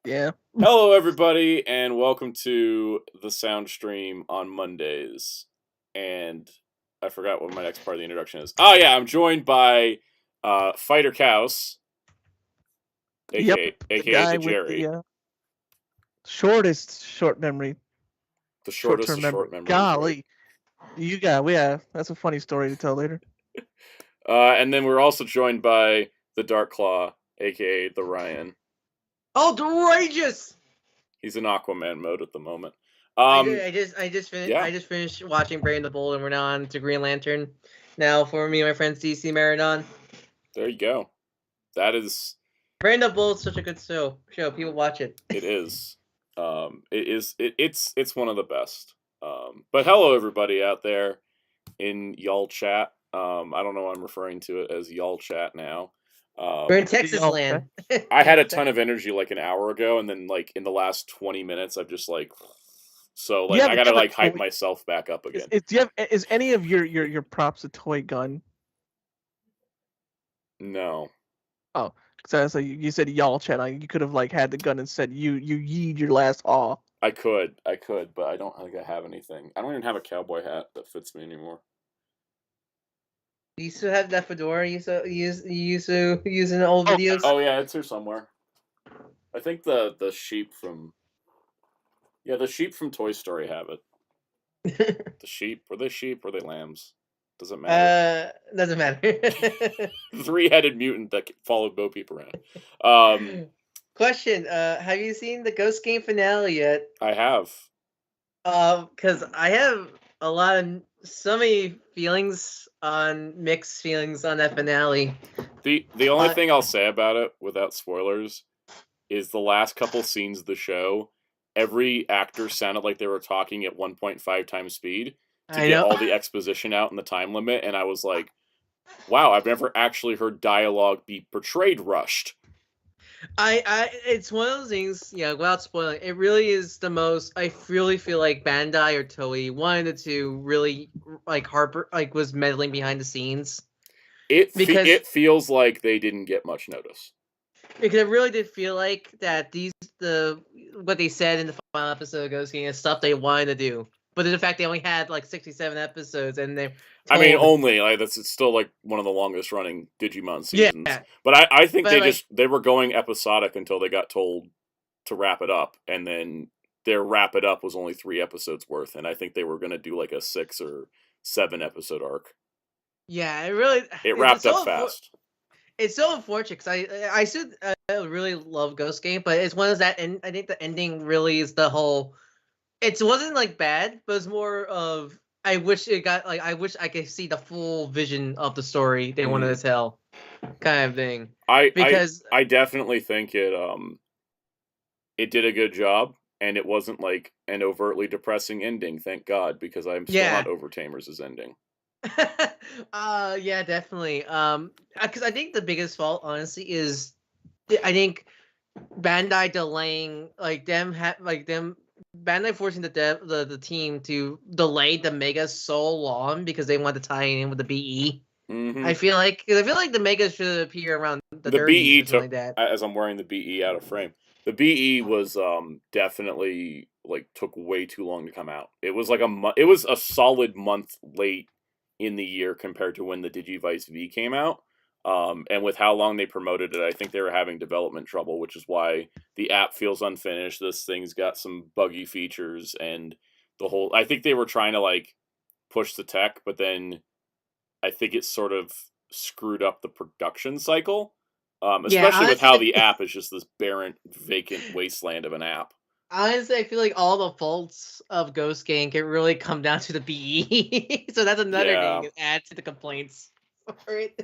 Yeah. Hello, everybody, and welcome to the sound stream on Mondays. And I forgot what my next part of the introduction is. Oh, yeah, I'm joined by Fighter Cows, Yep. The aka the guy with the Jerry, shortest short memory, the shortest short-term of memory. short memories, right? Golly, you got yeah. That's a funny story to tell later. And then we're also joined by the Dark Claw, aka the Ryan. Outrageous! He's in Aquaman mode at the moment. I Yeah, just finished watching Brave the Bold, and we're now on to Green Lantern. Now for me and my friends DC Marathon. there you go. That is, Brave the Bold is such a good show. People watch it. it is. It's one of the best. But hello everybody out there in y'all chat. I don't know why I'm referring to it as y'all chat now. We're in Um, Texas Y'all, okay. land. I had a ton of energy like an hour ago, and then like in the last 20 minutes, I've just like so Do you like have, I you gotta have a like hype toy? myself back up Is, again. is do you have is any of your props a toy gun? No, Oh, because you said y'all chat. You could have like had the gun and said you yeed your last haw. I could, but I don't think I have anything. I don't even have a cowboy hat that fits me anymore. You still have that fedora you used to use in old Oh, videos? Oh yeah, it's here somewhere. I think the sheep from the sheep from Toy Story have it. The sheep were they sheep? Were they lambs? Doesn't matter. Doesn't matter. 3-headed mutant that followed Bo Peep around. Question: have you seen the Ghost Game finale yet? I have. Because I have so many mixed feelings on that finale. The only Uh, thing I'll say about it, without spoilers, is the last couple scenes of the show. Every actor sounded like they were talking at 1.5 times speed to I get know. all the exposition out in the time limit, and I was like, "Wow, I've never actually heard dialogue be portrayed rushed." It's one of those things. Yeah, without spoiling, it really is the most. I really feel like Bandai or Toei, one of the two, really like Harper was meddling behind the scenes because It feels like they didn't get much notice. because it really did feel like that what they said in the final episode of Ghost Game is stuff they wanted to do, but in fact they only had like 67 episodes and they're I mean, told only like it's still like one of the longest running Digimon seasons. yeah, But I think but like they were going episodic until they got told to wrap it up, and then their wrap it up was only 3 episodes worth, and I think they were going to do like a 6 or 7 episode arc. yeah, it really It wrapped up so fast. it's so unfortunate because I still really love Ghost Game, but it's one of that. And I think the ending really is the whole. It wasn't like bad, but it's more of I wish it got like I wish I could see the full vision of the story they wanted to tell, kind of thing. Because I definitely think it did a good job, and it wasn't like an overtly depressing ending. Thank God, because I'm still yeah, not over Tamers' ending. yeah, definitely. Because I think the biggest fault, honestly, is I think Bandai delaying Bandai forcing the team to delay the mega so long because they want to tie in with the BE. Mm-hmm. I feel like the mega should appear around the The 30s BE or something took like that. as I'm wearing the BE out of frame. The BE was definitely like took way too long to come out. It was like it was a solid month late in the year compared to when the Digivice V came out. And with how long they promoted it, I think they were having development trouble, which is why the app feels unfinished. This thing's got some buggy features, and the whole. I think they were trying to like push the tech, but then I think it sort of screwed up the production cycle, Yeah, especially with how the app is just this barren, vacant wasteland of an app. honestly, I feel like all the faults of Ghost Gang can really come down to the BE. So that's another Yeah. thing. Add to the complaints. Right.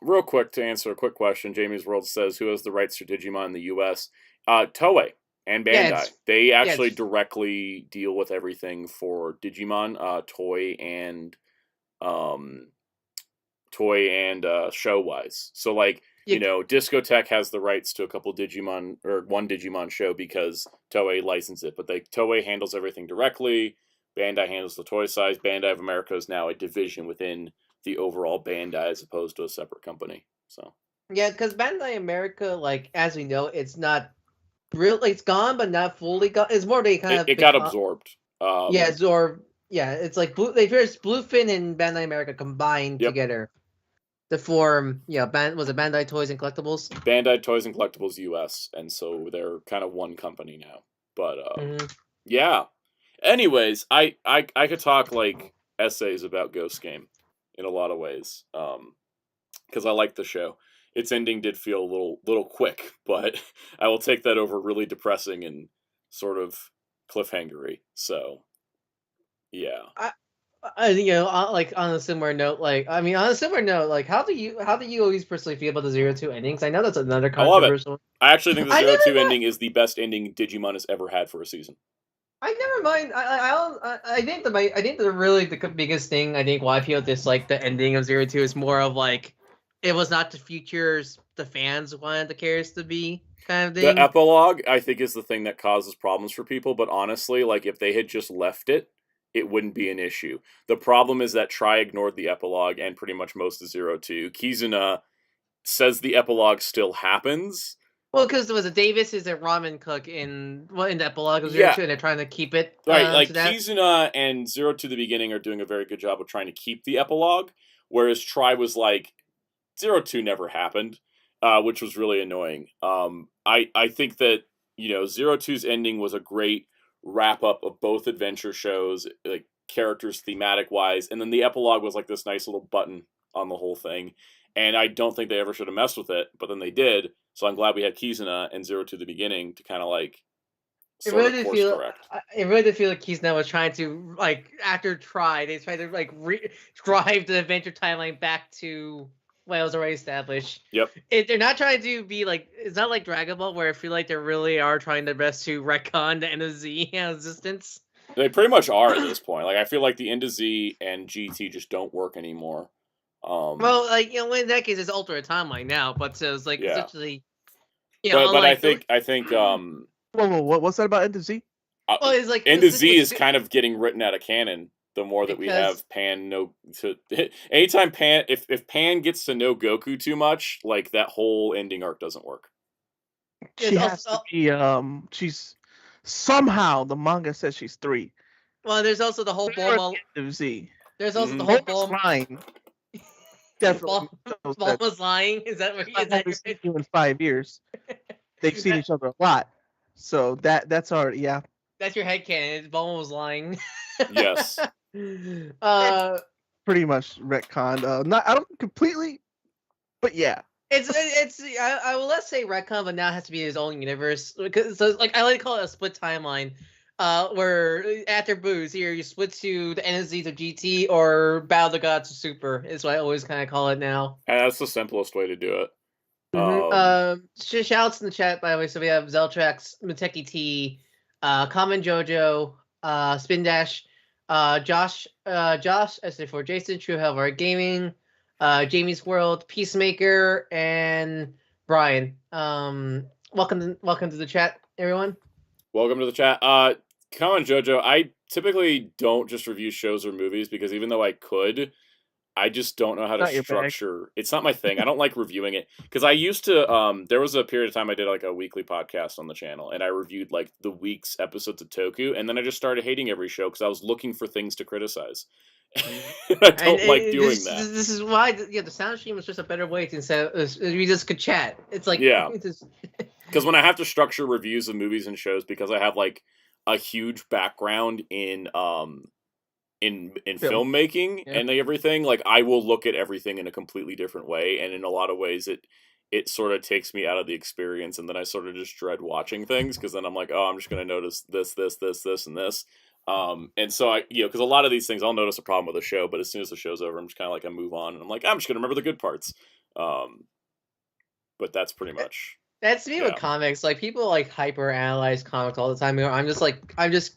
Real quick to answer a quick question, Jamie's World says, who has the rights to Digimon in the U.S.? Toei and Bandai. They actually directly deal with everything for Digimon, um, toy and show wise. So like Discotek has the rights to a couple Digimon or one Digimon show because Toei licensed it, but Toei handles everything directly. Bandai handles the toy size. Bandai of America is now a division within the overall Bandai as opposed to a separate company. So yeah, because Bandai America, like as we know, it's not really, it's gone, but not fully gone. It's more they kind of It got absorbed. yeah, or yeah, it's like they first Bluefin and Bandai America combined Yep. together to form was it Bandai Toys and Collectibles? Bandai Toys and Collectibles US, and so they're kind of one company now. But yeah. Anyways, I could talk like essays about Ghost Game in a lot of ways, because I like the show. Its ending did feel a little quick, but I will take that over really depressing and sort of cliffhangery. So, yeah. Like on a similar note, like how do you always personally feel about the 0-2 endings? I know that's another I love it. controversial. I actually think the I 0-2 never ending is the best ending Digimon has ever had for a season. I never mind. I think the biggest thing I think why people dislike the ending of 0-2 is more of like it was not the futures the fans wanted the characters to be kind of thing. The epilogue, I think, is the thing that causes problems for people. But honestly, like if they had just left it, it wouldn't be an issue. The problem is that Tri ignored the epilogue and pretty much most of 0-2. Kizuna says the epilogue still happens. Well, because there was a Davis is a ramen cook in the epilogue of 0-2, and they're trying to keep it. Right, like Kizuna and 0-2 the beginning are doing a very good job of trying to keep the epilogue, whereas Tri was like, 0-2 never happened, which was really annoying. I think that 0-2's ending was a great wrap up of both adventure shows, like characters thematic wise, and then the epilogue was like this nice little button on the whole thing. And I don't think they ever should have messed with it, but then they did. So I'm glad we had Kizuna and 0-2 the beginning to kind of like It really did feel like Kizuna was trying to like after Tri, they tried to like drive the adventure timeline back to when it was already established. Yep. They're not trying to be like it's not like Dragon Ball where I feel like they really are trying their best to retcon the end of Z existence. They pretty much are at this point. Like I feel like the end of Z and GT just don't work anymore. Well, like in that case, it's Ultra Timeline now, but so it's like essentially. But I think. Whoa, what's that about End of Z? Well, it's like End of Z is kind of getting written out of canon. The more that we have Pan anytime Pan if Pan gets to know Goku too much, like that whole ending arc doesn't work. She has to be she's somehow the manga says she's 3. Well, there's also the whole Bulma End of Z. There's also the whole Bulma line. Definitely. Bulma's lying. Is that what he is? In 5 years, they've seen each other a lot, so that's already That's your headcanon. Bulma was lying. Yes. Pretty much retconned. Not I don't completely, but yeah. It's I will let's say retcon, but now it has to be his own universe because so like I like to call it a split timeline. Where after Boo's here you split to the NSZ to GT or Battle of the Gods to Super is what I always kind of call it now. And that's the simplest way to do it. Shoutouts in the chat by the way. So we have Zeltrax, Muteki T, Kamen Jojo, Spin Dash, Josh SD4 Jason, True Hellvar Gaming, Jamie's World, Peacemaker, and Brian. Welcome to the chat, everyone. Welcome to the chat. Kamen Jojo, I typically don't just review shows or movies because even though I could, I just don't know how to structure. It's not my thing. I don't like reviewing it because I used to. There was a period of time I did like a weekly podcast on the channel, and I reviewed like the week's episodes of Toku, and then I just started hating every show because I was looking for things to criticize. I don't like doing that. This is why the sound stream is just a better way to instead we just could chat. It's like because when I have to structure reviews of movies and shows because I have like a huge background in filmmaking and everything, like I will look at everything in a completely different way, and in a lot of ways it sort of takes me out of the experience, and then I sort of just dread watching things because then I'm like, oh, I'm just going to notice this, and this. And so I, because a lot of these things I'll notice a problem with a show, but as soon as the show's over, I'm just kind of like, I move on and I'm like, I'm just going to remember the good parts. But that's pretty much. That's me with comics. Like people like hyper analyze comics all the time. I just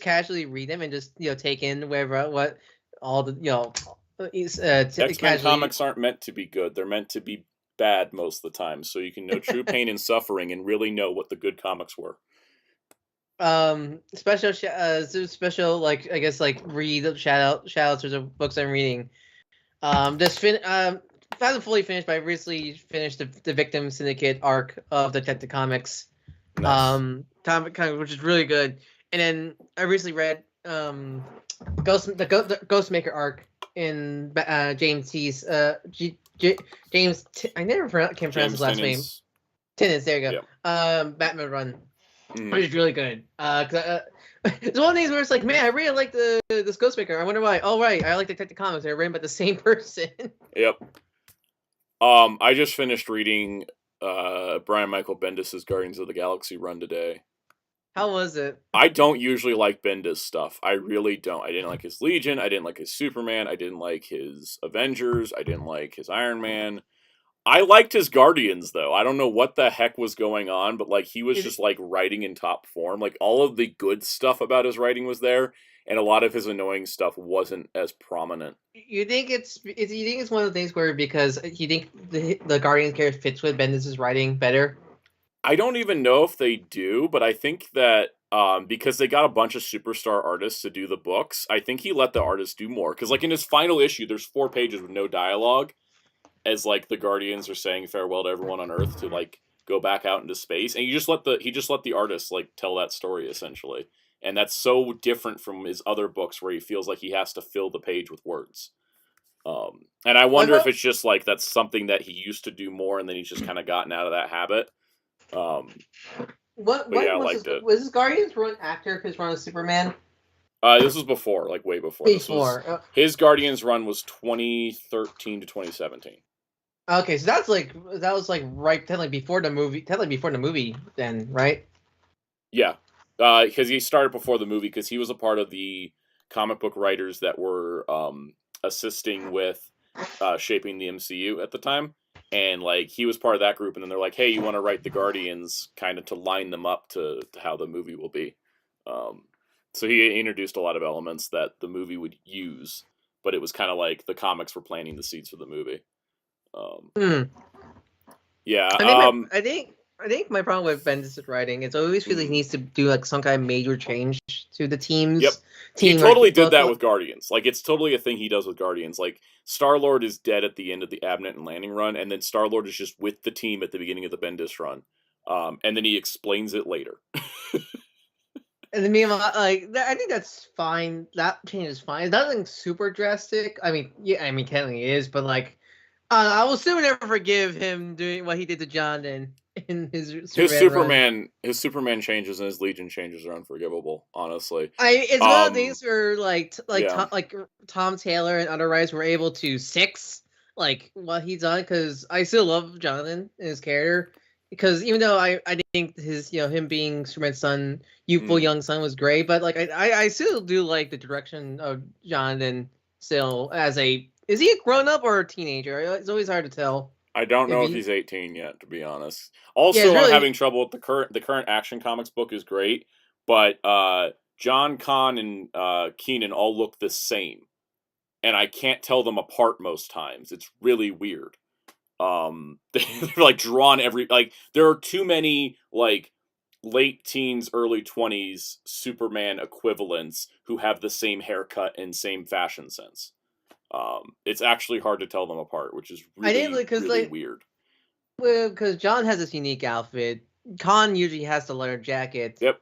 casually read them and just take in what all the X-Men comics aren't meant to be good. They're meant to be bad most of the time. So you can know true pain and suffering and really know what the good comics were. Special like I guess like read shout outs to the books I'm reading. I haven't fully finished, but I recently finished the Victim Syndicate arc of Detective Comics. Nice. Comic, which is really good. And then I recently read the Ghostmaker arc in James T's James. I never can't pronounce his last name. Tinnins, there you go. Yep. Batman run, which is really good. It's one of the things where it's like, man, I really like this Ghostmaker. I wonder why. Oh right, I like Detective Comics. They're written by the same person. Yep. I just finished reading Brian Michael Bendis' Guardians of the Galaxy run today. How was it? I don't usually like Bendis stuff. I really don't. I didn't like his Legion. I didn't like his Superman. I didn't like his Avengers. I didn't like his Iron Man. I liked his Guardians, though. I don't know what the heck was going on, but like he was just like writing in top form. Like all of the good stuff about his writing was there, and a lot of his annoying stuff wasn't as prominent. You think it's one of the things where because you think the Guardians character fits with Bendis' writing better? I don't even know if they do, but I think that because they got a bunch of superstar artists to do the books, I think he let the artists do more. Because like in his final issue, there's 4 pages with no dialogue, as like the Guardians are saying farewell to everyone on Earth to like go back out into space, and he just let the artists like tell that story essentially, and that's so different from his other books where he feels like he has to fill the page with words. And I wonder if it's just like that's something that he used to do more, and then he's just kind of gotten out of that habit. Was his Guardians run after his run of Superman? This was before, like way before. His Guardians run was 2013 to 2017. Okay, so that was right technically before the movie then, right? Yeah, because he started before the movie because he was a part of the comic book writers that were assisting with shaping the MCU at the time. And like he was part of that group, and then they're like, "Hey, you want to write the Guardians kind of to line them up to how the movie will be." So he introduced a lot of elements that the movie would use, but it was kind of like the comics were planting the seeds for the movie. Yeah, I think my problem with Bendis' writing is I always feel like he needs to do like some kind of major change to the teams. Yep. He totally did that with Guardians. Like it's totally a thing he does with Guardians. Like Star-Lord is dead at the end of the Abnett and Landing run, and then Star-Lord is just with the team at the beginning of the Bendis run. And then he explains it later. And meanwhile, like I think that's fine. That change is fine. It's nothing super drastic. I mean, yeah, I mean, Kenley is, but like, I will still never forgive him doing what he did to John in his Superman changes and his Legion changes are unforgivable. Honestly, it's one of the things where Tom Taylor and other writers were able to like what he's done because I still love Jonathan and his character. Because even though I think his him being Superman's son, youthful young son was great, but like I still do like the direction of Jonathan still as is he a grown up or a teenager? It's always hard to tell. I don't know if he's 18 yet, to be honest. Also, I'm having trouble with the current Action Comics book is great, but John Conn and Keenan all look the same, and I can't tell them apart most times. It's really weird. They're like drawn there are too many like late teens, early 20s Superman equivalents who have the same haircut and same fashion sense. It's actually hard to tell them apart, which is really weird. Well, because John has this unique outfit. Khan usually has the leather jacket. Yep.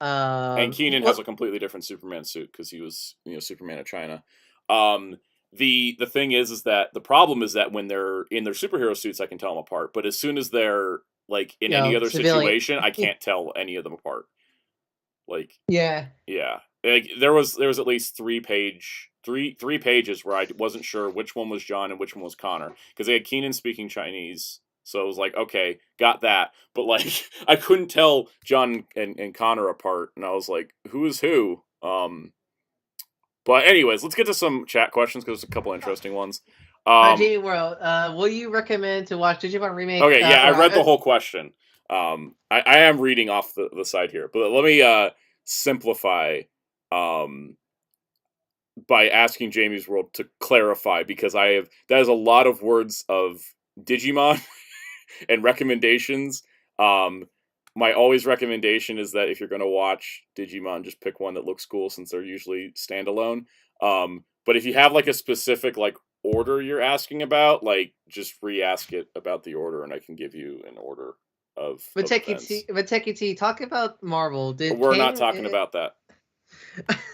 And Keenan has a completely different Superman suit because he was Superman of China. The thing is that the problem is that when they're in their superhero suits, I can tell them apart. But as soon as they're like in any other situation, I can't tell any of them apart. Like yeah. Like there was at least 3 pages where I wasn't sure which one was John and which one was Connor because they had Keenan speaking Chinese. So it was like, okay, got that. But like I couldn't tell John and Connor apart, and I was like, who is who? But anyways, let's get to some chat questions because there's a couple interesting ones. JD World, will you recommend to watch Digimon Remake? Okay, yeah, I read the whole question. I am reading off the side here, but let me simplify by asking Jamie's World to clarify because that is a lot of words of Digimon and recommendations. My always recommendation is that if you're going to watch Digimon, just pick one that looks cool since they're usually standalone. But if you have like a specific like order you're asking about, like just re-ask it about the order and I can give you an order Mateki T, talk about Marvel. We're not talking about that.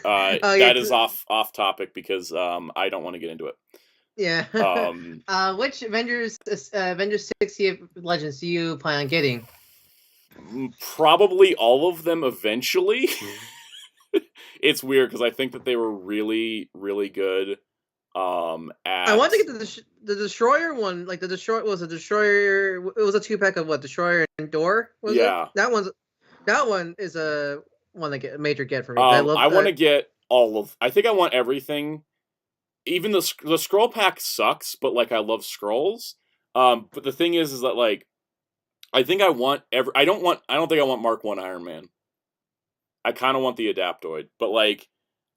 That is off topic because I don't want to get into it. Yeah. Which Avengers 60th Legends do you plan on getting? Probably all of them eventually. It's weird because I think that they were really, really good. I want to get the Destroyer one. Like the Destroyer was a Destroyer. It was a 2-pack of what? Destroyer and Door. Was it? That one is a one that a major get for me. I want to get all of. I think I want everything. Even the scroll pack sucks, but like I love scrolls. But the thing is that like, I think I want I don't think I want Mark 1 Iron Man. I kind of want the Adaptoid, but like,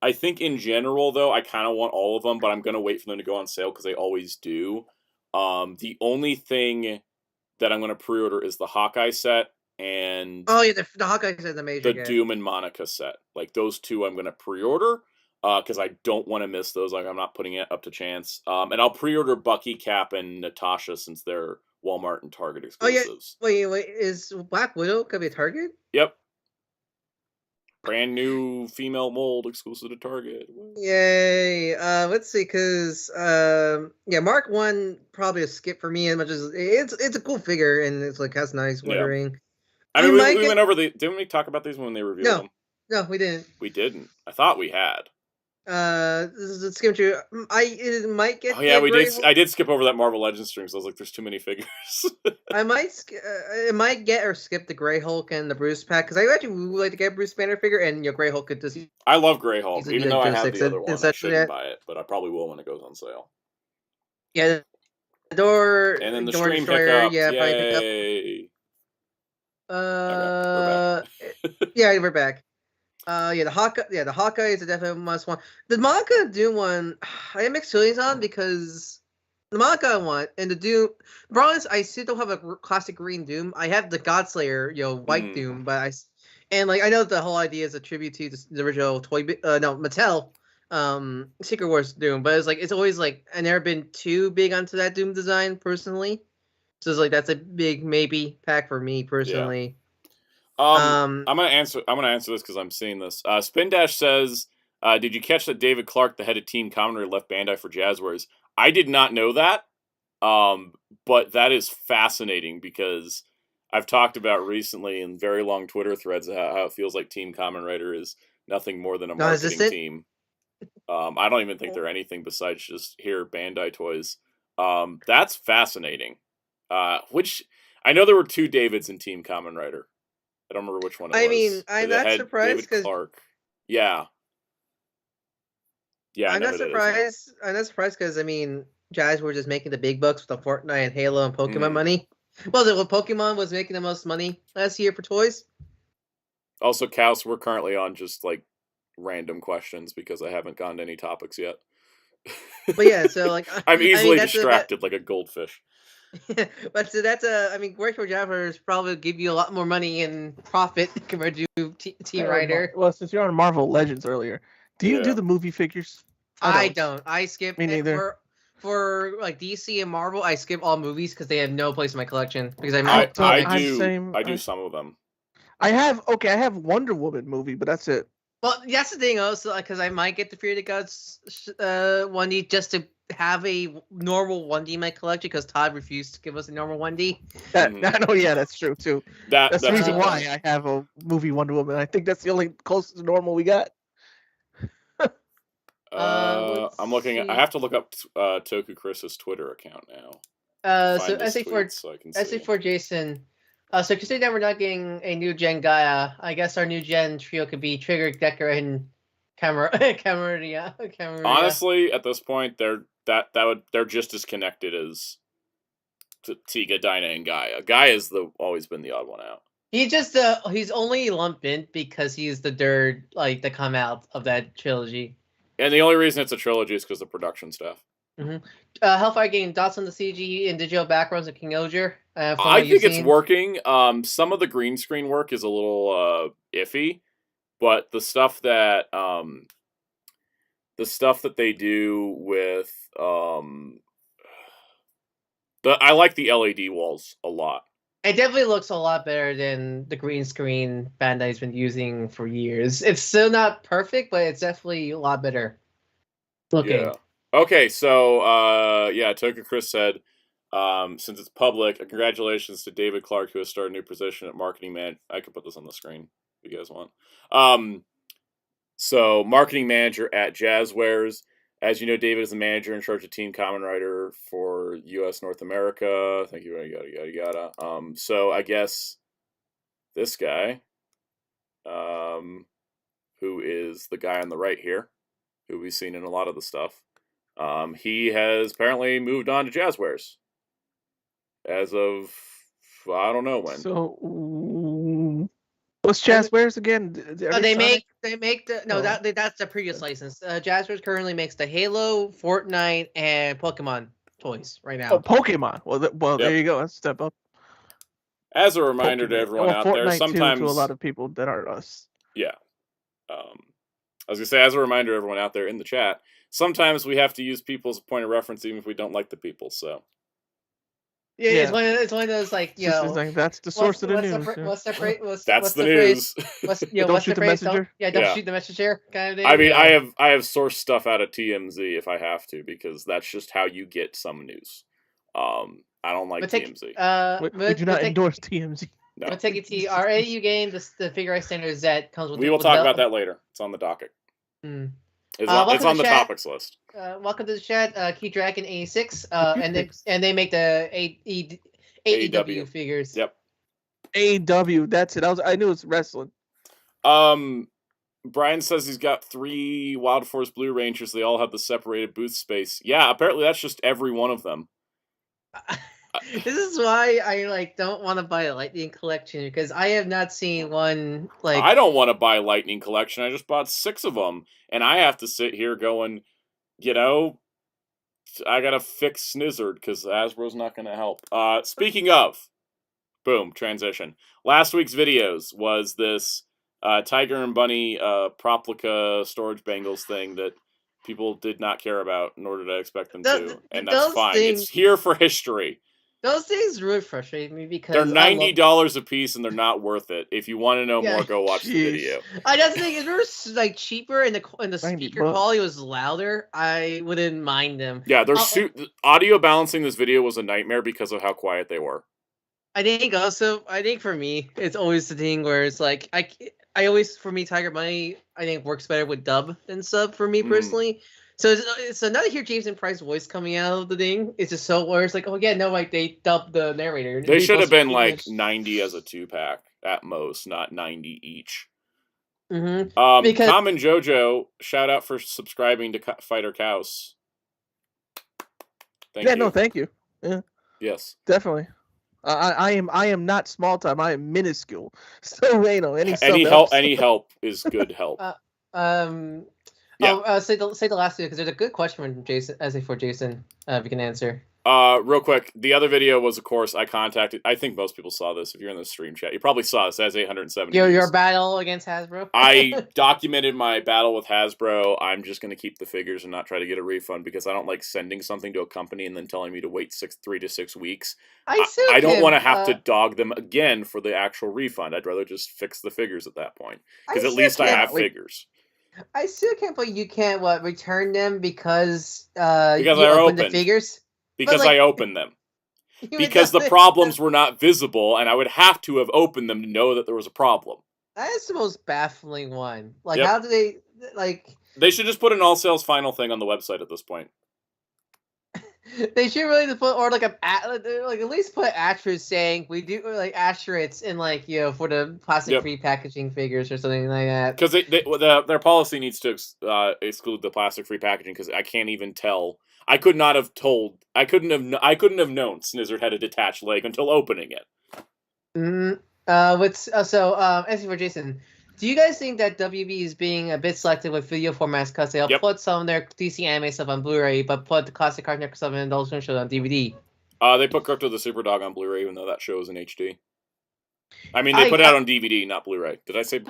I think in general though, I kind of want all of them, but I'm gonna wait for them to go on sale because they always do. The only thing that I'm gonna pre-order is the Hawkeye set and the Hawkeye set, the major Doom and Monica set. Like those two, I'm gonna pre-order because I don't want to miss those. Like I'm not putting it up to chance. And I'll pre-order Bucky, Cap, and Natasha since they're Walmart and Target exclusives. Oh yeah, wait, is Black Widow gonna be a Target? Yep. Brand new female mold exclusive to Target. Yay! Let's see, because Mark 1 probably a skip for me as much as it's a cool figure and it's like has nice lettering. Yeah. I mean, we went over didn't we talk about these when they revealed them? No, we didn't. We didn't. I thought we had. This is a skim through. It might get. Oh yeah, we did. I did skip over that Marvel Legends string, so I was like, "There's too many figures." I might get or skip the Grey Hulk and the Bruce pack because I actually would like to get a Bruce Banner figure and Grey Hulk could just. I love Grey Hulk, even though I have the other one. I shouldn't buy it, but I probably will when it goes on sale. Yeah, the door and then the door stream destroyer. pickup. Yeah, Yay. Probably pick up. Yeah, we're back. The Hawkeye is a definite must one. The Monica Doom one, I have mixed feelings on because the Monica I want and the Doom. The problem is I still don't have a classic green Doom. I have the Godslayer, white Doom, but I know the whole idea is a tribute to the original Mattel, Secret Wars Doom, but it's always like I never been too big onto that Doom design personally, so it's like that's a big maybe pack for me personally. Yeah. I'm gonna answer this because I'm seeing this. Spin Dash says, "Did you catch that David Clark, the head of Team Kamen, left Bandai for Jazzwares?" I did not know that, but that is fascinating because I've talked about recently in very long Twitter threads how it feels like Team Kamen Rider is nothing more than a marketing team. I don't even think they're anything besides just here Bandai toys. That's fascinating. Which I know there were 2 Davids in Team Kamen Rider. I don't remember which one it was. I mean, I'm not surprised because Yeah, I'm not surprised. I'm not surprised because Jazz were just making the big bucks with the Fortnite and Halo and Pokemon money. Well, Pokemon was making the most money last year for toys. Also, Kaus, we're currently on just like random questions because I haven't gotten to any topics yet. But yeah, so like I'm easily distracted like a goldfish. But so that's work for Jazzwares probably give you a lot more money in profit compared to Team Rider. Well, since you're on Marvel Legends earlier, do you do the movie figures? I don't. I skip. Me neither. For like DC and Marvel, I skip all movies because they have no place in my collection. Because I do some of them. I have Wonder Woman movie, but that's it. Well, that's the thing also, because I might get the Fear of the Gods 1D just to have a normal 1D in my collection because Todd refused to give us a normal 1D. That's true too. That's the reason why I have a movie Wonder Woman. I think that's the only closest to normal we got. I'm looking at. I have to look up Toku Chris's Twitter account now. So SA4 Jason. So considering that we're not getting a new gen Gaia, I guess our new gen trio could be Trigger, Decker, and Cameronia. Honestly, at this point, they're just as connected as Tiga, Dinah, and Gaia. Gaia's always been the odd one out. He's only lumped in because he's the third to come out of that trilogy. And the only reason it's a trilogy is because of production stuff. Mm-hmm. Hellfire getting dots on the CG and digital backgrounds of Kingohger. I think it's working. Some of the green screen work is a little iffy, but the stuff that they do with I like the LED walls a lot. It definitely looks a lot better than the green screen Bandai's been using for years. It's still not perfect, but it's definitely a lot better looking. Yeah. Okay, so yeah, Toka Chris said, since it's public, congratulations to David Clark, who has started a new position at marketing man. I can put this on the screen if you guys want. So marketing manager at Jazzwares. As you know, David is the manager in charge of Team Kamen Rider for U.S. North America. Thank you, yada. So I guess this guy, who is the guy on the right here, who we've seen in a lot of the stuff, he has apparently moved on to Jazzwares as of I don't know when. So what's Jazzwares again? They make that's the previous license. Jazzwares currently makes the Halo, Fortnite, and Pokemon toys right now. Oh, Pokemon. Well, there you go. That's a step up. As a reminder to everyone out there, Fortnite sometimes to a lot of people that aren't us. Yeah. I was gonna say, as a reminder to everyone out there in the chat, sometimes we have to use people as a point of reference, even if we don't like the people. So. Yeah, it's one of those like that's the source of the news. That's the news. Don't shoot the messenger. Don't shoot the messenger kind of thing. I mean, I have sourced stuff out of TMZ if I have to, because that's just how you get some news. I don't like TMZ. We do not endorse TMZ. No. We'll take it to our AU game. The figure eye standards that comes with. We will talk about that later. It's on the docket. It's on the topics list. Welcome to the chat, Key Dragon 86, and they make the AEW figures. Yep. AEW, that's it. I knew it's wrestling. Brian says he's got 3 Wild Force Blue Rangers. They all have the separated booth space. Yeah, apparently that's just every one of them. This is why I don't want to buy a Lightning collection, because I have not seen one like. I don't want to buy Lightning collection. I just bought 6 of them, and I have to sit here going, I gotta fix Snizzard because Hasbro's not gonna help. Speaking of, boom, transition. Last week's videos was this Tiger and Bunny Proplica storage bangles thing that people did not care about, nor did I expect them to, and that's fine. It's here for history. Those things really frustrate me because they're $90 a piece and they're not worth it. If you want to know more, go watch the video. I just think if they were cheaper and the speaker quality was louder, I wouldn't mind them. Yeah, audio balancing this video was a nightmare because of how quiet they were. I think for me, it's always the thing where it's like I always, for me, Tiger Bunny I think works better with dub than sub for me personally. So now to hear James Price's voice coming out of the thing, it's just so where it's like, oh yeah, no, they dubbed the narrator. They should have been like 90 as a 2-pack at most, not 90 each. Because Kamen Jojo, shout out for subscribing to Fighter Cows. Thank you. No, thank you. Yeah. Yes, definitely. I am not small time. I am minuscule. So any help is good help. Yeah. Say the last video because there's a good question from Jason. For Jason, if you can answer. Real quick, the other video was, of course, I think most people saw this. If you're in the stream chat, you probably saw this. It has 870 views. Your battle against Hasbro. I documented my battle with Hasbro. I'm just going to keep the figures and not try to get a refund because I don't like sending something to a company and then telling me to wait 3 to 6 weeks. I don't want to have to dog them again for the actual refund. I'd rather just fix the figures at that point because at least I have figures. I still can't believe you can't return them because you opened the figures. Because I opened them. Because the problems were not visible, and I would have to have opened them to know that there was a problem. That is the most baffling one. How do they They should just put an all sales final thing on the website at this point. They should really put at least put asterisks saying we do asterisks in for the plastic free packaging figures or something like that. Because their policy needs to exclude the plastic free packaging because I can't even tell. I couldn't have known Snizzard had a detached leg until opening it. As for Jason, do you guys think that WB is being a bit selective with video formats because they'll put some of their DC anime stuff on Blu-ray, but put the classic Cartoon Network stuff and Adult Swim show on DVD? They put Crypto the Superdog on Blu-ray, even though that show is in HD. I mean, they put it out on DVD, not Blu-ray. Did I say?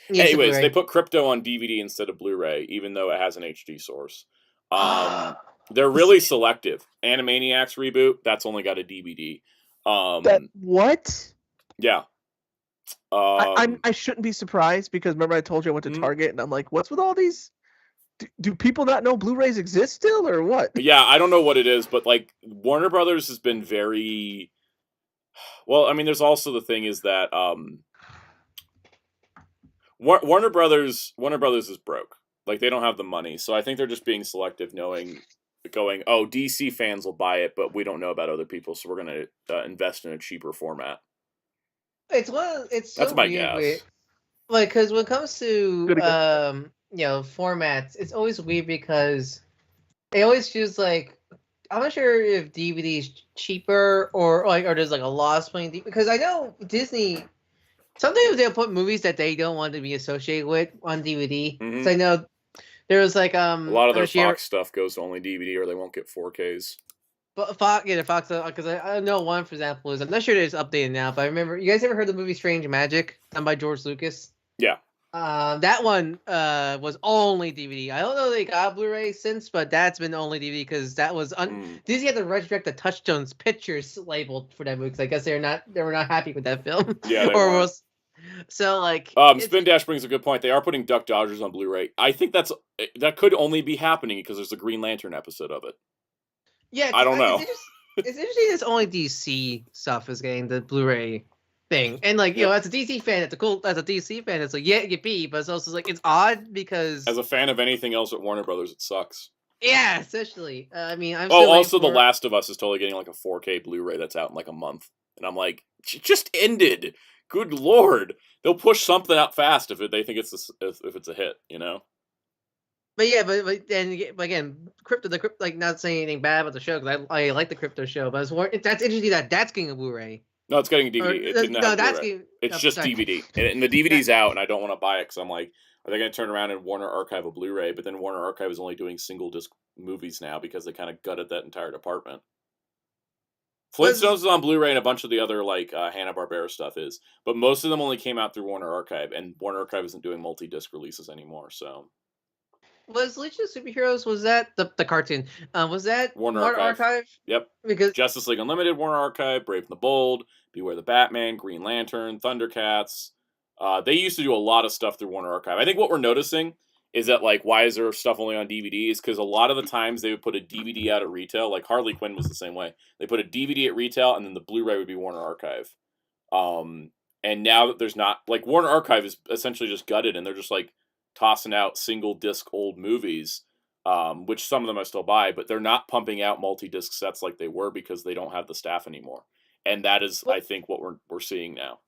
Yeah, anyways, they put Crypto on DVD instead of Blu-ray, even though it has an HD source. They're really selective. Animaniacs reboot, that's only got a DVD. What? Yeah. I shouldn't be surprised because remember I told you I went to Target and I'm like, what's with all these? Do people not know Blu-rays exist still or what? Yeah, I don't know what it is, but like Warner Brothers has been very well. I mean, there's also the thing is that Warner Brothers is broke. Like they don't have the money, so I think they're just being selective, going, oh, DC fans will buy it, but we don't know about other people, so we're gonna invest in a cheaper format. It's so That's my weird, guess. like because when it comes to formats, it's always weird because it always feels like I'm not sure if DVD is cheaper or there's like a loss playing because I know Disney. Sometimes they'll put movies that they don't want to be associated with on DVD. So I know there was like a lot of their Fox stuff goes to only DVD or they won't get 4Ks. But Fox, because I know one for example is I'm not sure it's updated now, but I remember you guys ever heard the movie Strange Magic done by George Lucas? Yeah. That one was only DVD. I don't know they got Blu-ray since, but that's been only DVD because that was Disney had to resurrect the Touchstone's Pictures labeled for that movie because I guess they were not happy with that film. Yeah, they were. So like Spin Dash brings a good point. They are putting Duck Dodgers on Blu-ray. I think that could only be happening because there's a Green Lantern episode of it. Yeah, I don't know. It's interesting. It's only DC stuff is getting the Blu-ray thing, and like you know, as a DC fan, it's cool. As a DC fan, it's like yeah, yippee, but it's also like it's odd because as a fan of anything else at Warner Brothers, it sucks. Yeah, essentially. I mean, I'm. Also, The Last of Us is totally getting like a 4K Blu-ray that's out in like a month, and I'm like, it just ended. Good lord, they'll push something out fast if they think it's if it's a hit, you know. But yeah, but then again, Crypto, like not saying anything bad about the show because I like the Crypto show, but that's interesting that's getting a Blu-ray. No, it's getting a DVD. It's just DVD, and the DVD's out, and I don't want to buy it because I'm like, are they going to turn around and Warner Archive a Blu-ray? But then Warner Archive is only doing single disc movies now because they kind of gutted that entire department. Flintstones is on Blu-ray and a bunch of the other like Hanna-Barbera stuff is, but most of them only came out through Warner Archive, and Warner Archive isn't doing multi-disc releases anymore. So, was Legion of Superheroes? Was that the cartoon? Was that Warner Archive? Yep. Because Justice League Unlimited, Warner Archive, Brave and the Bold, Beware the Batman, Green Lantern, Thundercats. They used to do a lot of stuff through Warner Archive. I think what we're noticing is that, like, why is there stuff only on DVDs? Because a lot of the times they would put a DVD out at retail. Like, Harley Quinn was the same way. They put a DVD at retail, and then the Blu-ray would be Warner Archive. And now that there's not... Like, Warner Archive is essentially just gutted, and they're just, like, tossing out single-disc old movies, which some of them I still buy, but they're not pumping out multi-disc sets like they were because they don't have the staff anymore. And that is, I think, what we're seeing now.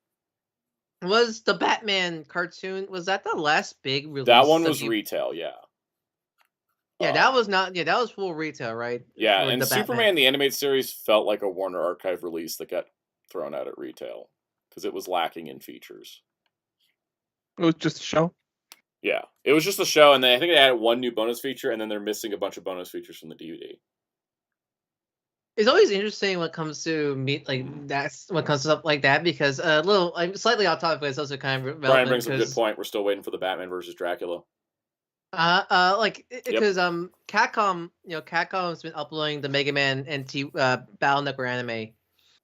Was the Batman cartoon, was that the last big release? That one was retail, yeah. Yeah, that was not, that was full retail, right? Yeah, and Superman, the animated series, felt like a Warner Archive release that got thrown out at retail because it was lacking in features. It was just a show? Yeah, it was just a show, and I think they added one new bonus feature, and then they're missing a bunch of bonus features from the DVD. It's always interesting when it comes to stuff like that because I'm slightly off topic, but it's also kind of relevant. Brian brings up a good point. We're still waiting for the Batman versus Dracula. Because Capcom, Capcom's been uploading the Mega Man NT Battle Network anime,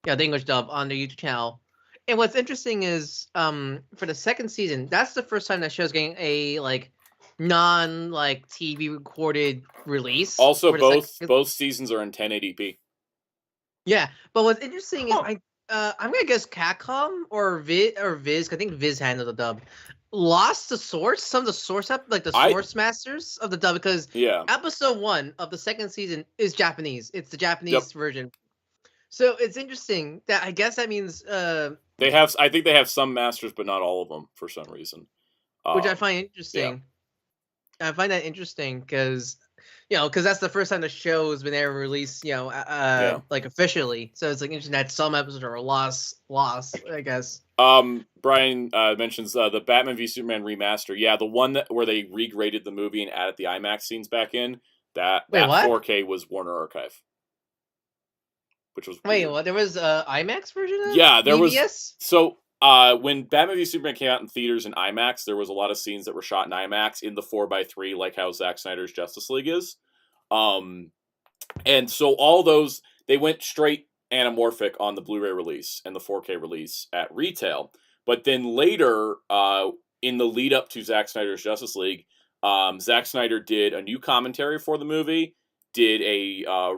the English dub on their YouTube channel. And what's interesting is for the second season, that's the first time that show's getting a non TV recorded release. Also, both seasons are in 1080p. Yeah, but what's interesting is I'm gonna guess Capcom or Viz. I think Viz handled the dub. Lost the source, some of the source source masters of the dub because episode 1 of the second season is Japanese. It's the Japanese version. So it's interesting that I guess that means they have. I think they have some masters, but not all of them for some reason. Which I find interesting. Yeah. I find that interesting because. Because that's the first time the show has been ever released, officially. So it's interesting that some episodes are lost, I guess. Brian mentions the Batman v Superman remaster. Yeah, the one where they regraded the movie and added the IMAX scenes back in. That 4K was Warner Archive, which was weird. What? There was an IMAX version of Yeah, there BVS? was. So when Batman v Superman came out in theaters in IMAX, there was a lot of scenes that were shot in IMAX in the 4:3, like how Zack Snyder's Justice League is. And so all those, they went straight anamorphic on the Blu-ray release and the 4K release at retail. But then later, in the lead up to Zack Snyder's Justice League, Zack Snyder did a new commentary for the movie, did a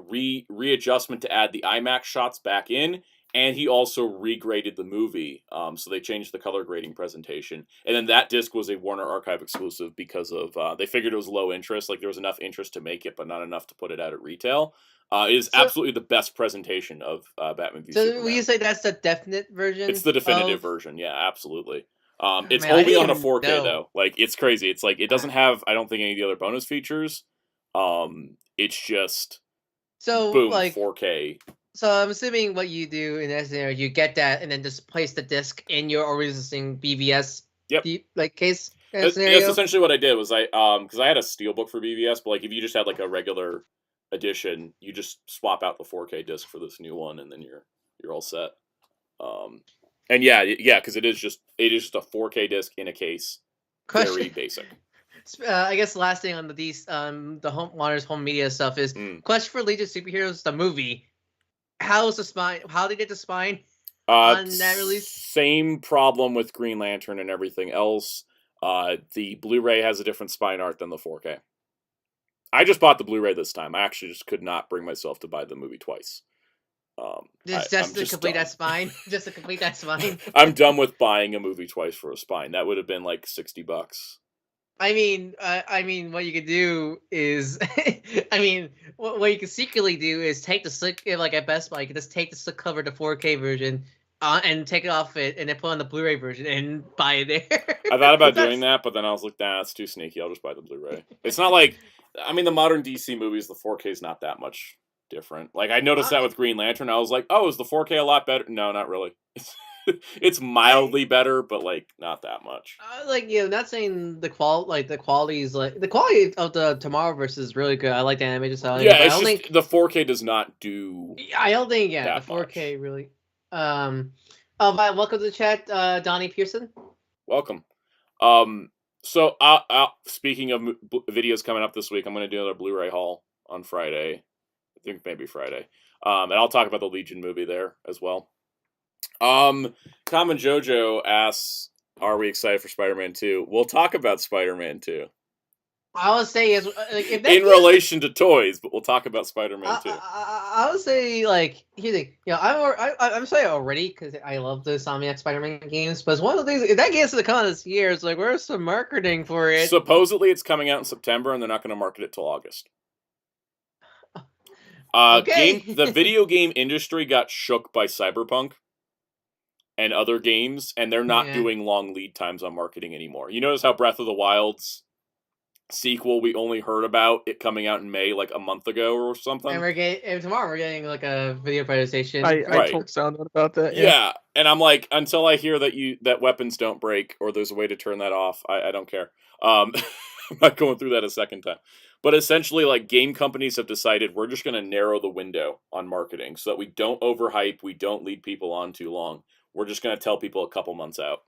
readjustment to add the IMAX shots back in, and he also regraded the movie. So they changed the color grading presentation. And then that disc was a Warner Archive exclusive because of, they figured it was low interest, like there was enough interest to make it, but not enough to put it out at retail. It is absolutely the best presentation of Batman v So Superman. will you say that's the definite version? It's the definitive version, yeah, absolutely. It's Man, only on a 4K know. though. Like, it's crazy. It's like, it doesn't have, I don't think, any of the other bonus features. It's just, boom, like 4K. So I'm assuming what you do in that scenario, you get that and then just place the disc in your existing BVS case. That's essentially what I did. Was because I had a steelbook for BVS, but like if you just had like a regular edition, you just swap out the 4K disc for this new one, and then you're all set. And yeah, because it is just a 4K disc in a case. Question. Very basic. I guess the last thing on the Warner's home media stuff is question for Legion Superheroes, the movie. How's the spine? How did they get the spine on that release? Same problem with Green Lantern and everything else. The Blu-ray has a different spine art than the 4K. I just bought the Blu-ray this time. I actually just could not bring myself to buy the movie twice. Just to complete that spine. Just to complete that spine. I'm done with buying a movie twice for a spine. That would have been like $60. I mean, what you could do is, what you could secretly do is take the slick, like at Best Buy, you could just take the slick cover, the 4K version, and take it off it, and then put on the Blu-ray version and buy it there. I thought about doing that, but then I was like, nah, that's too sneaky. I'll just buy the Blu-ray. It's not like, the modern DC movies, the 4K is not that much different. Like, I noticed that with Green Lantern. I was like, oh, is the 4K a lot better? No, not really. It's mildly better, but like not that much. Not saying the quality is like the quality of the Tomorrowverse is really good. I like the animation style. Yeah, it's just think, the 4K does not do. I don't think the 4K much. Really. Welcome to the chat, Donnie Pearson. Welcome. So speaking of videos coming up this week, I'm going to do another Blu-ray haul on Friday. I think maybe Friday. And I'll talk about the Legion movie there as well. Kamen Jojo asks, are we excited for Spider-Man 2? We'll talk about Spider-Man 2. I would say is in relation to toys, but we'll talk about Spider-Man 2. I would say here's the I'm saying already because I love the Insomniac Spider-Man games, but it's one of the things if that gets to come out this year, it's like where's some marketing for it? Supposedly it's coming out in September, and they're not going to market it till August. Okay. The video game industry got shook by Cyberpunk and other games, and they're not doing long lead times on marketing anymore. You notice how Breath of the Wild's sequel, we only heard about it coming out in May, like a month ago or something. And tomorrow we're getting like a video presentation. I told Soundout about that. Yeah, and I'm like, until I hear that weapons don't break or there's a way to turn that off, I don't care. I'm not going through that a second time. But essentially, like, game companies have decided we're just going to narrow the window on marketing so that we don't overhype, we don't lead people on too long. We're just going to tell people a couple months out.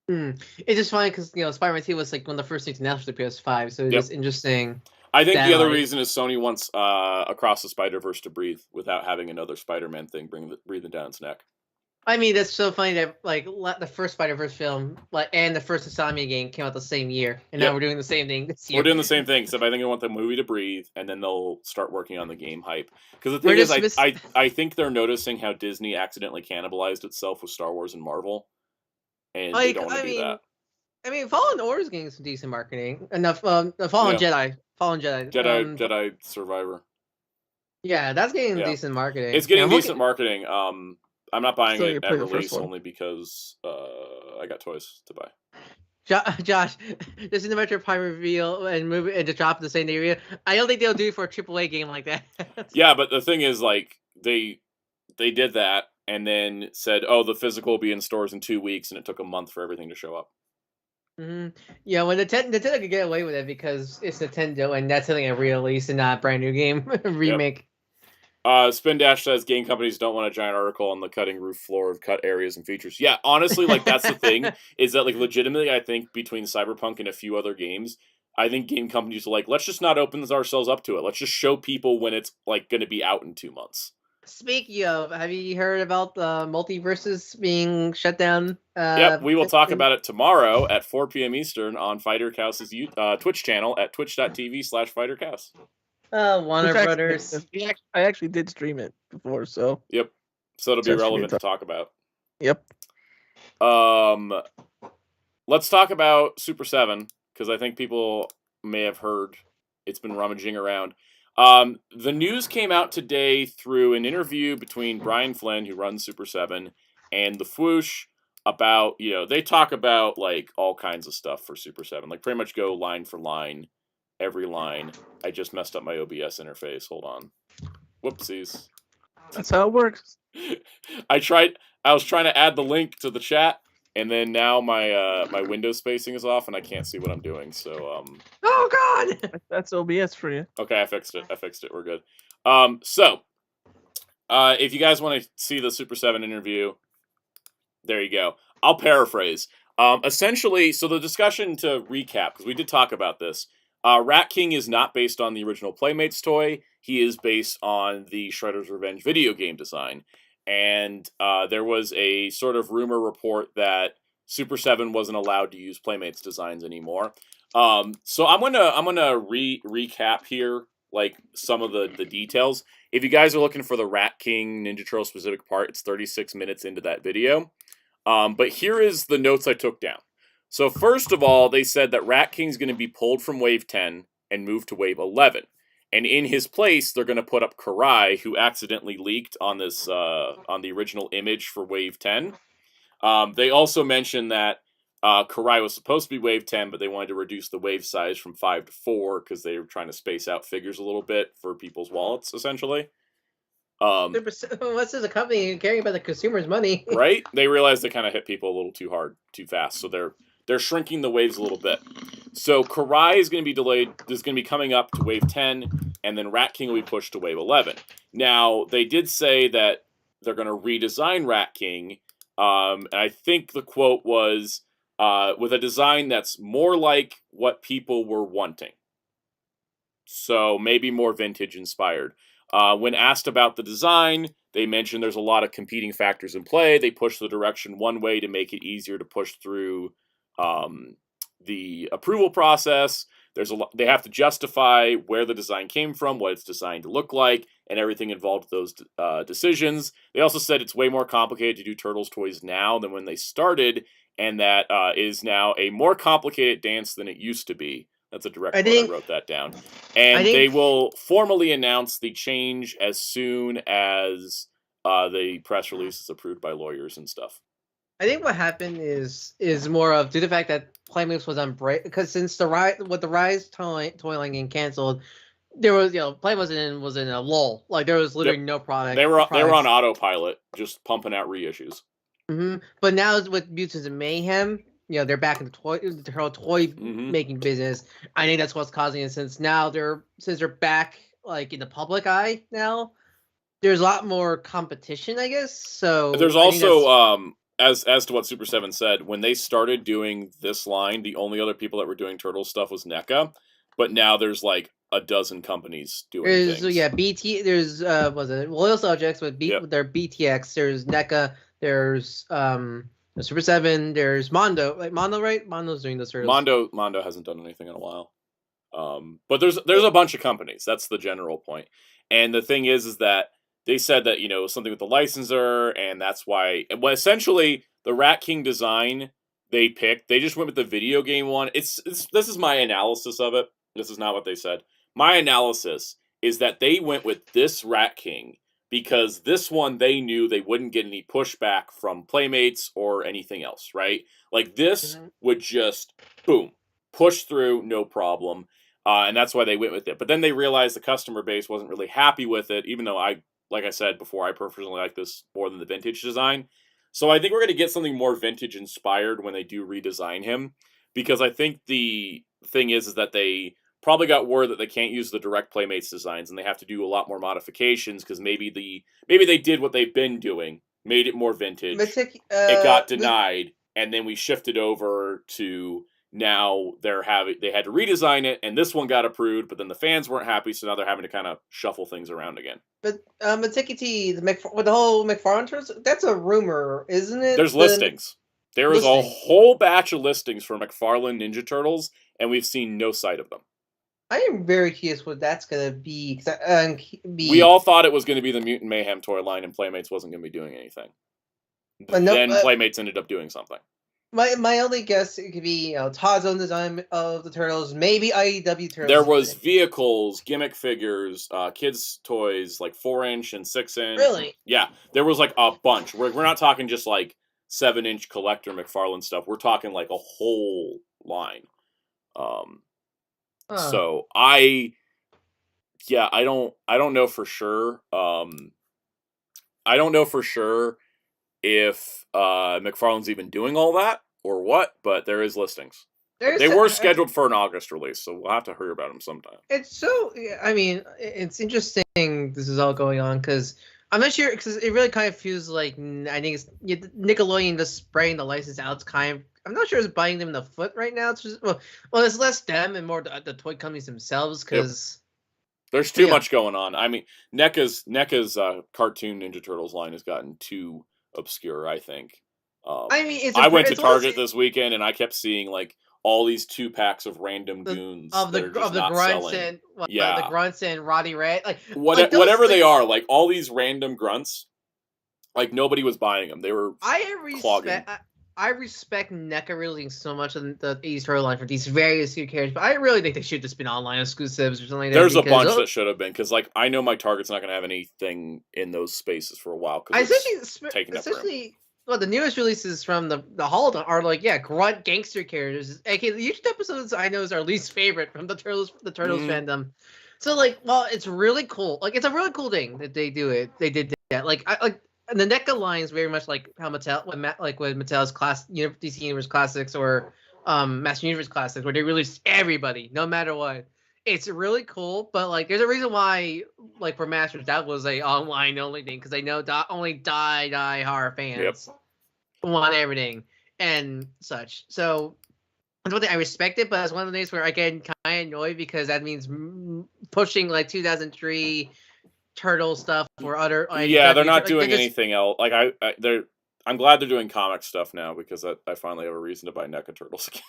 It's just funny because, Spider-Man 2 was like one of the first things announced for the PS5, so it's just interesting. I think the other reason is Sony wants Across the Spider-Verse to breathe without having another Spider-Man thing breathing down its neck. That's so funny that the first Spider-Verse film and the first Insomnia game came out the same year, and now we're doing the same thing this year. We're doing the same thing, except I think I want the movie to breathe, and then they'll start working on the game hype. Because the thing is, I think they're noticing how Disney accidentally cannibalized itself with Star Wars and Marvel, and they don't want to do that. Fallen Order's getting some decent marketing. Enough. Fallen Jedi Survivor. Yeah, that's getting decent marketing. It's getting decent marketing. I'm not buying it at release only because I got toys to buy. Josh, this is the Metro Prime reveal and move and just drop the same area. I don't think they'll do it for a AAA game like that. Yeah, but the thing is, like, they did that and then said, "Oh, the physical will be in stores in 2 weeks," and it took a month for everything to show up. Mm-hmm. Yeah, when Nintendo could get away with it because it's Nintendo and that's something a release and not a brand new game remake. Yep. Spin Dash says game companies don't want a giant article on the cutting roof floor of cut areas and features. Yeah, honestly, like that's the thing is that like legitimately, I think between Cyberpunk and a few other games, I think game companies are like, let's just not open ourselves up to it. Let's just show people when it's like going to be out in 2 months. Speaking of, have you heard about the multiverses being shut down? Yep, we will talk about it tomorrow at 4 p.m. Eastern on Fighter Cow's Twitch channel at twitch.tv/FighterCows. Warner Brothers. I actually did stream it before, so. Yep. So it'll be relevant to talk about. Yep. Let's talk about Super 7, because I think people may have heard it's been rummaging around. The news came out today through an interview between Brian Flynn, who runs Super 7, and the Fwoosh about, they talk about, like, all kinds of stuff for Super 7. Like, pretty much go line for line, every line. I just messed up my OBS interface. Hold on. Whoopsies. That's how it works. I was trying to add the link to the chat, and then now my my window spacing is off, and I can't see what I'm doing. So Oh God! That's OBS for you. Okay, I fixed it. We're good. So if you guys want to see the Super 7 interview, there you go. I'll paraphrase. Essentially, so the discussion, to recap, because we did talk about this, Rat King is not based on the original Playmates toy. He is based on the Shredder's Revenge video game design. And there was a sort of rumor report that Super 7 wasn't allowed to use Playmates designs anymore. So I'm gonna recap here, like, some of the details. If you guys are looking for the Rat King Ninja Turtle specific part, it's 36 minutes into that video. But here is the notes I took down. So first of all, they said that Rat King's going to be pulled from Wave 10 and moved to Wave 11. And in his place, they're going to put up Karai, who accidentally leaked on this on the original image for Wave 10. They also mentioned that Karai was supposed to be Wave 10, but they wanted to reduce the wave size from 5 to 4 because they were trying to space out figures a little bit for people's wallets, essentially. What's this, a company caring about the consumer's money? Right? They realized they kind of hit people a little too hard, too fast, so they're shrinking the waves a little bit. So Karai is going to be delayed. This is going to be coming up to Wave 10, and then Rat King will be pushed to Wave 11. Now, they did say that they're going to redesign Rat King, and I think the quote was, with a design that's more like what people were wanting. So maybe more vintage inspired. When asked about the design, they mentioned there's a lot of competing factors in play. They push the direction one way to make it easier to push through the approval process. They have to justify where the design came from, what it's designed to look like, and everything involved with those decisions. They also said it's way more complicated to do Turtles toys now than when they started, and that is now a more complicated dance than it used to be. That's a direct quote. I wrote that down. And they will formally announce the change as soon as the press release is approved by lawyers and stuff. I think what happened is more of due to the fact that Playmates was on break, because since the Rise toy line getting canceled, there was Playmates was in a lull. Like there was literally no product. They were on autopilot, just pumping out reissues. Mm-hmm. But now with Mutants and Mayhem, they're back in the toy making business. I think that's what's causing it, since they're back like in the public eye now. There's a lot more competition, I guess. So there's also as to what Super 7 said, when they started doing this line, the only other people that were doing Turtle stuff was NECA, but now there's like a dozen companies doing things. So yeah, BT. There's Loyal Subjects with their BTX. There's NECA. There's Super 7. There's Mondo. Like Mondo, right? Mondo's doing this. Mondo hasn't done anything in a while. But there's a bunch of companies. That's the general point. And the thing is that they said that, something with the licensor, and that's why. Well, essentially, the Rat King design they picked, they just went with the video game one. This is my analysis of it. This is not what they said. My analysis is that they went with this Rat King because this one they knew they wouldn't get any pushback from Playmates or anything else, right? Like this would just, boom, push through, no problem. And that's why they went with it. But then they realized the customer base wasn't really happy with it, even though like I said before, I personally like this more than the vintage design. So I think we're going to get something more vintage inspired when they do redesign him, because I think the thing is that they probably got word that they can't use the direct Playmates designs and they have to do a lot more modifications because maybe they did what they've been doing, made it more vintage. It got denied, and then we shifted over to now they had to redesign it, and this one got approved, but then the fans weren't happy, so now they're having to kind of shuffle things around again. But TKT, with the whole McFarlane turtles, that's a rumor, isn't it? There's listings. There is a whole batch of listings for McFarlane Ninja Turtles, and we've seen no sight of them. I am very curious what that's going to be. We all thought it was going to be the Mutant Mayhem toy line, and Playmates wasn't going to be doing anything. Then Playmates ended up doing something. My only guess, it could be Todd's own design of the Turtles, maybe IDW Turtles. There was vehicles, gimmick figures, kids' toys, like 4-inch and 6-inch. Really? Yeah, there was like a bunch. We're not talking just like 7-inch collector McFarlane stuff. We're talking like a whole line. So I don't know for sure. I don't know for sure if McFarlane's even doing all that or what, but there is listings. They were scheduled for an August release, so we'll have to hear about them sometime. It's interesting this is all going on, because I'm not sure, because it really kind of feels like, I think it's Nickelodeon just spraying the license out. It's kind of, I'm not sure it's biting them in the foot right now. It's just, well, it's less them and more the toy companies themselves, because there's too much going on. I mean, NECA's cartoon Ninja Turtles line has gotten too obscure, I think. I went to Target this weekend and I kept seeing like all these 2-packs of random goons of the grunts and the grunts and Roddy Red, whatever they are, like all these random grunts, like nobody was buying them. They were clogging. I respect NECA releasing so much of the 80s Turtle line for these various new characters, but I really think they should just been online exclusives or something like that. There's a bunch that should have been, because like I know my Target's not going to have anything in those spaces for a while. Especially well, the newest releases from the Hall are like, grunt gangster characters. Okay, the YouTube episodes I know is our least favorite from the Turtles fandom. So like, well, it's really cool. Like, it's a really cool thing that they do it. They did that. And the NECA line is very much like how Mattel, when Mattel's DC Universe Classics or Master Universe Classics, where they release everybody, no matter what. It's really cool, but like, there's a reason why, like for Masters, that was a online only thing, because I know only die horror fans want everything and such. So that's one thing I respect it, but it's one of the things where I get kind of annoyed, because that means pushing like 2003 Turtle stuff or other. They're not doing anything else. Like I'm glad they're doing comic stuff now, because I finally have a reason to buy NECA Turtles again.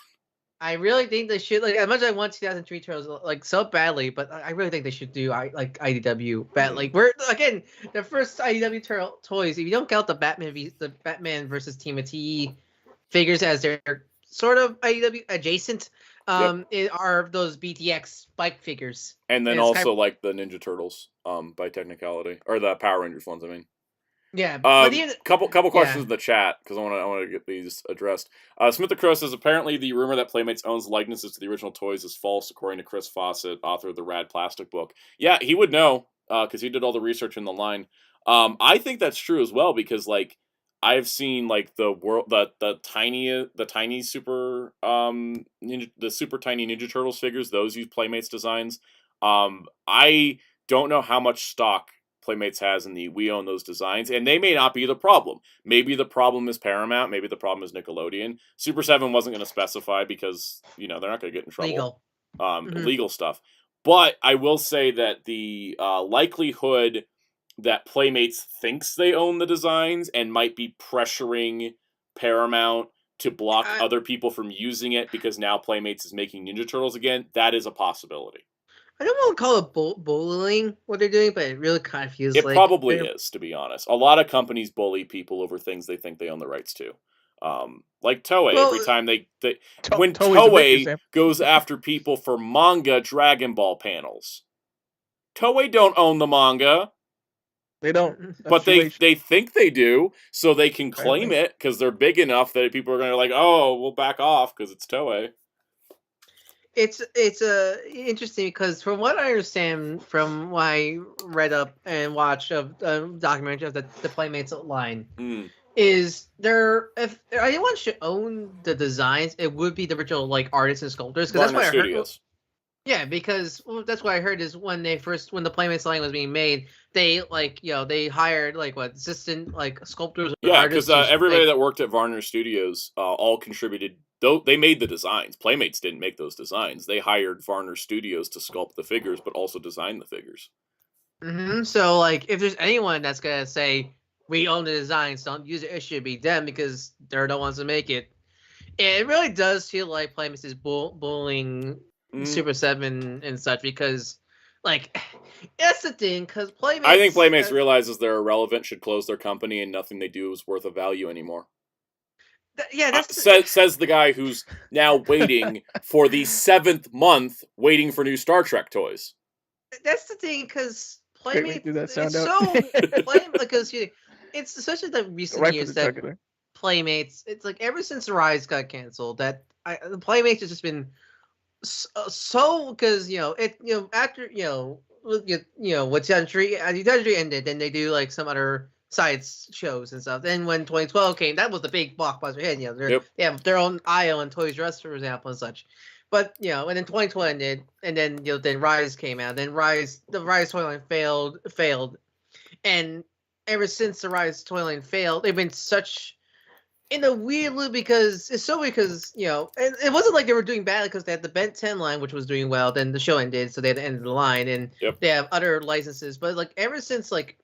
I really think they should, like, as much as I want 2003 Turtles like so badly, but I really think they should do IDW. Like, we're again the first IDW Turtle toys. If you don't count the Batman versus TMNT figures as they're sort of IDW adjacent, are those BTX bike figures. And then also like the Ninja Turtles, by technicality, or the Power Rangers ones. I mean. Yeah, couple questions in the chat, because I want to get these addressed. Smith the Crow says, apparently the rumor that Playmates owns likenesses to the original toys is false, according to Chris Fawcett, author of the Rad Plastic book. Yeah, he would know, because he did all the research in the line. I think that's true as well, because like I've seen like the tiny super the super tiny Ninja Turtles figures. Those use Playmates designs. I don't know how much stock Playmates has in the we own those designs, and they may not be the problem. Maybe the problem is Paramount, maybe the problem is Nickelodeon. Super7 wasn't going to specify, because they're not going to get in trouble. Legal stuff. But I will say that the likelihood that Playmates thinks they own the designs and might be pressuring Paramount to block other people from using it, because now Playmates is making Ninja Turtles again, that is a possibility. I don't want to call it bullying what they're doing, but it really kind of feels like... It probably is, to be honest. A lot of companies bully people over things they think they own the rights to. Like Toei, every time when Toei goes after people for manga Dragon Ball panels. Toei don't own the manga. They don't. But they think they do, so they can claim it, because they're big enough that people are going to we'll back off, because it's Toei. It's interesting, because from what I understand, from what I read up and watched of the documentary of the Playmates line, is if anyone should own the designs, it would be the original artists and sculptors, because that's what I heard. Yeah, because that's what I heard is when the Playmates line was being made, they they hired assistant sculptors. Yeah, because everybody that worked at Varner Studios all contributed they made the designs. Playmates didn't make those designs. They hired Varner Studios to sculpt the figures, but also design the figures. So, like, if there's anyone that's gonna say we own the designs, don't use it, it should be them because they're the ones to make it. It really does feel like Playmates is bullying Super7 and such because, like, that's the thing. Because Playmates, I think Playmates realizes they're irrelevant, should close their company, and nothing they do is worth a value anymore. Says the guy who's now waiting for the 7th month, waiting for new Star Trek toys. That's the thing, because Playmates, because it's especially the recent years that Playmates, it's like ever since Rise got canceled, that the Playmates has just been so because after what Century ended, then they do like some other side shows and stuff. Then when 2012 came, that was the big blockbuster hit. They have their own aisle and Toys R Us, for example, and such. But and then 2012 ended, and then then Rise came out. Then the Rise toy line failed, and ever since the Rise toy line failed, they've been such in a weird loop because it's so weird because and it wasn't like they were doing badly because they had the Ben 10 line which was doing well. Then the show ended, so they had to end the line, and they have other licenses. But like ever since like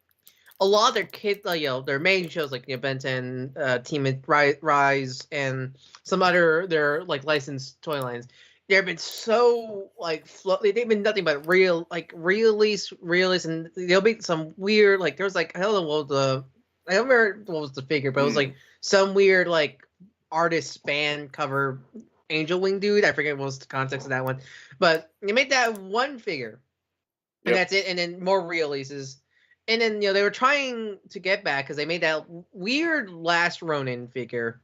a lot of their kids, their main shows like Ben 10, TMNT, Rise, and some other their like licensed toy lines. They've been so like they've been nothing but release, and there'll be some weird like there was like I don't remember what was the figure, but it was like some weird like artist band cover angel wing dude. I forget what was the context of that one, but they made that one figure, and that's it. And then more re-releases, and then they were trying to get back because they made that weird Last Ronin figure.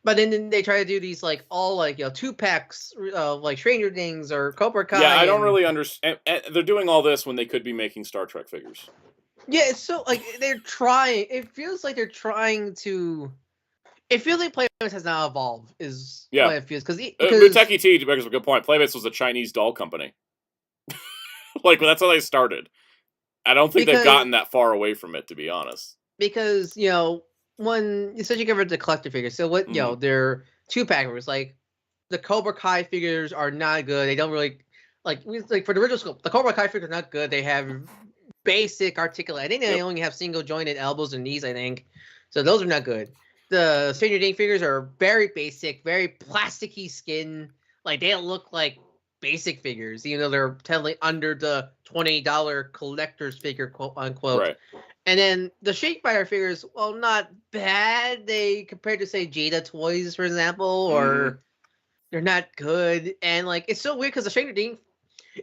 But then they try to do these like all like 2-packs like Stranger Things or Cobra Kai. Yeah, I don't really understand. They're doing all this when they could be making Star Trek figures. Yeah, it's so like they're trying. It feels like they're trying to. It feels like Playmates has now evolved. Is what it feels because Muteki T makes a good point. Playmates was a Chinese doll company. Like that's how they started. I don't think they've gotten that far away from it, to be honest. Because when especially compared to collector figures, so what they're 2-packers. Like the Cobra Kai figures are not good. They don't really like for the original scope. The Cobra Kai figures are not good. They have basic articulate. I think they only have single jointed elbows and knees. I think so. Those are not good. The Stranger Things figures are very basic, very plasticky skin. Like they don't look like basic figures, even though they're technically under the $20 collector's figure, quote unquote. Right. And then the Shake Fighter figures, well, not bad. They compared to say Jada toys, for example, or they're not good. And like it's so weird because the Stranger Things,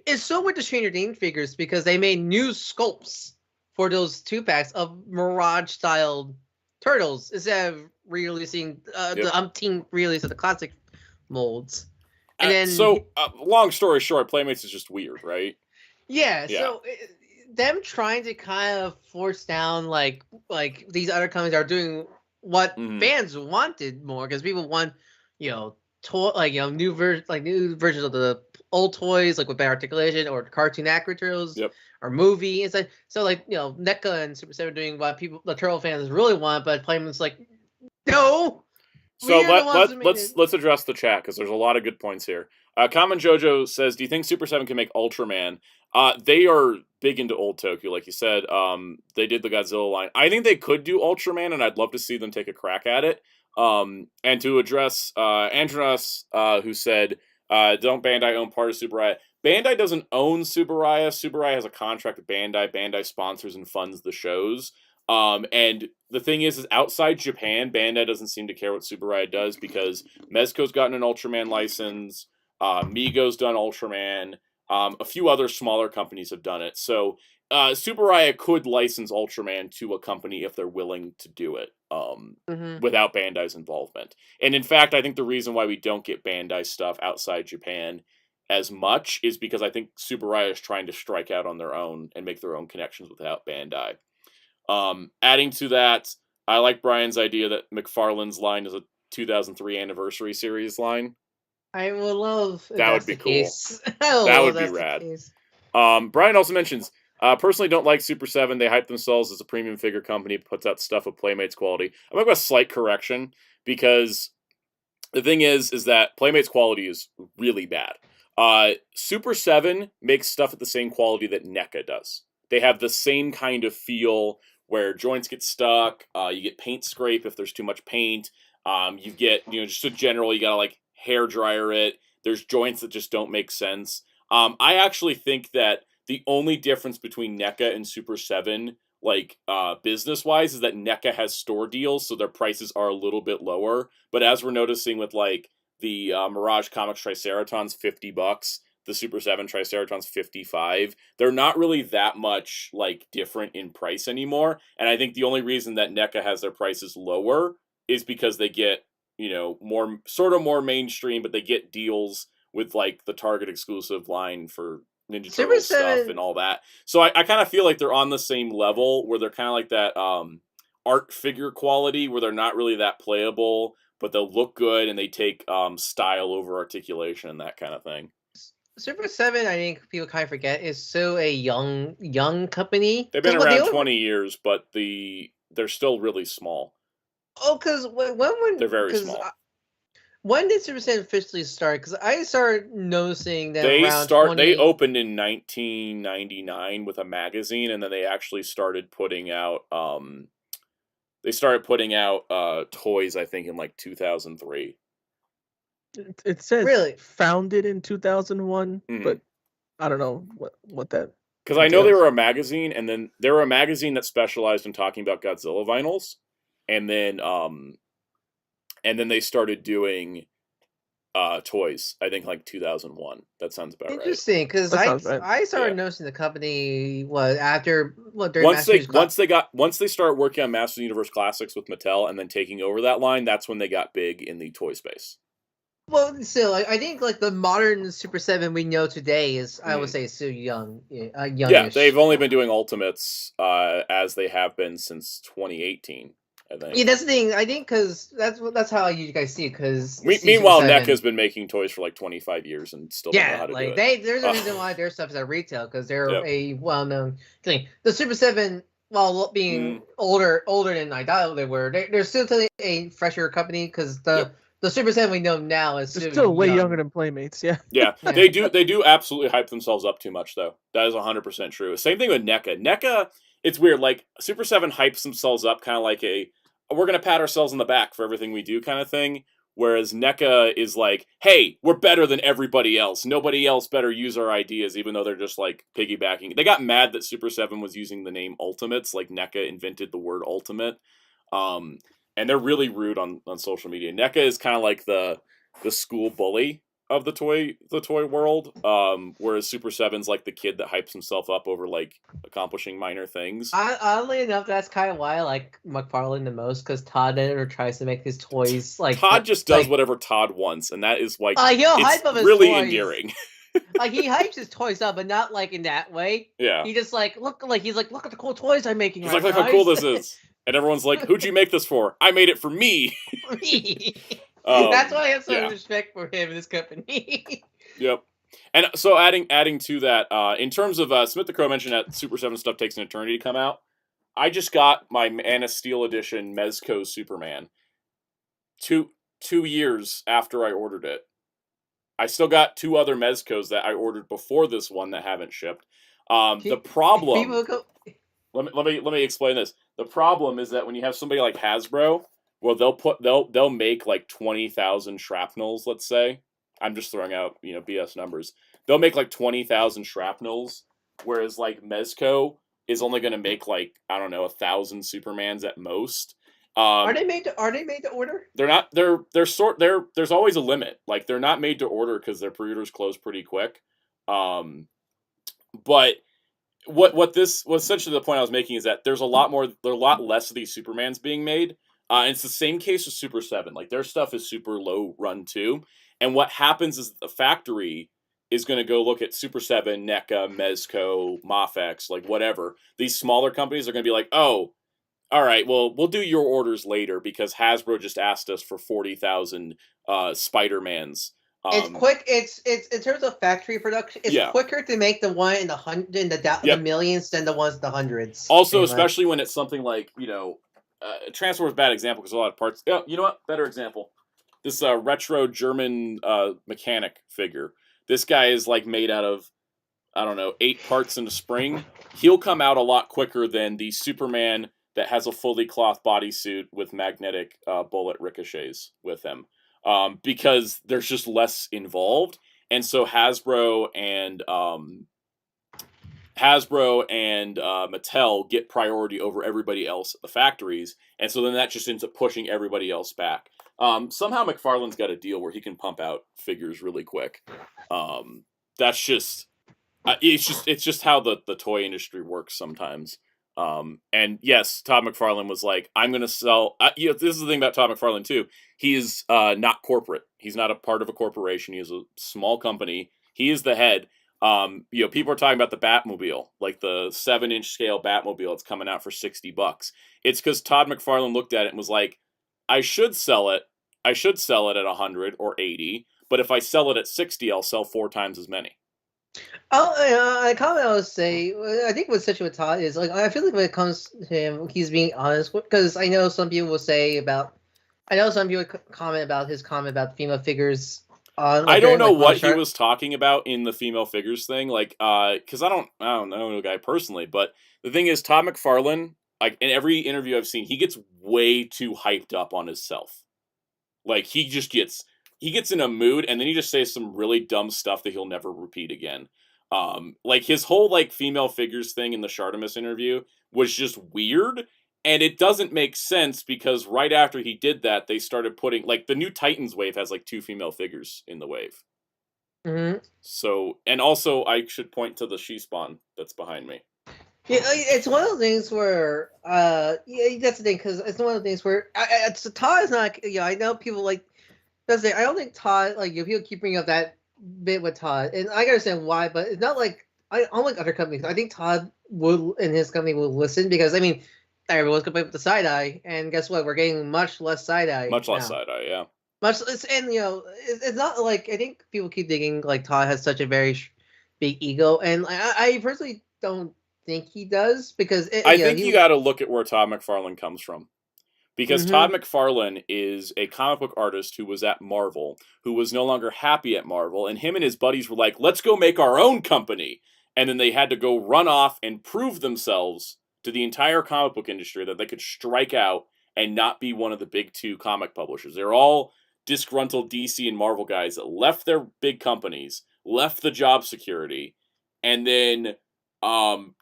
it's so weird the Stranger Things figures because they made new sculpts for those 2-packs of Mirage styled turtles instead of re-releasing the umpteen release of the classic molds. And then long story short, Playmates is just weird, right? Yeah. So them trying to kind of force down like these other companies are doing what fans wanted more because people want new versions of the old toys like with better articulation or cartoon actors or movie and stuff. So like NECA and Super7 doing what the turtle fans really want, but Playmates like no. So let's address the chat because there's a lot of good points here. Kamen Jojo says, "Do you think Super7 can make Ultraman?" They are big into old Tokyo, like you said. They did the Godzilla line. I think they could do Ultraman, and I'd love to see them take a crack at it. And to address Andros, who said, "Don't Bandai own part of Subaraya?" Bandai doesn't own Subaraya. Subaraya has a contract with Bandai. Bandai sponsors and funds the shows. And the thing is outside Japan, Bandai doesn't seem to care what Subaraya does because Mezco's gotten an Ultraman license, Migo's done Ultraman, a few other smaller companies have done it. So Subaraya could license Ultraman to a company if they're willing to do it without Bandai's involvement. And in fact, I think the reason why we don't get Bandai stuff outside Japan as much is because I think Subaraya is trying to strike out on their own and make their own connections without Bandai. Adding to that, I like Brian's idea that McFarlane's line is a 2003 anniversary series line. I would love that would be cool. That would be rad. Brian also mentions, personally don't like Super7. They hype themselves as a premium figure company, puts out stuff of Playmates quality. I'm going to go a slight correction because The thing is that Playmate's quality is really bad. Super 7 makes stuff at the same quality that NECA does. They have the same kind of feel where joints get stuck. You get paint scrape if there's too much paint. You get, just a general, you gotta like hair dryer it. There's joints that just don't make sense. I actually think that the only difference between NECA and Super 7, like business-wise, is that NECA has store deals, so their prices are a little bit lower. But as we're noticing with like the Mirage Comics Triceratons, $50. The Super 7 Triceratons, $55. They're not really that much like different in price anymore. And I think the only reason that NECA has their prices lower is because they get, more mainstream, but they get deals with like the Target exclusive line for Ninja Turtles stuff and all that. So I kind of feel like they're on the same level where they're kind of like that art figure quality where they're not really that playable, but they'll look good and they take style over articulation and that kind of thing. Super 7, I think people kind of forget, is still a young company. They've been around 20 years, but they're still really small. Oh, because when they're very small. When did Super 7 officially start? Because I started noticing that they opened in 1999 with a magazine, and then they actually started putting out toys, I think, in like 2003. It says really founded in 2001, but I don't know what that. Because I know they were a magazine, and then they were a magazine that specialized in talking about Godzilla vinyls, and then they started doing toys. I think like 2001. That sounds about right. Interesting, because I started noticing the company was once they started working on Masters of the Universe Classics with Mattel, and then taking over that line. That's when they got big in the toy space. Well, still, I think like the modern Super 7 we know today is, I would say, still young. Yeah, they've only been doing Ultimates as they have been since 2018. I think. Yeah, that's the thing. I think because that's how you guys see it. Because meanwhile, NECA has been making toys for like 25 years and still don't know how to do it. There's a reason why their stuff is at retail, because they're a well-known thing. The Super 7, while being older than I thought they were, they're still a fresher company, because the Super 7 we know now is still way younger than Playmates. Yeah. They do absolutely hype themselves up too much, though. That is 100% true. Same thing with NECA. NECA, it's weird. Like Super 7 hypes themselves up, kind of like we're gonna pat ourselves on the back for everything we do kind of thing. Whereas NECA is like, hey, we're better than everybody else. Nobody else better use our ideas, even though they're just like piggybacking. They got mad that Super 7 was using the name Ultimates, like NECA invented the word ultimate. And they're really rude on social media. NECA is kind of like the school bully of the toy world, whereas Super 7's like the kid that hypes himself up over like accomplishing minor things. Oddly enough, that's kind of why I like McFarlane the most, because Todd never tries to make his toys like Todd just does whatever Todd wants, and that is like it's really endearing. Like he hypes his toys up, but not like in that way. Yeah, he just look at the cool toys I'm making. He's like, look how cool this is. And everyone's like, who'd you make this for? I made it for me. That's why I have so much respect for him in this company. Yep. And so adding to that, in terms of Smith the Crow mentioned that Super 7 stuff takes an eternity to come out. I just got my Man of Steel edition Mezco Superman 2 years after I ordered it. I still got 2 other Mezcos that I ordered before this one that haven't shipped. The problem... Let me explain this. The problem is that when you have somebody like Hasbro, well, they'll make like 20,000 shrapnels. Let's say, I'm just throwing out BS numbers. They'll make like 20,000 shrapnels, whereas like Mezco is only going to make like 1,000 Supermans at most. Are they made to order? They're not. There's always a limit. Like they're not made to order because their pre-orders close pretty quick. But what essentially the point I was making is that there are a lot less of these Supermans being made. And it's the same case with Super 7. Like their stuff is super low run too. And what happens is the factory is going to go look at Super 7, NECA, Mezco, Mafex, like whatever. These smaller companies are going to be like, oh, all right, well, we'll do your orders later because Hasbro just asked us for 40,000 Spider-Mans. It's quick. It's in terms of factory production. It's quicker to make the one in the millions than the ones in the hundreds. Also, especially when it's something like Transformers, bad example because a lot of parts. You know what? Better example. retro German mechanic figure. This guy is like made out of, I don't know, 8 parts in a spring. He'll come out a lot quicker than the Superman that has a fully cloth bodysuit with magnetic bullet ricochets with him, because there's just less involved, and so Hasbro and Mattel get priority over everybody else at the factories, and so then that just ends up pushing everybody else back. Somehow McFarlane's got a deal where he can pump out figures really quick. That's just it's just how the toy industry works sometimes. And yes, Todd McFarlane was like, I'm going to sell... this is the thing about Todd McFarlane, too. He is not corporate. He's not a part of a corporation. He is a small company. He is the head. People are talking about the Batmobile, like the 7-inch scale Batmobile. It's coming out for $60. It's because Todd McFarlane looked at it and was like, I should sell it at 100 or 80, but if I sell it at 60, I'll sell 4 times as many. A comment I would say, I think what's such with Todd is, like, I feel like when it comes to him, he's being honest, because I know some people will comment about his comment about the female figures. I don't know what he was talking about in the female figures thing, like, because I don't know the guy personally, but the thing is, Todd McFarlane, like, in every interview I've seen, he gets way too hyped up on himself. Like, he gets in a mood, and then he just says some really dumb stuff that he'll never repeat again. Like, his whole, like, female figures thing in the Shartimus interview was just weird, and it doesn't make sense, because right after he did that, they started putting, like, the new Titans wave has, like, 2 female figures in the wave. Mm-hmm. So, and also, I should point to the She-Spawn that's behind me. Yeah, it's one of those things where, that's the thing, because it's one of the things where, Todd is not, I know people, like, that's the thing, I don't think Todd, like, people keep bringing up that bit with Todd, and I understand why, but it's not like, unlike other companies, I think Todd and his company will listen, because, I mean, everyone's complaining with the side-eye, and guess what, we're getting much less side-eye. Much less side-eye, yeah. Much less, and, it's not like, I think people keep thinking, like, Todd has such a very big ego, and I personally don't think he does, because... I think you gotta look at where Todd McFarlane comes from. Because Todd McFarlane is a comic book artist who was at Marvel, who was no longer happy at Marvel, and him and his buddies were like, let's go make our own company. And then they had to go run off and prove themselves to the entire comic book industry that they could strike out and not be one of the big 2 comic publishers. They're all disgruntled DC and Marvel guys that left their big companies, left the job security, and then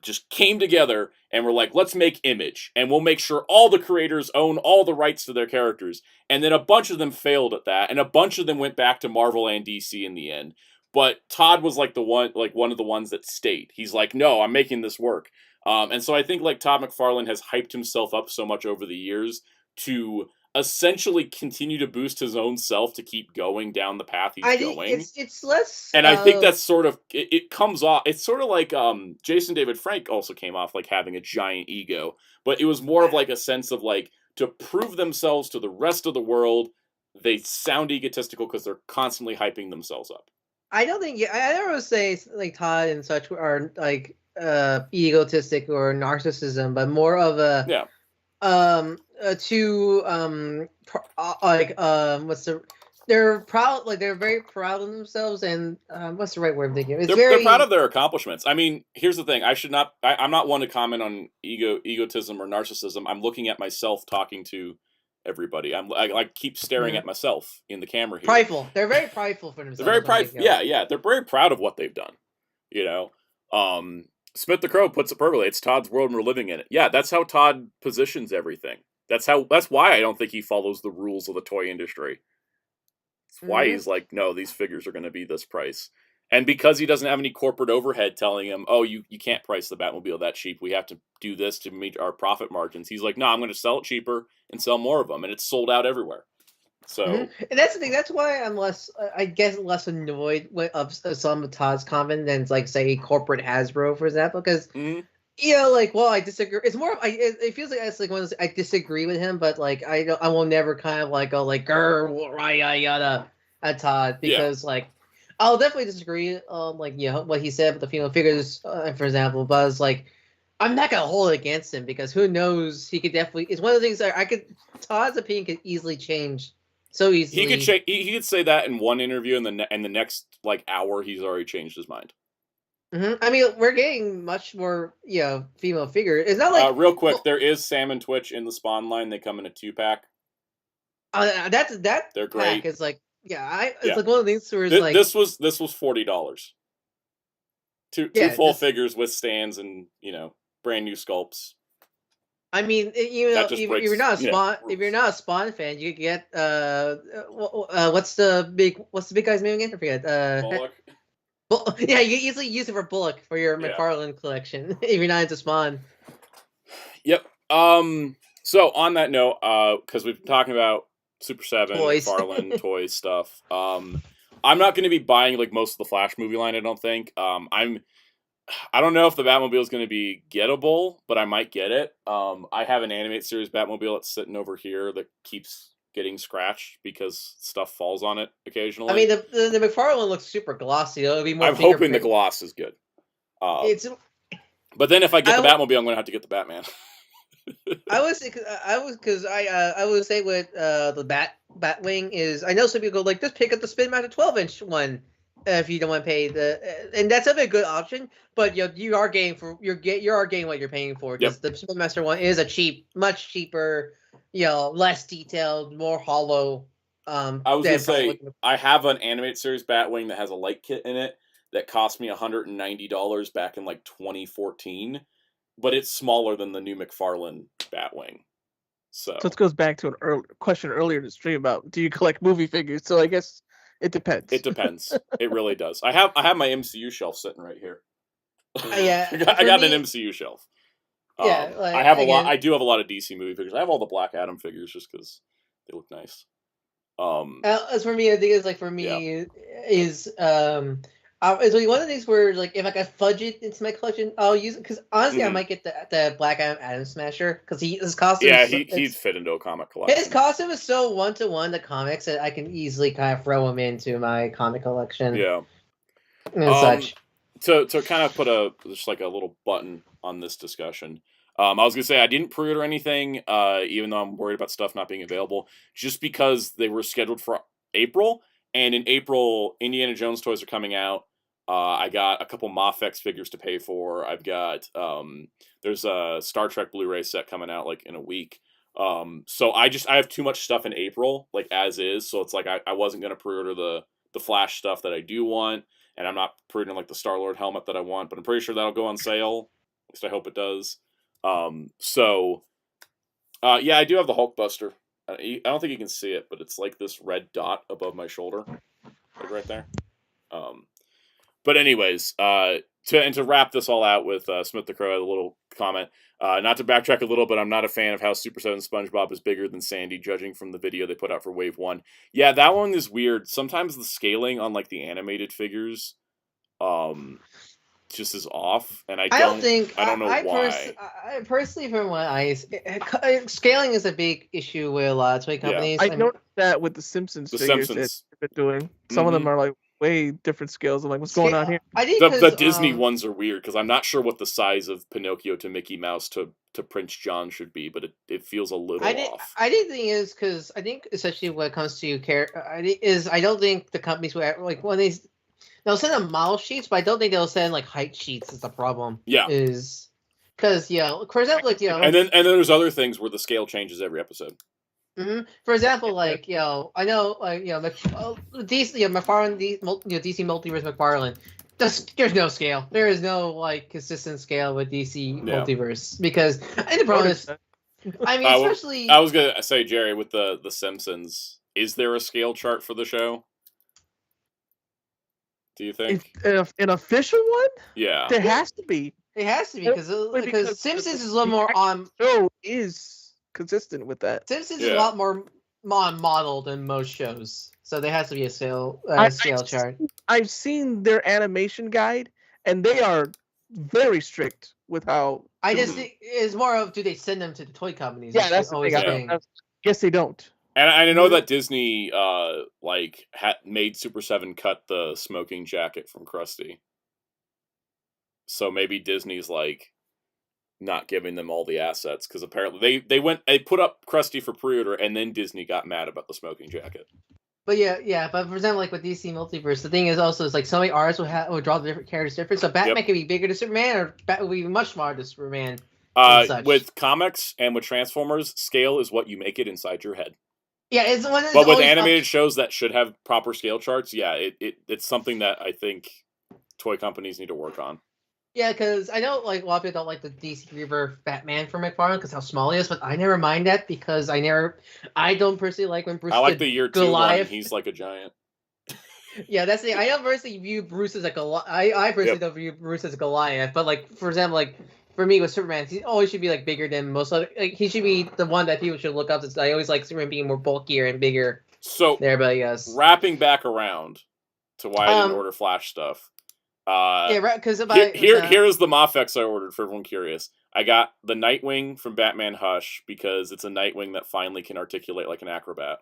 just came together and were like, let's make Image, and we'll make sure all the creators own all the rights to their characters. And then a bunch of them failed at that, and a bunch of them went back to Marvel and DC in the end. But Todd was like one of the ones that stayed. He's like, no, I'm making this work. And so I think, like, Todd McFarlane has hyped himself up so much over the years to essentially continue to boost his own self to keep going down the path he's going. It's less... And I think that's sort of... It comes off... It's sort of like Jason David Frank also came off like having a giant ego. But it was more of like a sense of like, to prove themselves to the rest of the world, they sound egotistical because they're constantly hyping themselves up. I don't think... I never say like Todd and such are like egotistic or narcissism, but more of a... Yeah. They're proud, like, they're very proud of themselves, and what's the right word I'm thinking? They're proud of their accomplishments. I mean, here's the thing, I'm not one to comment on egotism or narcissism. I'm looking at myself talking to everybody. I keep staring at myself in the camera here. Prideful. They're very prideful for themselves. They're very prideful. Yeah. They're very proud of what they've done. Smith the Crow puts it perfectly. It's Todd's world and we're living in it. Yeah, that's how Todd positions everything. That's why I don't think he follows the rules of the toy industry. That's why he's like, no, these figures are going to be this price. And because he doesn't have any corporate overhead telling him, oh, you can't price the Batmobile that cheap. We have to do this to meet our profit margins. He's like, no, I'm going to sell it cheaper and sell more of them. And it's sold out everywhere. So, and that's the thing. That's why I'm less annoyed of some of Todd's comment than, like, say, corporate Hasbro, for example, because I disagree. It's more of it feels like it's like when I disagree with him, but like I will never kind of like go like yada at Todd, because like I'll definitely disagree on what he said with the female figures, for example, but it's like I'm not gonna hold it against him, because who knows, he could definitely. It's one of the things that Todd's opinion could easily change so easily. He could say that in one interview, and the next like hour, he's already changed his mind. I mean, we're getting much more, female figure. It's not like real quick. There is Sam and Twitch in the Spawn line. They come in a 2-pack. They're great. Pack is like, it's like one of the things where it's like this was $40. Two full figures with stands and brand new sculpts. I mean, if you're not a Spawn fan, you get what's the big guy's name again? I forget. Bullock. Yeah, you can easily use it for Bullock for your McFarlane collection if you're not into Spawn. Yep. So on that note, because we've been talking about Super7, toys. McFarlane, toys stuff. I'm not going to be buying like most of the Flash movie line. I don't think. I don't know if the Batmobile is going to be gettable, but I might get it. I have an animated series Batmobile that's sitting over here that keeps getting scratched because stuff falls on it occasionally. I mean, the McFarlane looks super glossy. It'll be more. I'm hoping the gloss is good. But then if I get the Batmobile, I'm going to have to get the Batman. I would say with the Batwing is, I know some people go like, just pick up the Spin Master 12-inch one if you don't want to pay and that's a good option. But you are getting what you're paying for, because the Spin Master one is a much cheaper, less detailed, more hollow. I was gonna say I have an animated series Batwing that has a light kit in it that cost me $190 back in like 2014. But it's smaller than the new McFarlane Batwing. So this goes back to a question earlier in the stream about, do you collect movie figures? So I guess it depends. It depends. It really does. I have my MCU shelf sitting right here. Yeah, I got an MCU shelf. Yeah, I have a lot. I do have a lot of DC movie figures. I have all the Black Adam figures just because they look nice. As for me, I think it's it's one of these where, like, if I can fudge it into my collection, I'll use it. Because honestly, I might get the Black Adam Smasher, because his costume. Yeah, he'd fit into a comic collection. His costume is so one-to-one the comics that I can easily kind of throw him into my comic collection. Yeah, and such. To kind of put just like a little button on this discussion. I was gonna say I didn't pre-order anything, even though I'm worried about stuff not being available, just because they were scheduled for April, and in April, Indiana Jones toys are coming out. I got a couple Mafex figures to pay for. I've got there's a Star Trek Blu-ray set coming out like in a week. So I have too much stuff in April, like as is. So it's like I wasn't gonna pre-order the Flash stuff that I do want, and I'm not pre-ordering like the Star-Lord helmet that I want, but I'm pretty sure that'll go on sale. At least I hope it does. Yeah, I do have the Hulkbuster. I don't think you can see it, but it's like this red dot above my shoulder, like right there. But anyways, to wrap this all out with Smith the Crow had a little comment. Not to backtrack a little, but I'm not a fan of how Super7 SpongeBob is bigger than Sandy, judging from the video they put out for Wave 1. Yeah, that one is weird. Sometimes the scaling on like the animated figures just is off, and I don't know why. Personally, from my eyes, scaling is a big issue with a lot of toy companies. I noticed that with the Simpsons figures that they've been doing. Some of them are like way different scales. I'm like, what's going on here? I think the Disney ones are weird, because I'm not sure what the size of Pinocchio to Mickey Mouse to Prince John should be, but it feels a little off. I think the thing is, because I think especially when it comes to I don't think the companies would like when they'll send them model sheets, but I don't think they'll send like height sheets. Is the problem? Yeah, is because for example, like and then there's other things where the scale changes every episode. Mm-hmm. For example, like I know, like DC, McFarlane, DC Multiverse McFarlane. There's no scale. There is no like consistent scale with DC Multiverse, because and the problem is, I mean, especially I was gonna say, Jerry, with the Simpsons, is there a scale chart for the show? Do you think an official one? Yeah, there has to be. It has to be because Simpsons is a little more on. Show is consistent with that. Simpsons is a lot more model than most shows, so there has to be a scale chart. I've seen their animation guide, and they are very strict with how. I just think it's more of, do they send them to the toy companies? Yeah, that's always the thing. Yes, they don't. And I know that Disney made Super7 cut the smoking jacket from Krusty. So maybe Disney's like, not giving them all the assets, because apparently they put up Krusty for pre-order, and then Disney got mad about the smoking jacket. But but for example, like with DC Multiverse, the thing is also like so many artists will draw the different characters different. So Batman can be bigger than Superman, or Batman will be much smaller than Superman. With comics and with Transformers, scale is what you make it inside your head. Yeah, but with animated shows that should have proper scale charts, it's something that I think toy companies need to work on. Yeah, because I know like a lot of people don't like the DC Rebirth Batman from McFarlane because how small he is, but I never mind that because I don't personally like when Bruce. I like the year 2 one, and he's like a giant. Yeah, that's the thing. I don't personally view Bruce as like I personally don't view Bruce as a Goliath, but like for example, like for me with Superman, he always should be like bigger than most other. Like he should be the one that people should look up to. I always like Superman being more bulkier and bigger. So there, but yes. Wrapping back around to why I didn't order Flash stuff. Because here's the Mafex I ordered for everyone curious. I got the Nightwing from Batman Hush because it's a Nightwing that finally can articulate like an acrobat.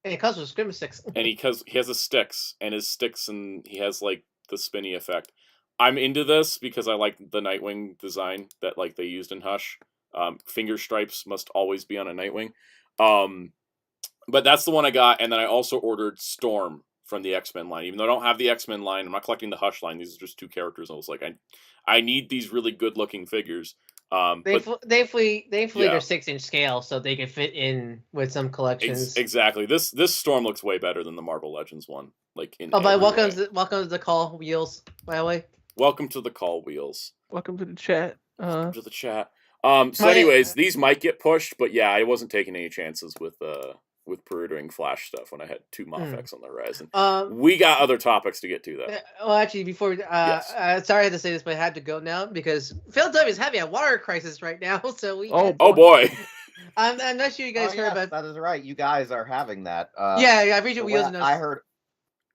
And it comes with scrim sticks. And he has a sticks, and his sticks, and he has like the spinny effect. I'm into this because I like the Nightwing design that like they used in Hush. Finger stripes must always be on a Nightwing. But that's the one I got, and then I also ordered Storm from the X-Men line. Even though I don't have the X-Men line, I'm not collecting the Hush line. These are just 2 characters. I was like, I need these really good-looking figures. They flee their 6-inch scale so they can fit in with some collections. Exactly. This Storm looks way better than the Marvel Legends one. Like in but welcome to the call wheels, by the way. Welcome to the call wheels. Welcome to the chat. Welcome to the chat. So anyways, these might get pushed, but yeah, I wasn't taking any chances with pre-ordering Flash stuff when I had 2 Mafex on the horizon. We got other topics to get to, though. Well, actually, before sorry I had to say this, but I had to go now because Philadelphia is having a water crisis right now. So we. Oh boy. I'm not sure you guys heard about. That is right. You guys are having that. I appreciate wheels. I heard.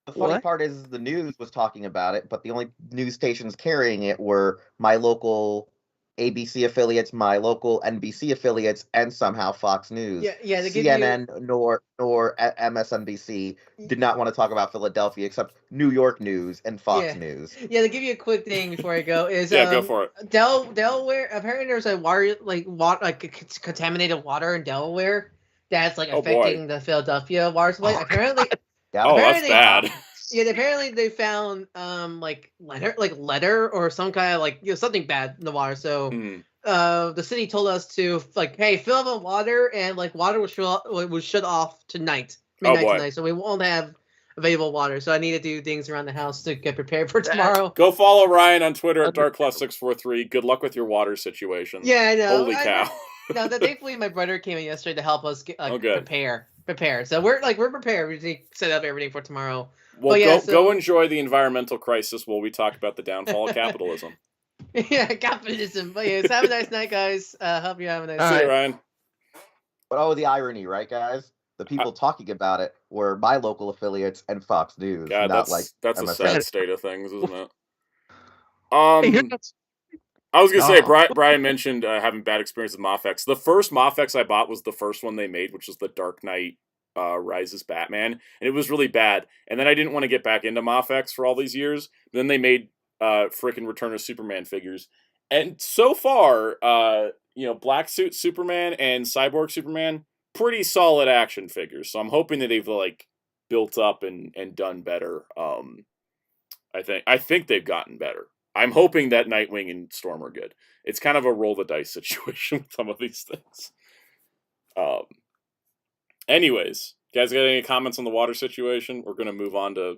The funny part is the news was talking about it, but the only news stations carrying it were my local ABC affiliates, my local NBC affiliates, and somehow Fox News. Yeah. CNN nor MSNBC did not want to talk about Philadelphia, except New York News and Fox News. Yeah, to give you a quick thing before I go is go for it. Delaware. Apparently, there's a water contaminated water in Delaware that's like affecting the Philadelphia water supply. Apparently. That's bad. Yeah, apparently they found letter or some kind of something bad in the water. So the city told us to hey, fill up water, and water was shut off tonight, midnight tonight, so we won't have available water. So I need to do things around the house to get prepared for tomorrow. Go follow Ryan on Twitter at DarkClass643. Good luck with your water situation. Yeah, I know. Holy cow. No, thankfully my brother came in yesterday to help us prepare. So we're prepared. We just set up everything for tomorrow. Well, go enjoy the environmental crisis while we talk about the downfall of capitalism. Yeah, capitalism. But yes, have a nice night, guys. Hope you have a nice night. See you, Ryan. But the irony, right, guys? The people talking about it were my local affiliates and Fox News. God, not that's a sad state of things, isn't it? I was going to say, Brian mentioned having bad experience with Mafex. The first Mafex I bought was the first one they made, which was the Dark Knight Rises Batman, and it was really bad. And then I didn't want to get back into Mafex for all these years. Then they made frickin' Return of Superman figures. And so far, Black Suit Superman and Cyborg Superman, pretty solid action figures. So I'm hoping that they've built up and done better. I think they've gotten better. I'm hoping that Nightwing and Storm are good. It's kind of a roll the dice situation with some of these things. Anyways, guys got any comments on the water situation? We're going to move on to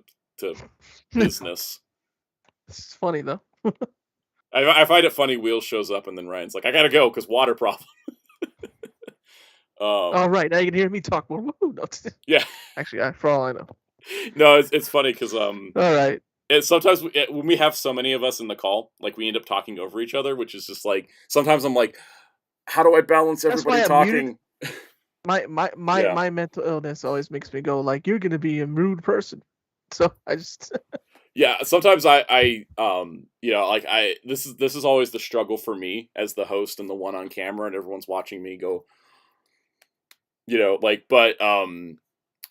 business. It's funny, though. I find it funny Wheels shows up and then Ryan's like, I got to go because water problem. All right, now you can hear me talk more. Woo, no. Yeah. Actually, for all I know. No, it's funny because all right. Sometimes when we have so many of us in the call, we end up talking over each other, which is just sometimes I'm like, how do I balance everybody talking? My mental illness always makes me go you're gonna be a rude person. So I just yeah. Sometimes I this is always the struggle for me as the host and the one on camera, and everyone's watching me go.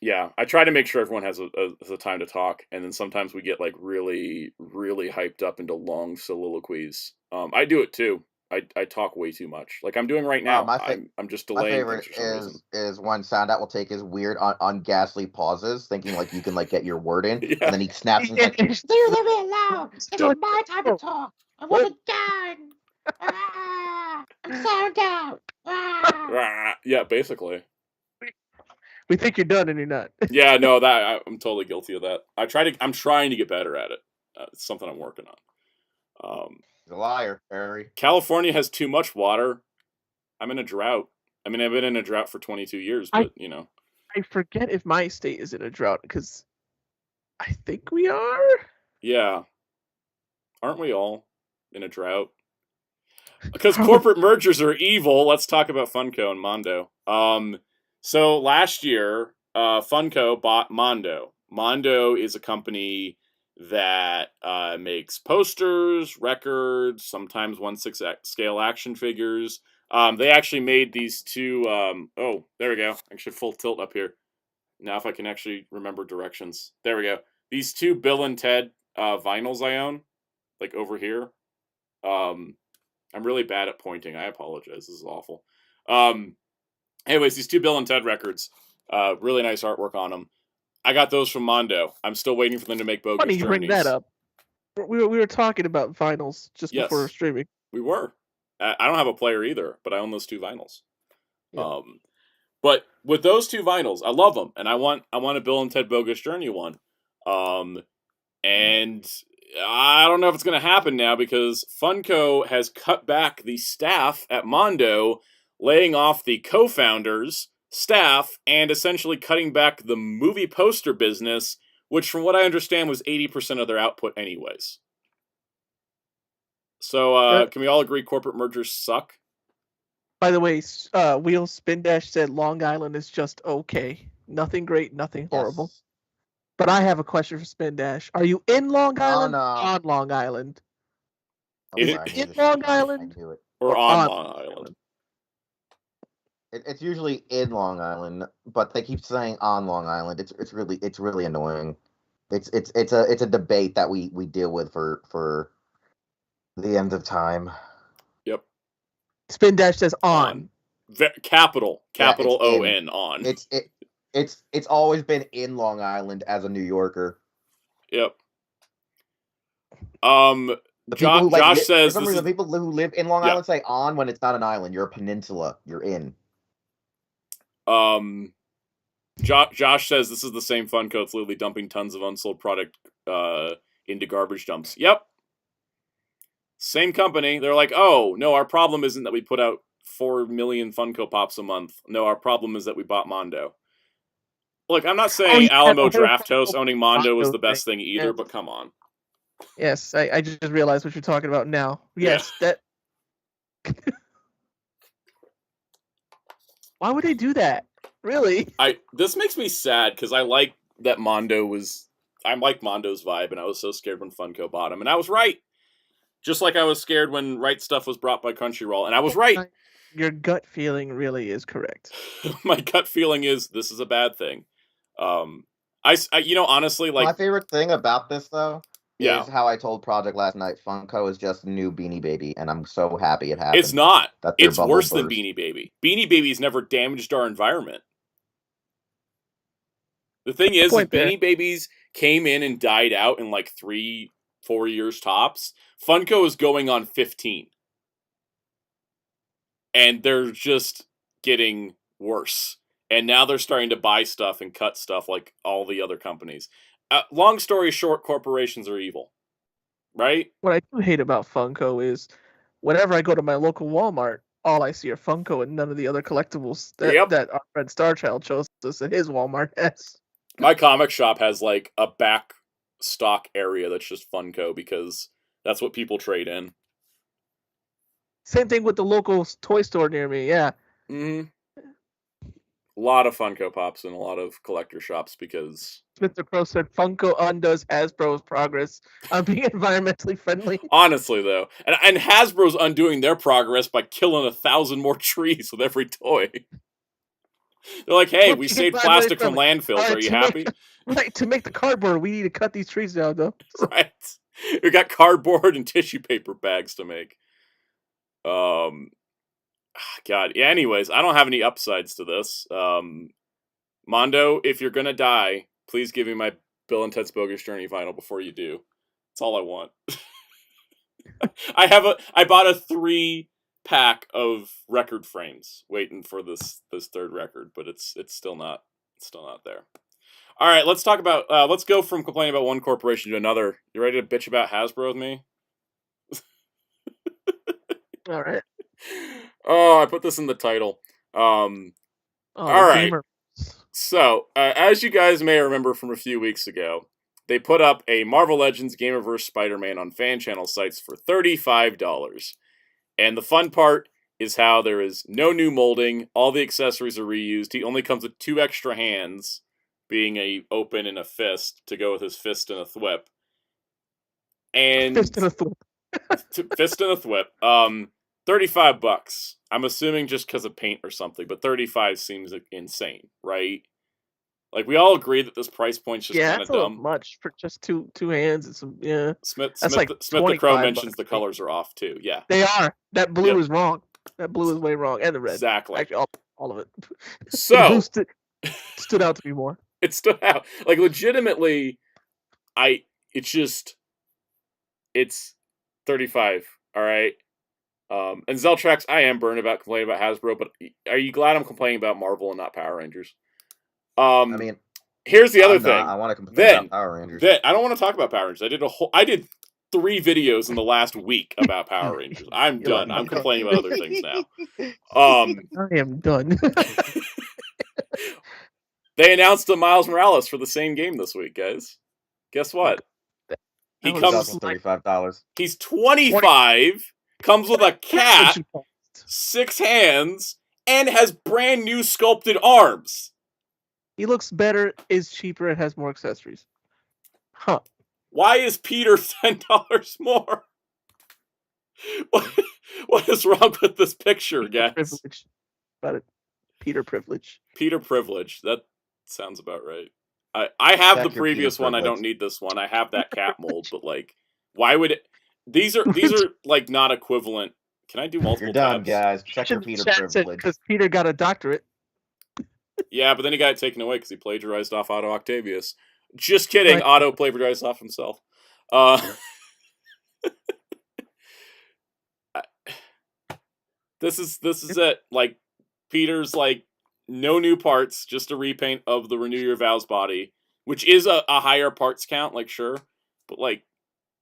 Yeah, I try to make sure everyone has a time to talk, and then sometimes we get really, really hyped up into long soliloquies. I do it too, I talk way too much. Like I'm doing right now. I'm just delaying things for some reason. is when Soundout will take his weird unghastly pauses, thinking like you can like get your word in, Yeah. and then he snaps and like, "Leave me alone! This is my time to talk. I wasn't done. I'm Soundout." Yeah, basically. We think you're done and you're not. Yeah, no, I'm totally guilty of that. I'm trying to get better at it. It's something I'm working on. He's a liar, Harry. California has too much water. I'm in a drought. I mean, I've been in a drought for 22 years, but you know. I forget if my state is in a drought because I think we are. Yeah. Aren't we all in a drought? Because corporate mergers are evil. Let's talk about Funko and Mondo. So last year, Funko bought Mondo. Mondo is a company that makes posters, records, sometimes 1/6 scale action figures. They actually made these two. Oh, there we go. I should full tilt up here. Now, if I can actually remember directions. There we go. These two Bill and Ted vinyls I own, like over here. I'm really bad at pointing. I apologize. This is awful. Anyways, these two Bill and Ted records, really nice artwork on them. I got those from Mondo. I'm still waiting for them to make Bogus Funny you Journeys. bring that up. We were talking about vinyls just before streaming. We were. I don't have a player either, but I own those two vinyls. Yeah. But with those two vinyls, I love them, and I want a Bill and Ted Bogus Journey one. And I don't know if it's going to happen now because Funko has cut back the staff at Mondo, laying off the co-founders, staff, and essentially cutting back the movie poster business, which from what I understand was 80% of their output anyways. So can we all agree corporate mergers suck? By the way, Wheel Spin Dash said Long Island is just okay. Nothing great, nothing horrible. Yes. But I have a question for Spin Dash. Are you in Long Island no. or on Long Island? Is sorry, it in Long Island? I knew it. Or on Long Island? It's usually in Long Island, but they keep saying on Long Island. It's really annoying. It's a debate that we deal with for the end of time. Yep. Spin Dash says on. Capital O in. N on. It's always been in Long Island as a New Yorker. Yep. Josh says the people who live in Long Island say on when it's not an island. You're a peninsula. You're in. Josh says this is the same Funko. It's literally dumping tons of unsold product into garbage dumps. Yep. Same company. They're like, oh, no, our problem isn't that we put out 4 million Funko Pops a month. No, our problem is that we bought Mondo. Look, I'm not saying Alamo Drafthouse owning Mondo was the best thing either, but come on. Yes, I just realized what you're talking about now. Yes, that... Why would they do that? Really? This makes me sad because I like that Mondo was... I like Mondo's vibe, and I was so scared when Funko bought him, and I was right. Just like I was scared when Right Stuff was brought by Crunchyroll, and I was right. Your gut feeling really is correct. My gut feeling is this is a bad thing. Honestly, like... My favorite thing about this, though, is how I told Project last night, Funko is just new Beanie Baby, and I'm so happy it happened. It's not. It's worse than Beanie Baby. Beanie Baby's never damaged our environment. The thing is, if Beanie Babies came in and died out in like 3-4 years tops, Funko is going on 15. And they're just getting worse. And now they're starting to buy stuff and cut stuff like all the other companies. Long story short, corporations are evil. Right? What I do hate about Funko is whenever I go to my local Walmart, all I see are Funko and none of the other collectibles that our friend Starchild chose us at his Walmart has. My comic shop has like a back stock area that's just Funko because that's what people trade in. Same thing with the local toy store near me, yeah. Mm-hmm. A lot of Funko Pops in a lot of collector shops because... Mr. Crow said Funko undoes Hasbro's progress on being environmentally friendly. Honestly, though. And Hasbro's undoing their progress by killing 1,000 more trees with every toy. They're like, hey, we saved plastic from landfills. Are you happy? To make the cardboard, we need to cut these trees down, though. Right. We got cardboard and tissue paper bags to make. God. Yeah. Anyways, I don't have any upsides to this. Mondo, if you're gonna die, please give me my Bill and Ted's Bogus Journey vinyl before you do. That's all I want. I bought a 3-pack of record frames waiting for this third record, but it's still not there. All right, let's talk about let's go from complaining about one corporation to another. You ready to bitch about Hasbro with me? All right. Oh, I put this in the title. All right. Gamer. So, as you guys may remember from a few weeks ago, they put up a Marvel Legends Gamerverse Spider-Man on fan channel sites for $35. And the fun part is how there is no new molding, all the accessories are reused. He only comes with 2 extra hands, being a open and a fist, to go with his fist and a thwip. And Fist and a thwip. Fist and a thwip. $35. I'm assuming just because of paint or something, but 35 seems insane, right? Like, we all agree that this price point's just kind of that's a little dumb. much for just two hands and some. Yeah, Smith like the Crow mentions $25. the colors are off too. Yeah, they are. That blue Yep. is wrong. That blue is way wrong, and the red. Exactly. Actually, all of it. So The blue stood out to me more. it stood out. Like, legitimately, it's 35. All right. And Zeltrax, I am burned about complaining about Hasbro, but are you glad I'm complaining about Marvel and not Power Rangers? I mean, here's the other thing. I want to complain about Power Rangers. I don't want to talk about Power Rangers. I did 3 videos in the last week about Power Rangers. I'm done. I'm complaining about other things now. I am done. They announced a Miles Morales for the same game this week, guys. Guess what? He comes $35. He's 25, comes with a cat, 6 hands, and has brand new sculpted arms. He looks better, is cheaper, and has more accessories. Huh. Why is Peter $10 more? What is wrong with this picture, guys? Privilege. About it. Peter privilege. Peter privilege. That sounds about right. I have Check the your previous Peter one. I privilege. don't need this one. I have that cat mold, but like, why would it? These are like not equivalent. Can I do multiple You're done, tabs? guys. Check your Peter privilege. Because Peter got a doctorate. Yeah, but then he got it taken away because he plagiarized off Otto Octavius. Just kidding. Right. Otto plagiarized off himself. This is it. Like, Peter's like no new parts, just a repaint of the Renew Your Vows body, which is a higher parts count. Like, sure, but like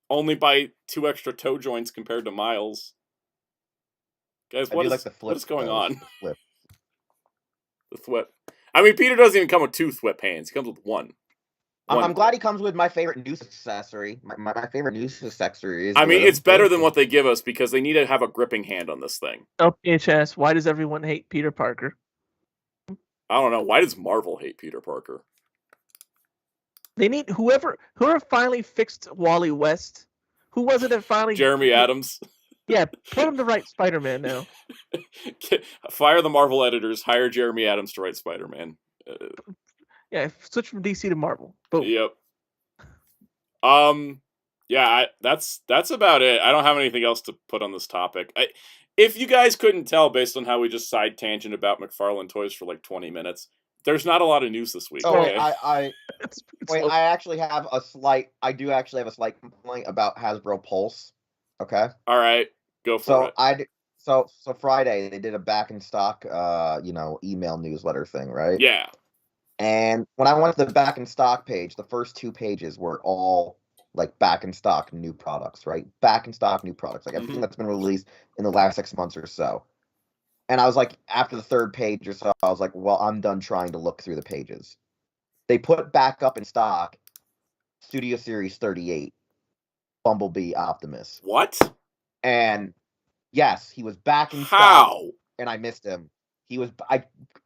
only by 2 extra toe joints compared to Miles. Guys, what is going on? The flip. The thwip. I mean, Peter doesn't even come with 2 thwip hands. He comes with one. I'm glad he comes with my favorite news accessory. My favorite news accessory is. I mean, it's better than what they give us because they need to have a gripping hand on this thing. LPHS, why does everyone hate Peter Parker? I don't know. Why does Marvel hate Peter Parker? They need whoever finally fixed Wally West. Who was it that finally? Jeremy Adams. Yeah, put him to write Spider-Man now. Fire the Marvel editors. Hire Jeremy Adams to write Spider-Man. Yeah, switch from DC to Marvel. Boom. Yep. Yeah, that's about it. I don't have anything else to put on this topic. If you guys couldn't tell based on how we just side tangent about McFarlane toys for like 20 minutes, there's not a lot of news this week. Oh, okay? I actually have a slight. I do actually have a slight complaint about Hasbro Pulse. Okay. All right, go for it. So Friday they did a back in stock, email newsletter thing, right? Yeah. And when I went to the back in stock page, the first 2 pages were all like back in stock new products, right? Back in stock new products, like everything that's been released in the last 6 months or so. And I was like, after the 3rd page or so, I was like, well, I'm done trying to look through the pages. They put back up in stock Studio Series 38, Bumblebee Optimus. What? And yes, he was back in stock. How? And I missed him.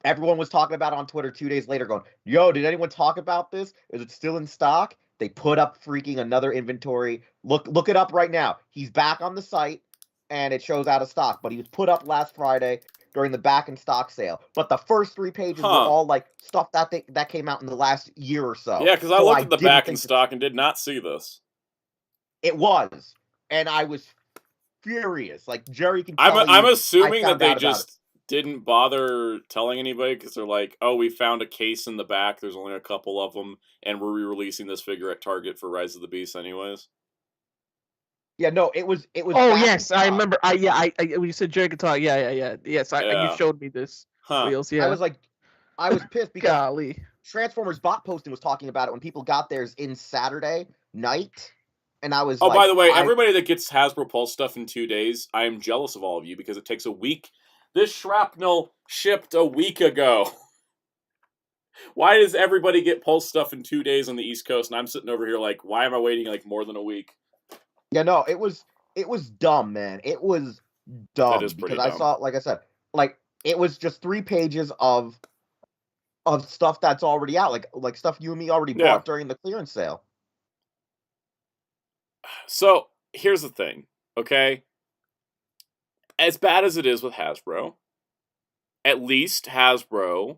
Everyone was talking about it on Twitter 2 days later going, yo, did anyone talk about this? Is it still in stock? They put up freaking another inventory. Look it up right now. He's back on the site, and it shows out of stock. But he was put up last Friday during the back in stock sale. But the first 3 pages were all like stuff that came out in the last year or so. Yeah, because I looked at the back in stock and did not see this. It was. And I was furious. Like Jerry can tell I'm you, assuming that they about just didn't bother telling anybody because they're like, oh, we found a case in the back. There's only a couple of them, and we're re-releasing this figure at Target for Rise of the Beast anyways. Yeah, no, it was. Oh back in yes, I stock. remember. When you said Jerry could talk, yeah. Yes, Yeah. you showed me this. Huh. Wheels, yeah. I was pissed because Golly. Transformers bot posting was talking about it when people got theirs in Saturday night, and I was Oh, like, by the way, everybody that gets Hasbro Pulse stuff in 2 days, I am jealous of all of you because it takes a week. This shrapnel shipped a week ago. Why does everybody get Pulse stuff in 2 days on the East Coast, and I'm sitting over here like, why am I waiting like more than a week? Yeah, no, it was dumb, man. It was dumb That is pretty because dumb. I saw, like I said, like it was just 3 pages of stuff that's already out, like stuff you and me already bought during the clearance sale. So here's the thing, okay? As bad as it is with Hasbro, at least Hasbro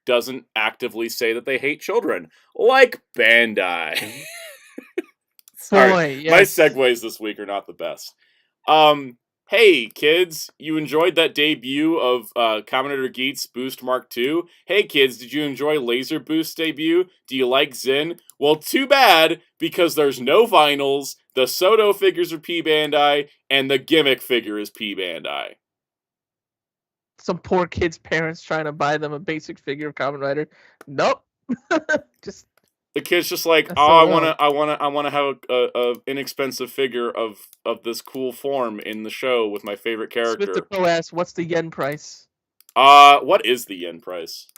doesn't actively say that they hate children, like Bandai. Sorry, Boy, yes. My segues this week are not the best. Hey kids, you enjoyed that debut of Kamen Geats Boost Mark II? Hey kids, did you enjoy Laser Boost's debut? Do you like Zen? Well, too bad, because there's no vinyls, the Soto figures are P Bandai, and the gimmick figure is P Bandai. Some poor kid's parents trying to buy them a basic figure of Kamen Rider. Nope. Just the kid's just like, that's oh, so I wanna have a inexpensive figure of this cool form in the show with my favorite character. Smith Pro asks, what's the yen price? What is the yen price?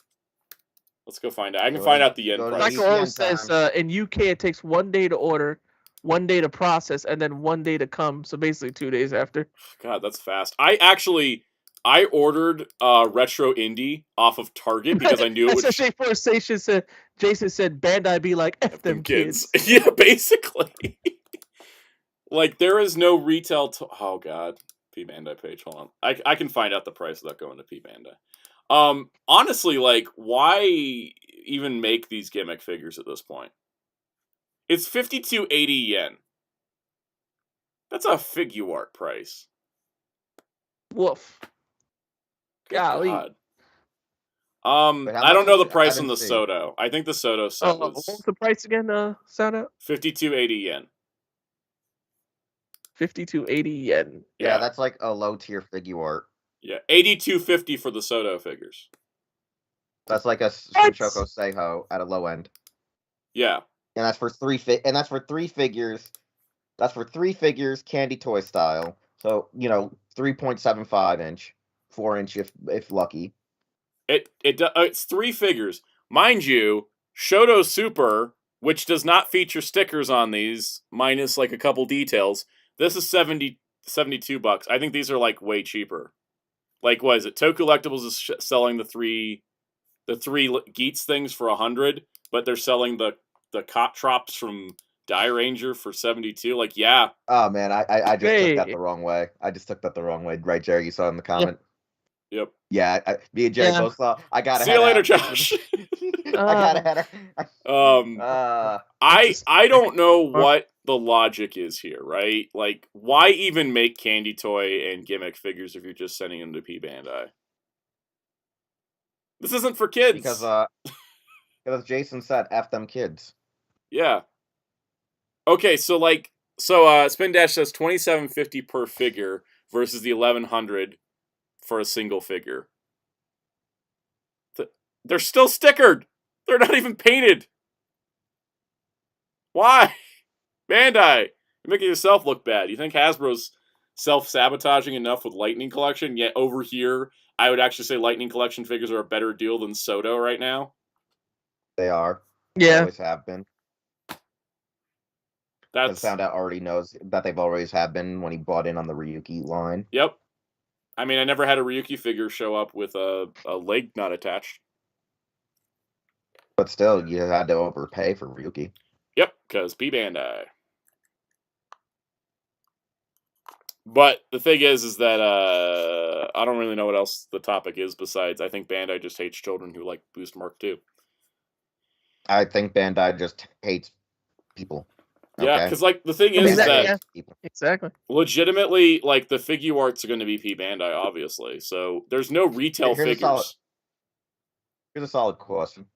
Let's go find out. I can find out the yen price. Michael always says in UK it takes 1 day to order, 1 day to process, and then 1 day to come. So basically 2 days after. God, that's fast. I ordered Retro Indie off of Target because I knew it would. Jason said Bandai be like, F them kids. Yeah, basically. Like, there is no retail. Oh, God. P Bandai page. Hold on. I can find out the price without going to P Bandai. Honestly, like, why even make these gimmick figures at this point? It's 5280 yen. That's a figure art price. Woof. Golly. God. I don't know the price on the Soto. I think the Soto set was... What was the price again, Soundout? 5280 yen. 5280 yen. Yeah, that's like a low tier figure art. Yeah, 8250 for the Soto figures. That's like a Shunchoko Seiho at a low end. Yeah. And that's for 3 figures. That's for 3 figures, candy toy style. So, 3.75 inch, 4 inch if lucky. It's 3 figures. Mind you, Shoto Super, which does not feature stickers on these, minus like a couple details, this is $72. I think these are like way cheaper. Like, what is it? Tokusatsu is selling the three Geats things for $100, but they're selling the Cotrops from Die Ranger for $72. Like, yeah. Oh man, I just took that the wrong way. I just took that the wrong way. Right, Jerry? You saw in the comment. Yep. Yeah, me and Jerry both saw. I got. See you later, Josh. I got ahead. I don't know what the logic is here, right? Like, why even make candy toy and gimmick figures if you're just sending them to P Bandai? This isn't for kids. Because Jason said, "F them kids." Yeah. Okay, so Spin Dash says $27.50 per figure versus the $1,100 for a single figure. They're still stickered. They're not even painted. Why? Bandai, you're making yourself look bad. You think Hasbro's self-sabotaging enough with Lightning Collection? Yet over here, I would actually say Lightning Collection figures are a better deal than Soto right now. They are. Yeah. They always have been. That's Soundout already knows that they've always have been when he bought in on the Ryuki line. Yep. I mean, I never had a Ryuki figure show up with a leg not attached. But still, you had to overpay for Ryuki. Yep, because P Bandai. But the thing is that I don't really know what else the topic is besides I think Bandai just hates children who like Boost Mark II. I think Bandai just hates people. Yeah, because like the thing is that exactly. Legitimately, like the figure arts are going to be P Bandai, obviously. So there's no retail figures. Here's a solid question.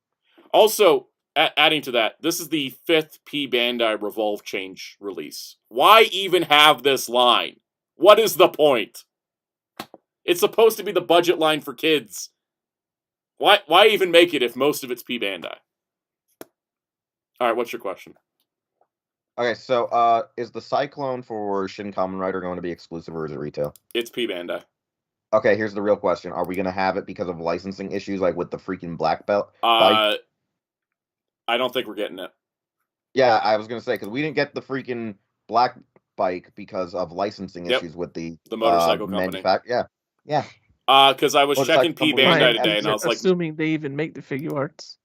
Also, adding to that, this is the 5th P Bandai Revolve Change release. Why even have this line? What is the point? It's supposed to be the budget line for kids. Why even make it if most of it's P Bandai? All right, what's your question? Okay, so is the Cyclone for Shin Kamen Rider going to be exclusive or is it retail? It's P Bandai. Okay, here's the real question. Are we going to have it because of licensing issues, like with the freaking black belt bike? I don't think we're getting it. Yeah, I was going to say, because we didn't get the freaking black bike because of licensing issues with the motorcycle company. Yeah. Because I was checking P Bandai today, and I was like, assuming they even make the figure arts.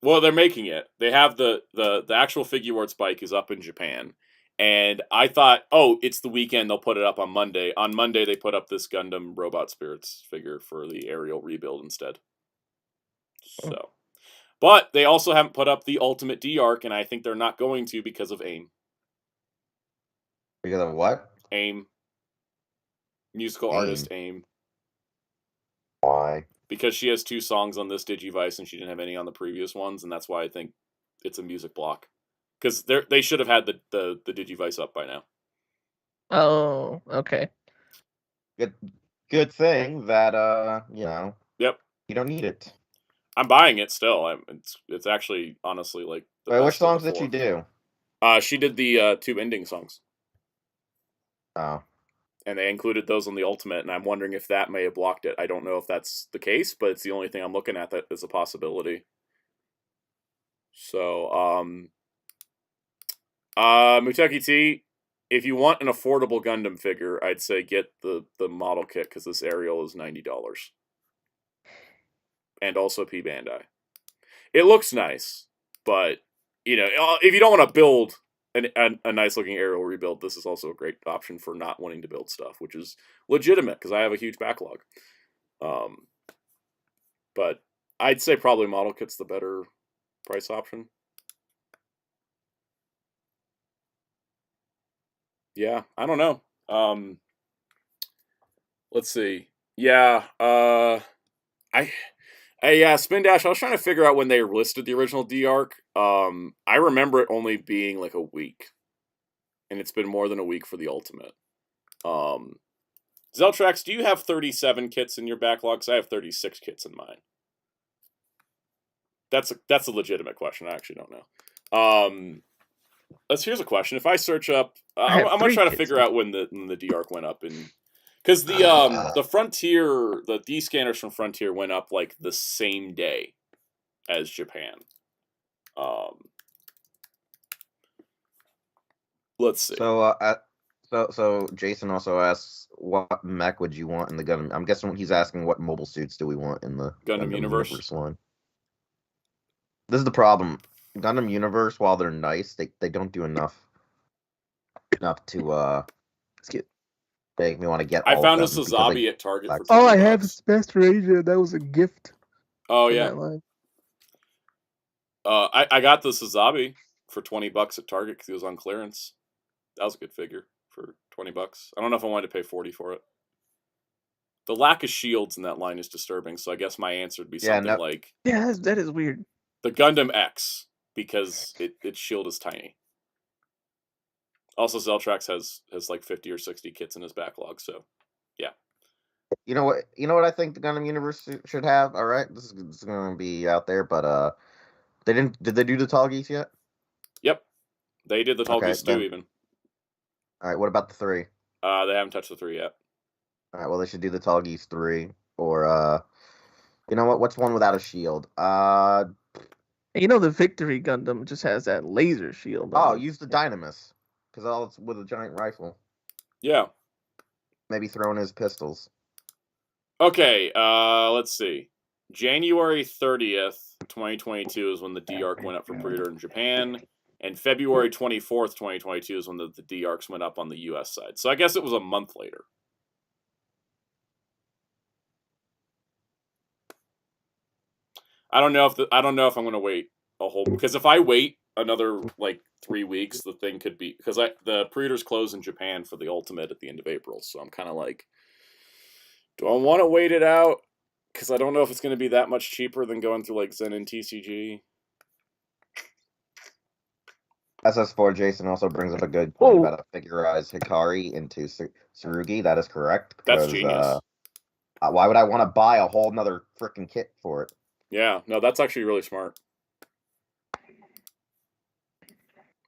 Well, they're making it. They have the actual figure arts bike is up in Japan. And I thought, oh, it's the weekend, they'll put it up on Monday. On Monday, they put up this Gundam Robot Spirits figure for the aerial rebuild instead. So, but they also haven't put up the Ultimate D-Arc, and I think they're not going to because of AIM. Because of what? AIM. Musical artist AIM. Why? Because she has 2 songs on this Digivice, and she didn't have any on the previous ones, and that's why I think it's a music block. Because they should have had the Digivice up by now. Oh, okay. Good thing that Yep. You don't need it. I'm buying it still. It's actually honestly like. Wait, which songs did she do? She did the 2 ending songs. Oh. And they included those on the Ultimate, and I'm wondering if that may have blocked it. I don't know if that's the case, but it's the only thing I'm looking at that is a possibility. So, Muteki T, if you want an affordable Gundam figure, I'd say get the model kit, because this aerial is $90. And also P Bandai. It looks nice, but, if you don't want to build a nice looking aerial rebuild, this is also a great option for not wanting to build stuff, which is legitimate, because I have a huge backlog. But I'd say probably model kit's the better price option. Yeah, I don't know. Let's see. Yeah, Spin Dash, I was trying to figure out when they listed the original D-Arc. I remember it only being like a week. And it's been more than a week for the Ultimate. Zeltrax, do you have 37 kits in your backlog? Because I have 36 kits in mine. That's a legitimate question. I actually don't know. Here's a question. If I search up, I'm gonna try to figure out when the D-Arc went up, because the Frontier, the D scanners from Frontier went up like the same day as Japan. Let's see. So Jason also asks, what mech would you want in the Gundam? I'm guessing he's asking what mobile suits do we want in the Gundam Universe one. This is the problem. Gundam Universe, while they're nice, they don't do enough to make me want to get. I found a Suzabi at Target for $20. All I have is Best Ranger. That was a gift. Oh yeah. I got the Suzabi for $20 at Target because it was on clearance. That was a good figure for $20. I don't know if I wanted to pay $40 for it. The lack of shields in that line is disturbing, so I guess my answer would be something like... Yeah, that is weird. The Gundam X, because its shield is tiny. Also, Zeltrax has like 50 or 60 kits in his backlog, so yeah. You know what I think the Gundam Universe should have? All right, this is going to be out there, but did they do the Tall Geese yet? Yep, they did the Tall Geese too, even. All right, what about the 3? They haven't touched the 3 yet. All right, well, they should do the Tall Geese 3, or you know what? What's one without a shield? The Victory Gundam just has that laser shield. Use the Dynamis, because all it's with a giant rifle. Yeah. Maybe throw in his pistols. Okay, let's see. January 30th, 2022 is when the D-Arc went up for pre-order in Japan, and February 24th, 2022 is when the D-Arcs went up on the US side. So I guess it was a month later. I don't know if I'm going to wait a whole, because if I wait another like 3 weeks, the thing could be, because the pre-orders close in Japan for the Ultimate at the end of April, so I'm kind of like, do I want to wait it out? Because I don't know if it's going to be that much cheaper than going through like Zen and TCG. SS4 Jason also brings up a good point about a figurize Hikari into Tsurugi. That is correct. That's genius. Why would I want to buy a whole nother freaking kit for it? Yeah, no, that's actually really smart.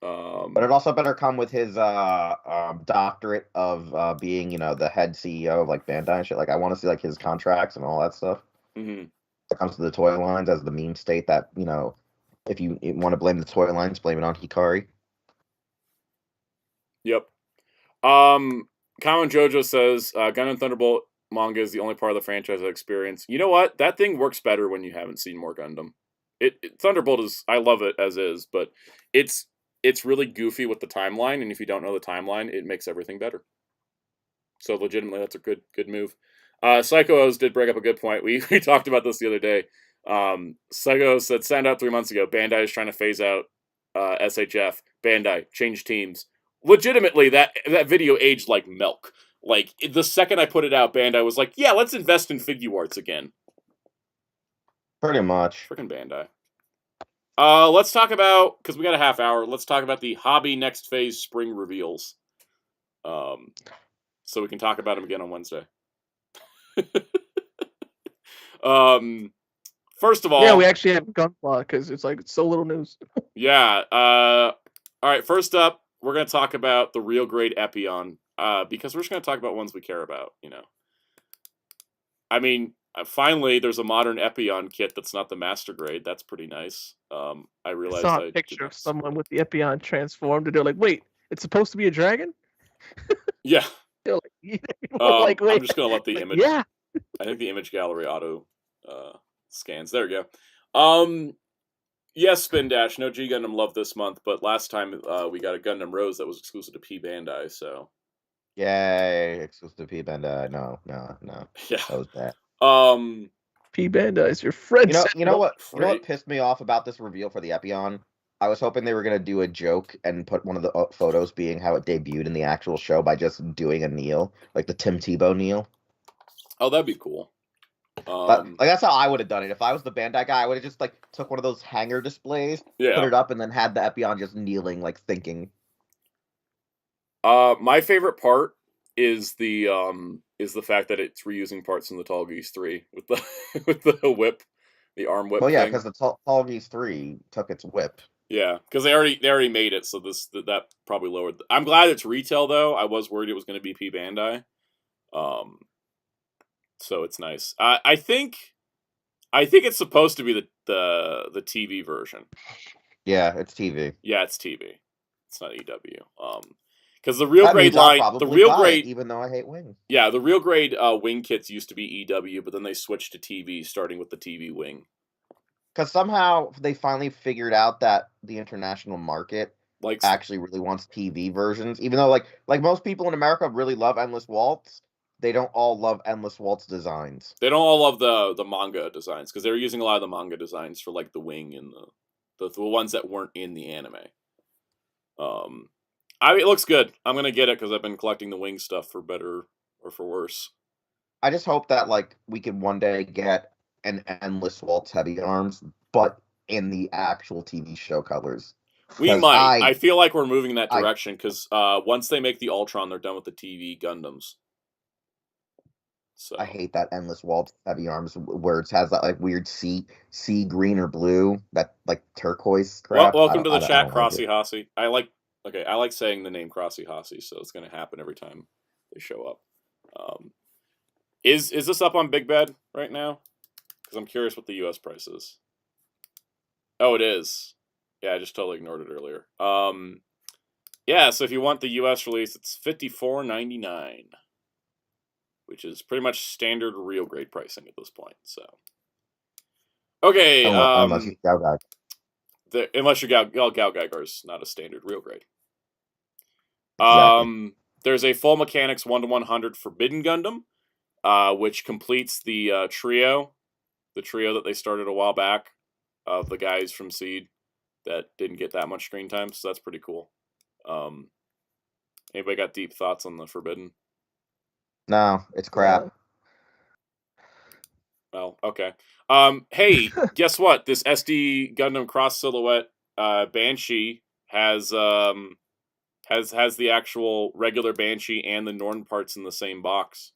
But it also better come with his doctorate of being, the head CEO of like Bandai and shit. Like, I want to see like his contracts and all that stuff. Mm-hmm. It comes to the toy lines as the meme state that, if you want to blame the toy lines, blame it on Hikari. Yep. Kamen Jojo says Gundam Thunderbolt manga is the only part of the franchise I experience. You know what? That thing works better when you haven't seen more Gundam. Thunderbolt is, I love it as is, but it's really goofy with the timeline, and if you don't know the timeline, it makes everything better. So legitimately, that's a good move. Psycho O's did bring up a good point. We talked about this the other day. Psycho said, Soundout 3 months ago, Bandai is trying to phase out SHF. Bandai, change teams. Legitimately, that video aged like milk. Like, the second I put it out, Bandai was like, yeah, let's invest in Figuarts again. Pretty much. Freaking Bandai. Let's talk about, because we got a half hour, let's talk about the Hobby Next Phase Spring reveals. So we can talk about them again on Wednesday. First of all... Yeah, we actually have Gunpla, because it's like so little news. Yeah. All right, first up, we're going to talk about the real grade Epion, because we're just going to talk about ones we care about, I mean, finally, there's a modern Epion kit that's not the master grade. That's pretty nice. I realized I saw a picture of someone with the Epion transformed, and they're like, wait, it's supposed to be a dragon? Yeah. Wait. I'm just going to let the image... Yeah. I think the image gallery auto scans. There we go. Yes, Spin Dash. No G Gundam love this month, but last time we got a Gundam Rose that was exclusive to P Bandai, so... Yay, exclusive to P Bandai. No. Yeah. That was bad. P Bandai is your friend. You know what pissed me off about this reveal for the Epion? I was hoping they were going to do a joke and put one of the photos being how it debuted in the actual show by just doing a kneel, like the Tim Tebow kneel. Oh, that'd be cool. That's how I would have done it. If I was the Bandai guy, I would have just like took one of those hanger displays, put it up, and then had the Epion just kneeling, like thinking. My favorite part is the fact that it's reusing parts from the Tall Geese 3 with the whip, the arm whip. Well, yeah, because the Tall Geese 3 took its whip. Yeah, because they already made it, so that probably lowered. I'm glad it's retail though. I was worried it was going to be P Bandai. So it's nice. I think it's supposed to be the TV version. Yeah, it's TV. Yeah, it's TV. It's not EW. Because the real grade line, even though I hate wings. Yeah, the real grade wing kits used to be EW, but then they switched to TV, starting with the TV wing. Because somehow they finally figured out that the international market actually really wants TV versions, even though like most people in America really love Endless Waltz. They don't all love Endless Waltz designs. They don't all love the manga designs because they were using a lot of the manga designs for like the wing and the ones that weren't in the anime. It looks good. I'm gonna get it because I've been collecting the wing stuff for better or for worse. I just hope that we could one day get an Endless Waltz Heavy Arms, but in the actual TV show colors. We might. I feel like we're moving in that direction because once they make the Ultron, they're done with the TV Gundams. So. I hate that Endless Waltz Heavy Arms where it has that weird sea green or blue, that turquoise crap. Welcome to the chat, Crossy Hossy. I like saying the name Crossy Hossy, so it's gonna happen every time they show up. Is this up on Big Bed right now? Because I'm curious what the US price is. Oh, it is. Yeah, I just totally ignored it earlier. Yeah, so if you want the US release, it's $54.99. Which is pretty much standard real grade pricing at this point. So, okay. Unless you're Gao Geiger. Unless you're Gao Geiger is not a standard real grade. Exactly. There's a full mechanics 1-100 Forbidden Gundam, which completes the trio that they started a while back of the guys from Seed. that didn't get that much screen time, so that's pretty cool. Anybody got deep thoughts on the Forbidden? No, it's crap. Well, okay. Hey, guess what? This SD Gundam Cross Silhouette Banshee has the actual regular Banshee and the Norn parts in the same box,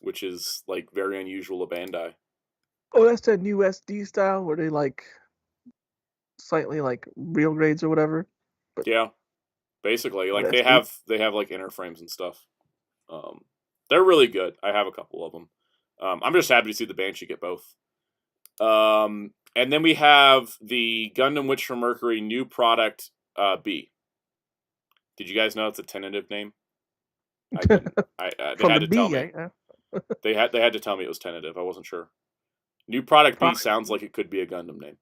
which is like very unusual to Bandai. Oh, that's that new SD style where they like slightly like real grades or whatever. But, yeah, basically, like they have like inner frames and stuff. They're really good. I have a couple of them. I'm just happy to see the Banshee get both. And then we have the Gundam Witch from Mercury new product B. Did you guys know it's a tentative name? They had to tell me. They had to tell me it was tentative. I wasn't sure. New product B sounds like it could be a Gundam name.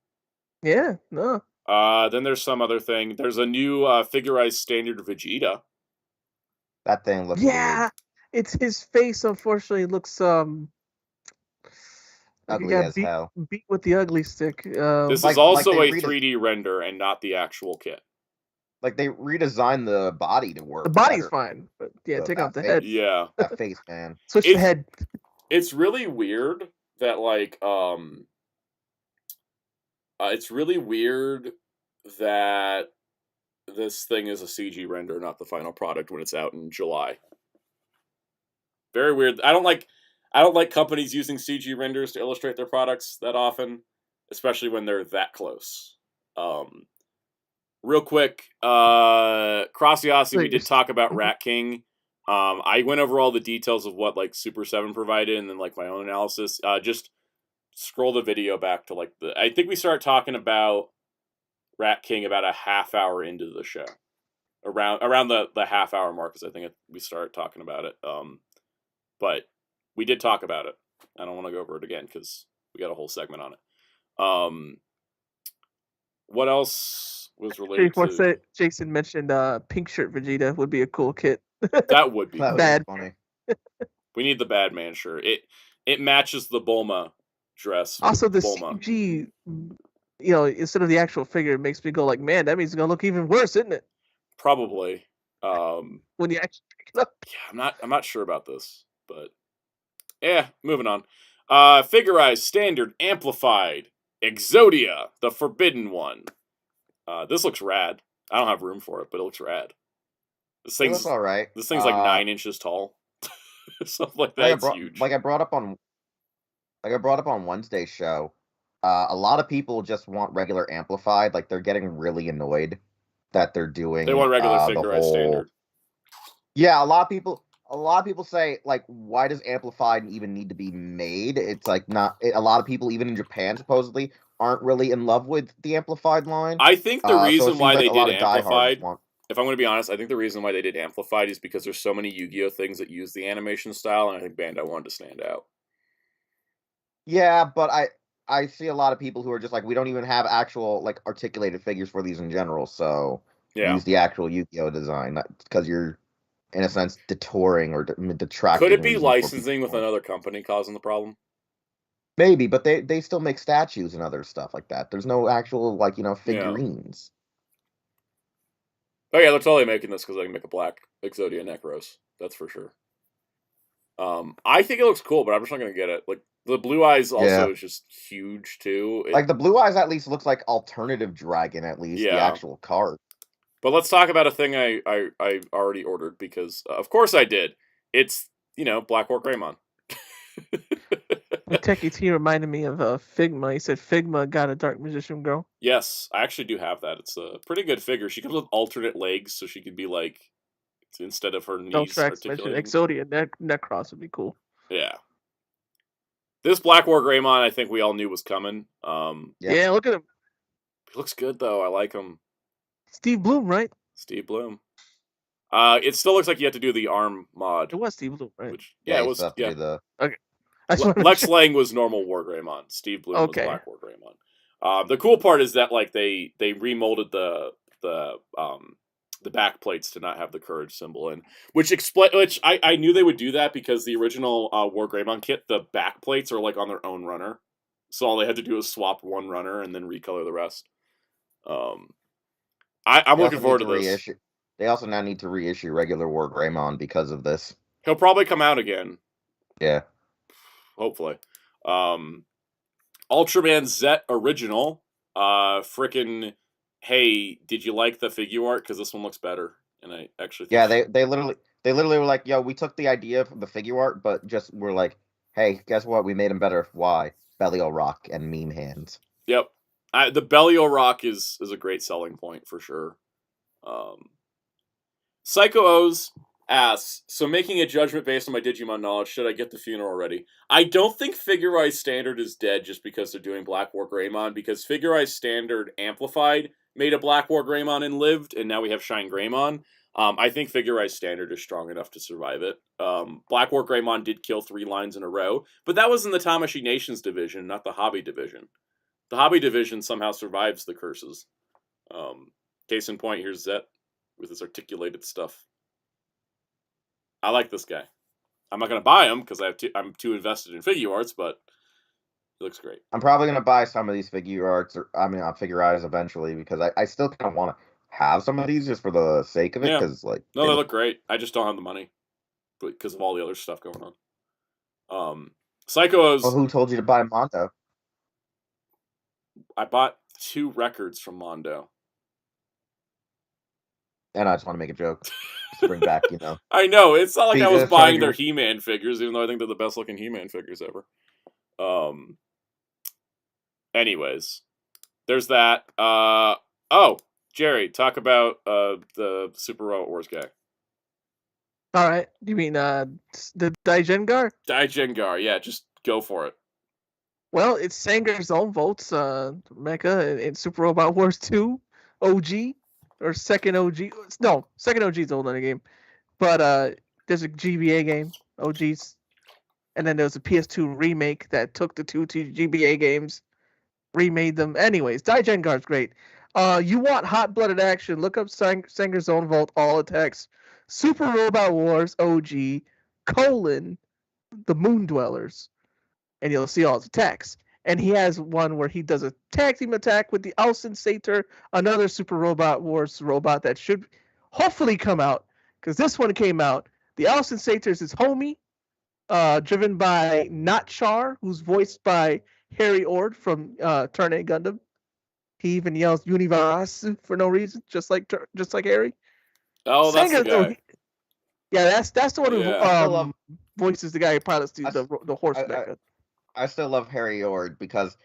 Yeah, no. Then there's some other thing. There's a new figurized standard Vegeta. That thing looks weird. It's his face. Unfortunately, looks ugly as hell. Beat with the ugly stick. This is also a 3D render and not the actual kit. Like they redesigned the body to work. The body's fine, but yeah, take off the head. Yeah, that face, man. Switch the head. It's really weird that like it's really weird that this thing is a CG render, not the final product when it's out in July. Very weird. I don't like companies using CG renders to illustrate their products that often, especially when they're that close. Real quick, Crossiosity, we did talk about Rat King. I went over all the details of what like Super7 provided and then like my own analysis. Just scroll the video back to like I think we started talking about Rat King about a half hour into the show. Around the half hour mark, because I think we started talking about it. But we did talk about it. I don't want to go over it again because we got a whole segment on it. What else was related to... Jason mentioned pink shirt Vegeta would be a cool kit. That would be bad. Funny. We need the bad man shirt. It matches the Bulma dress. Also, the Bulma. CG, instead of the actual figure, it makes me go like, man, that means it's gonna look even worse, isn't it? Probably. When you actually pick it up. Yeah, I'm not sure about this, but yeah, moving on. Figurized, standard, amplified, Exodia, the forbidden one. This looks rad. I don't have room for it, but it looks rad. This thing's all right. This thing's like 9 inches tall. Something like that. It's huge. Like I brought up on Wednesday's show. A lot of people just want regular amplified. Like they're getting really annoyed that they're doing. They want regular figurized standard. Yeah, a lot of people say like, why does amplified even need to be made? It's like not. A lot of people, even in Japan, supposedly aren't really in love with the amplified line. I think the reason why they did amplified. Want... If I'm going to be honest, I think the reason why they did amplified is because there's so many Yu-Gi-Oh things that use the animation style, and I think Bandai wanted to stand out. Yeah, but I see a lot of people who are just like, we don't even have actual like articulated figures for these in general, so use the actual Yu-Gi-Oh design because you're in a sense detouring or detracting. Could it be licensing with another company causing the problem? Maybe, but they still make statues and other stuff like that. There's no actual figurines. Oh yeah, they're totally making this because they can make a black Exodia Necros. That's for sure. I think it looks cool, but I'm just not gonna get it. Like the blue eyes also is just huge too. Like the blue eyes at least looks like alternative dragon, at least the actual card. But let's talk about a thing I already ordered because of course I did. It's Black Orc Greymon. Techie T reminded me of Figma. He said Figma got a Dark Magician girl. Yes, I actually do have that. It's a pretty good figure. She comes with alternate legs, so she could be like, instead of her knees articulating. Exodia Necros would be cool. Yeah. This Black War Greymon, I think we all knew was coming. Yeah, look at him. He looks good though. I like him. Steve Bloom, right? Steve Bloom. It still looks like you have to do the arm mod. It was Steve Bloom, right? Which, it was. Okay. Lex Lang was normal War Greymon. Steve Bloom was Black War Greymon. The cool part is that like they remolded the back plates to not have the courage symbol in, which I knew they would do that because the original War Greymon kit, the back plates are like on their own runner, so all they had to do was swap one runner and then recolor the rest. I'm looking forward to this. They also now need to reissue regular War Greymon because of this. He'll probably come out again. Yeah. Hopefully. Ultraman Z original. Frickin', hey, did you like the figure art? Because this one looks better. And I actually think... Yeah, they literally were like, yo, we took the idea from the figure art, but just we're like, hey, guess what? We made him better. Why? Belial Rock and meme hands. Yep. The Belial Rock is a great selling point for sure. Psycho O's asks, so making a judgment based on my Digimon knowledge, should I get the funeral already? I don't think Figure Eye Standard is dead just because they're doing Black War Greymon, because Figure Eye Standard Amplified made a Black War Greymon and lived, and now we have Shine Greymon. I think Figure Eye Standard is strong enough to survive it. Black War Greymon did kill 3 lines in a row, but that was in the Tamashii Nations division, not the Hobby division. The Hobby division somehow survives the curses. Case in point, here's Zet with his articulated stuff. I like this guy. I'm not going to buy him because I'm too invested in figure arts, but he looks great. I'm probably going to buy some of these figure arts, figure eyes eventually, because I still kind of want to have some of these just for the sake of it. Because No, they look great. I just don't have the money because of all the other stuff going on. Psycho's... Well, who told you to buy Mondo? I bought 2 records from Mondo. And I just want to make a joke to bring back, I know. It's not like I was buying their He-Man figures, even though I think they're the best looking He-Man figures ever. Anyways, there's that. Oh, Jerry, talk about the Super Robot Wars guy. All right. You mean the Daijengar? Daijengar, yeah. Just go for it. Well, it's Sanger's own votes, Mecha in Super Robot Wars 2 OG. Or second OG. No, second OG is older than the game. But there's a GBA game, OGs. And then there's a PS2 remake that took the 2 GBA games, remade them. Anyways, Daijengar's great. You want hot-blooded action, look up Sanger's Own Vault, all attacks. Super Robot Wars OG, the Moon Dwellers. And you'll see all his attacks. And he has one where he does a tag team attack with the Alcyn Sator, another Super Robot Wars robot that should hopefully come out. Because this one came out. The Alcyn Sator is his homie, driven by Not Char, who's voiced by Harry Ord from Turn A Gundam. He even yells Universe for no reason, just like Harry. Oh, that's the guy. That's the one who voices the guy who pilots the horse mecha. I still love Harry Ord because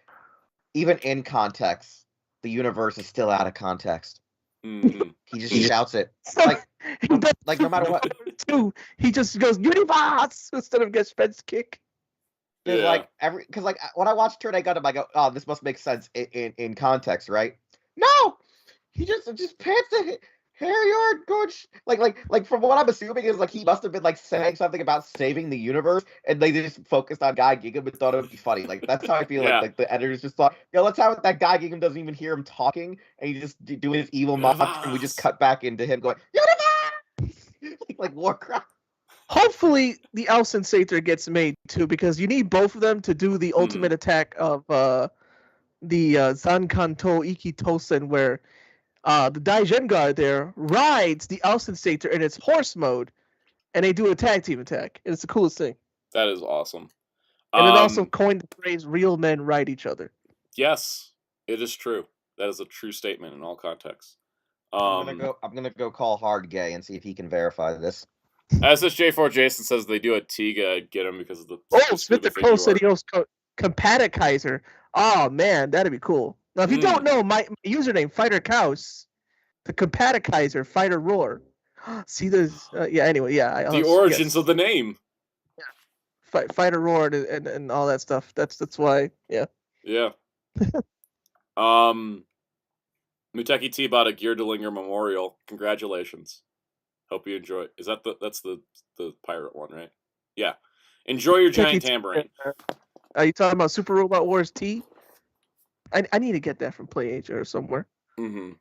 even in context, the universe is still out of context. Mm-hmm. He just shouts it like no matter what. He just goes Universe instead of get Spence kick. There's because when I watch Turn A Gundam, I go, oh, this must make sense in context, right? No, he just pants it. Harry Ord, coach. Like from what I'm assuming is he must have been saying something about saving the universe, and they just focused on Guy Gigam and thought it would be funny. That's how I feel. Like the editors just thought, let's have that Guy Gigam doesn't even hear him talking, and he just doing his evil mock, and we just cut back into him going universe, like Warcraft. Hopefully, the Alcyn Sator gets made too, because you need both of them to do the ultimate attack of the Zankanto Ikitosen, where the Daijengar there rides the Alcyn Sator in its horse mode, and they do a tag team attack. And it's the coolest thing. That is awesome. And it also coined the phrase "real men ride each other." Yes, it is true. That is a true statement in all contexts. I'm gonna go call Hard Gay and see if he can verify this. SSJ4 Jason says they do a Tiga get him because of the. Smith the Crow said he owes Compatikizer. Oh man, that'd be cool. Now, if you don't know, my username, Fighter Cows, the Compatikizer, Fighter Roar. See, there's... the origins of the name. Yeah. Fighter Roar and all that stuff. That's why, yeah. Yeah. Muteki T bought a Geardelinger Memorial. Congratulations. Hope you enjoy. Is that that's the pirate one, right? Yeah. Enjoy your giant tambourine. Are you talking about Super Robot Wars T? I need to get that from PlayAsia or somewhere. Mm-hmm.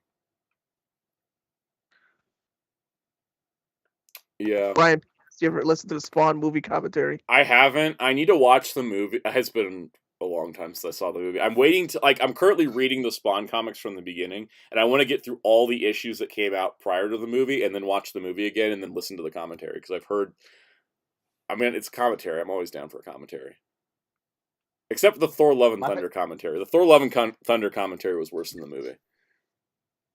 Yeah. Brian, do you ever listen to the Spawn movie commentary? I haven't. I need to watch the movie. It's been a a long time since I saw the movie. I'm waiting to I'm currently reading the Spawn comics from the beginning, and I want to get through all the issues that came out prior to the movie, and then watch the movie again, and then listen to the commentary because I've heard. I mean, it's commentary. I'm always down for a commentary. Except the Thor: Love and Thunder commentary. The Thor: Love and Thunder commentary was worse than the movie.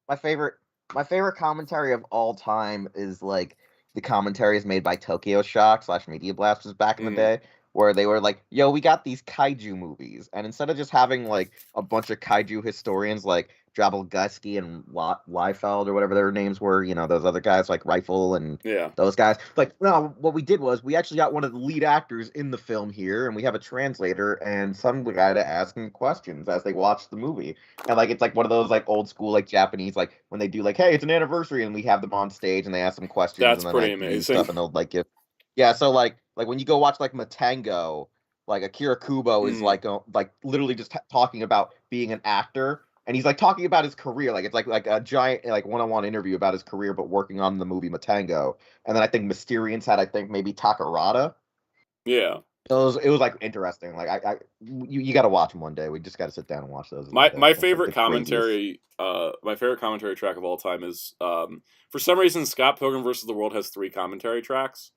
My favorite commentary of all time is like the commentaries made by Tokyo Shock / Media Blasters back in the day, where they were like, "Yo, we got these kaiju movies," and instead of just having like a bunch of kaiju historians like Drabelgusky and Liefeld or whatever their names were, those other guys like Rifle and those guys. Like, no, what we did was we actually got one of the lead actors in the film here, and we have a translator and some guy to ask him questions as they watch the movie. And like it's like one of those like old school like Japanese like when they do like, hey, it's an anniversary, and we have them on stage and they ask them questions. That's and then, pretty like, amazing. Stuff, and they'll like give. Yeah, so like when you go watch like Matango, like Akira Kubo is like literally just talking about being an actor. And he's like talking about his career, like it's like a giant like one-on-one interview about his career, but working on the movie Matango. And then I think Mysterians had maybe Takarada. Yeah, it was like interesting. Like you got to watch them one day. We just got to sit down and watch those. My favorite commentary, my favorite commentary track of all time is for some reason Scott Pilgrim vs. the World has 3 commentary tracks,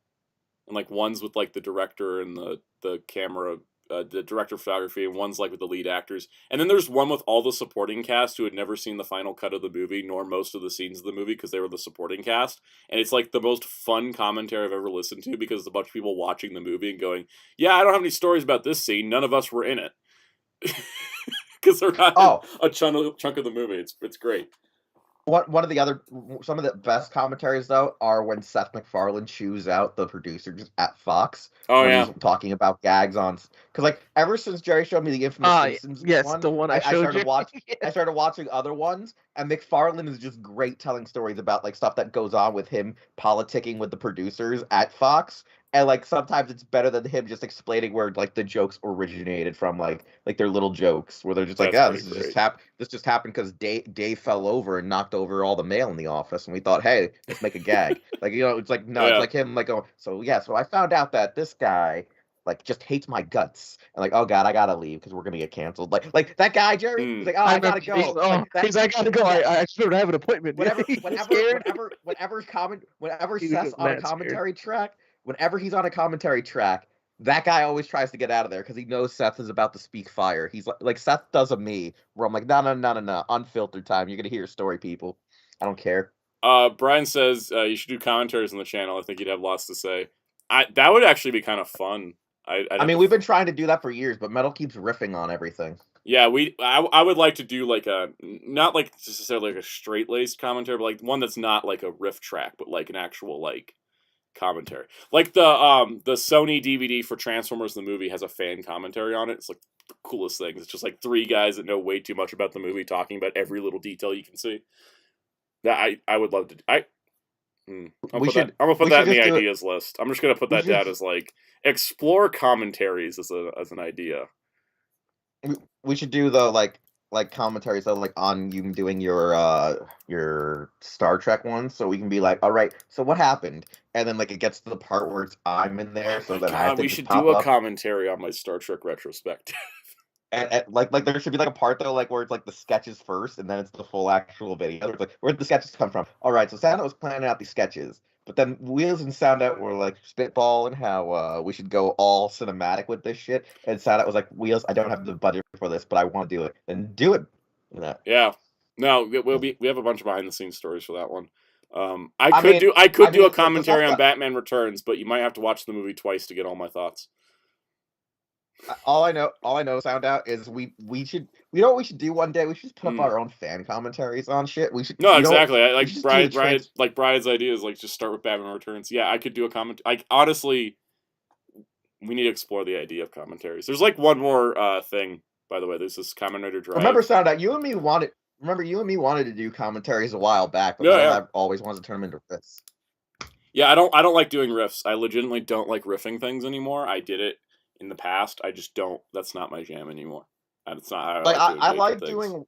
and like one's with like the director and the camera. The director of photography, and one's like with the lead actors, and then there's one with all the supporting cast who had never seen the final cut of the movie nor most of the scenes of the movie because they were the supporting cast, and it's like the most fun commentary I've ever listened to because it's a bunch of people watching the movie and going, "Yeah, I don't have any stories about this scene. None of us were in it," because they're not a chunk of the movie. It's great. Some of the best commentaries though are when Seth MacFarlane chews out the producers at Fox. He's talking about gags on because like ever since Jerry showed me the infamous Simpsons one, the one I started watching other ones, and MacFarlane is just great telling stories about like stuff that goes on with him politicking with the producers at Fox. And like sometimes it's better than him just explaining where like the jokes originated from, like their little jokes where they're just like, this just happened because Dave fell over and knocked over all the mail in the office, and we thought, hey, let's make a gag. Like it's like no, it's like him like so I found out that this guy like just hates my guts, and like, oh god, I gotta leave because we're gonna get canceled. Like that guy Jerry, he's like, I gotta go. I gotta go. I should have an appointment. Whenever Seth's on a commentary track. Whenever he's on a commentary track, that guy always tries to get out of there because he knows Seth is about to speak fire. He's like Seth does a me where I'm like, no, unfiltered time. You're gonna hear a story, people. I don't care. Brian says you should do commentaries on the channel. I think you'd have lots to say. That would actually be kind of fun. I mean, we've been trying to do that for years, but Metal keeps riffing on everything. Yeah, I would like to do like not like necessarily like a straight laced commentary, but like one that's not like a riff track, but like an actual like commentary. Like the Sony DVD for Transformers the movie has a fan commentary on it. It's like the coolest thing. It's just like 3 guys that know way too much about the movie talking about every little detail you can see. That I would love to. I'm gonna put that in the ideas list. I'm just gonna put that down as like explore commentaries as an idea. We should do though like commentaries though, like on you doing your Star Trek one, so we can be like, all right, so what happened, and then like it gets to the part where I'm in there, so then I have to we should do a commentary on my Star Trek retrospective. And like there should be like a part though, like where it's like the sketches first, and then it's the full actual video. It's like, where'd the sketches come from? All right, so Soundout was planning out these sketches, but then Wheels and Soundout were like spitballing how we should go all cinematic with this shit, and Soundout was like, Wheels, I don't have the budget for this, but I want to do it. Then do it. Yeah. No, we have a bunch of behind the scenes stories for that one. I could do a commentary on Batman Returns, but you might have to watch the movie twice to get all my thoughts. All I know, Soundout, is we should. You know what we should do one day? We should just put up our own fan commentaries on shit. We should. No, exactly. Brian's idea is like just start with Batman Returns. Yeah, I could do a comment. Honestly, we need to explore the idea of commentaries. There's like one more thing, by the way. There's this Kamen Rider Drive. Remember, Soundout, you and me wanted to do commentaries a while back, but I always wanted to turn them into riffs. Yeah, I don't like doing riffs. I legitimately don't like riffing things anymore. I did it in the past. I just don't. That's not my jam anymore. And it's not. I like doing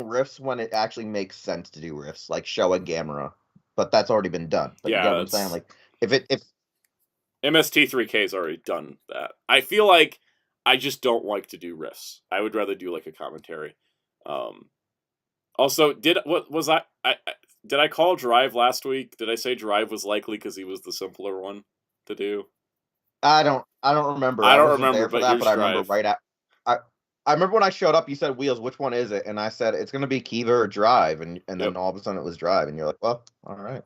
riffs when it actually makes sense to do riffs, like Showa Gamera. But that's already been done. But you know what I'm saying? Like if MST3K has already done that. I feel like I just don't like to do riffs. I would rather do like a commentary. Also, did I call Drive last week? Did I say Drive was likely because he was the simpler one to do? I don't remember. I don't wasn't remember, there for but that, here's but I remember Drive. right at I remember when I showed up, you said Wheels, which one is it? And I said it's gonna be Kiva or Drive, and then Yep. all of a sudden it was Drive, and you're like, well, all right.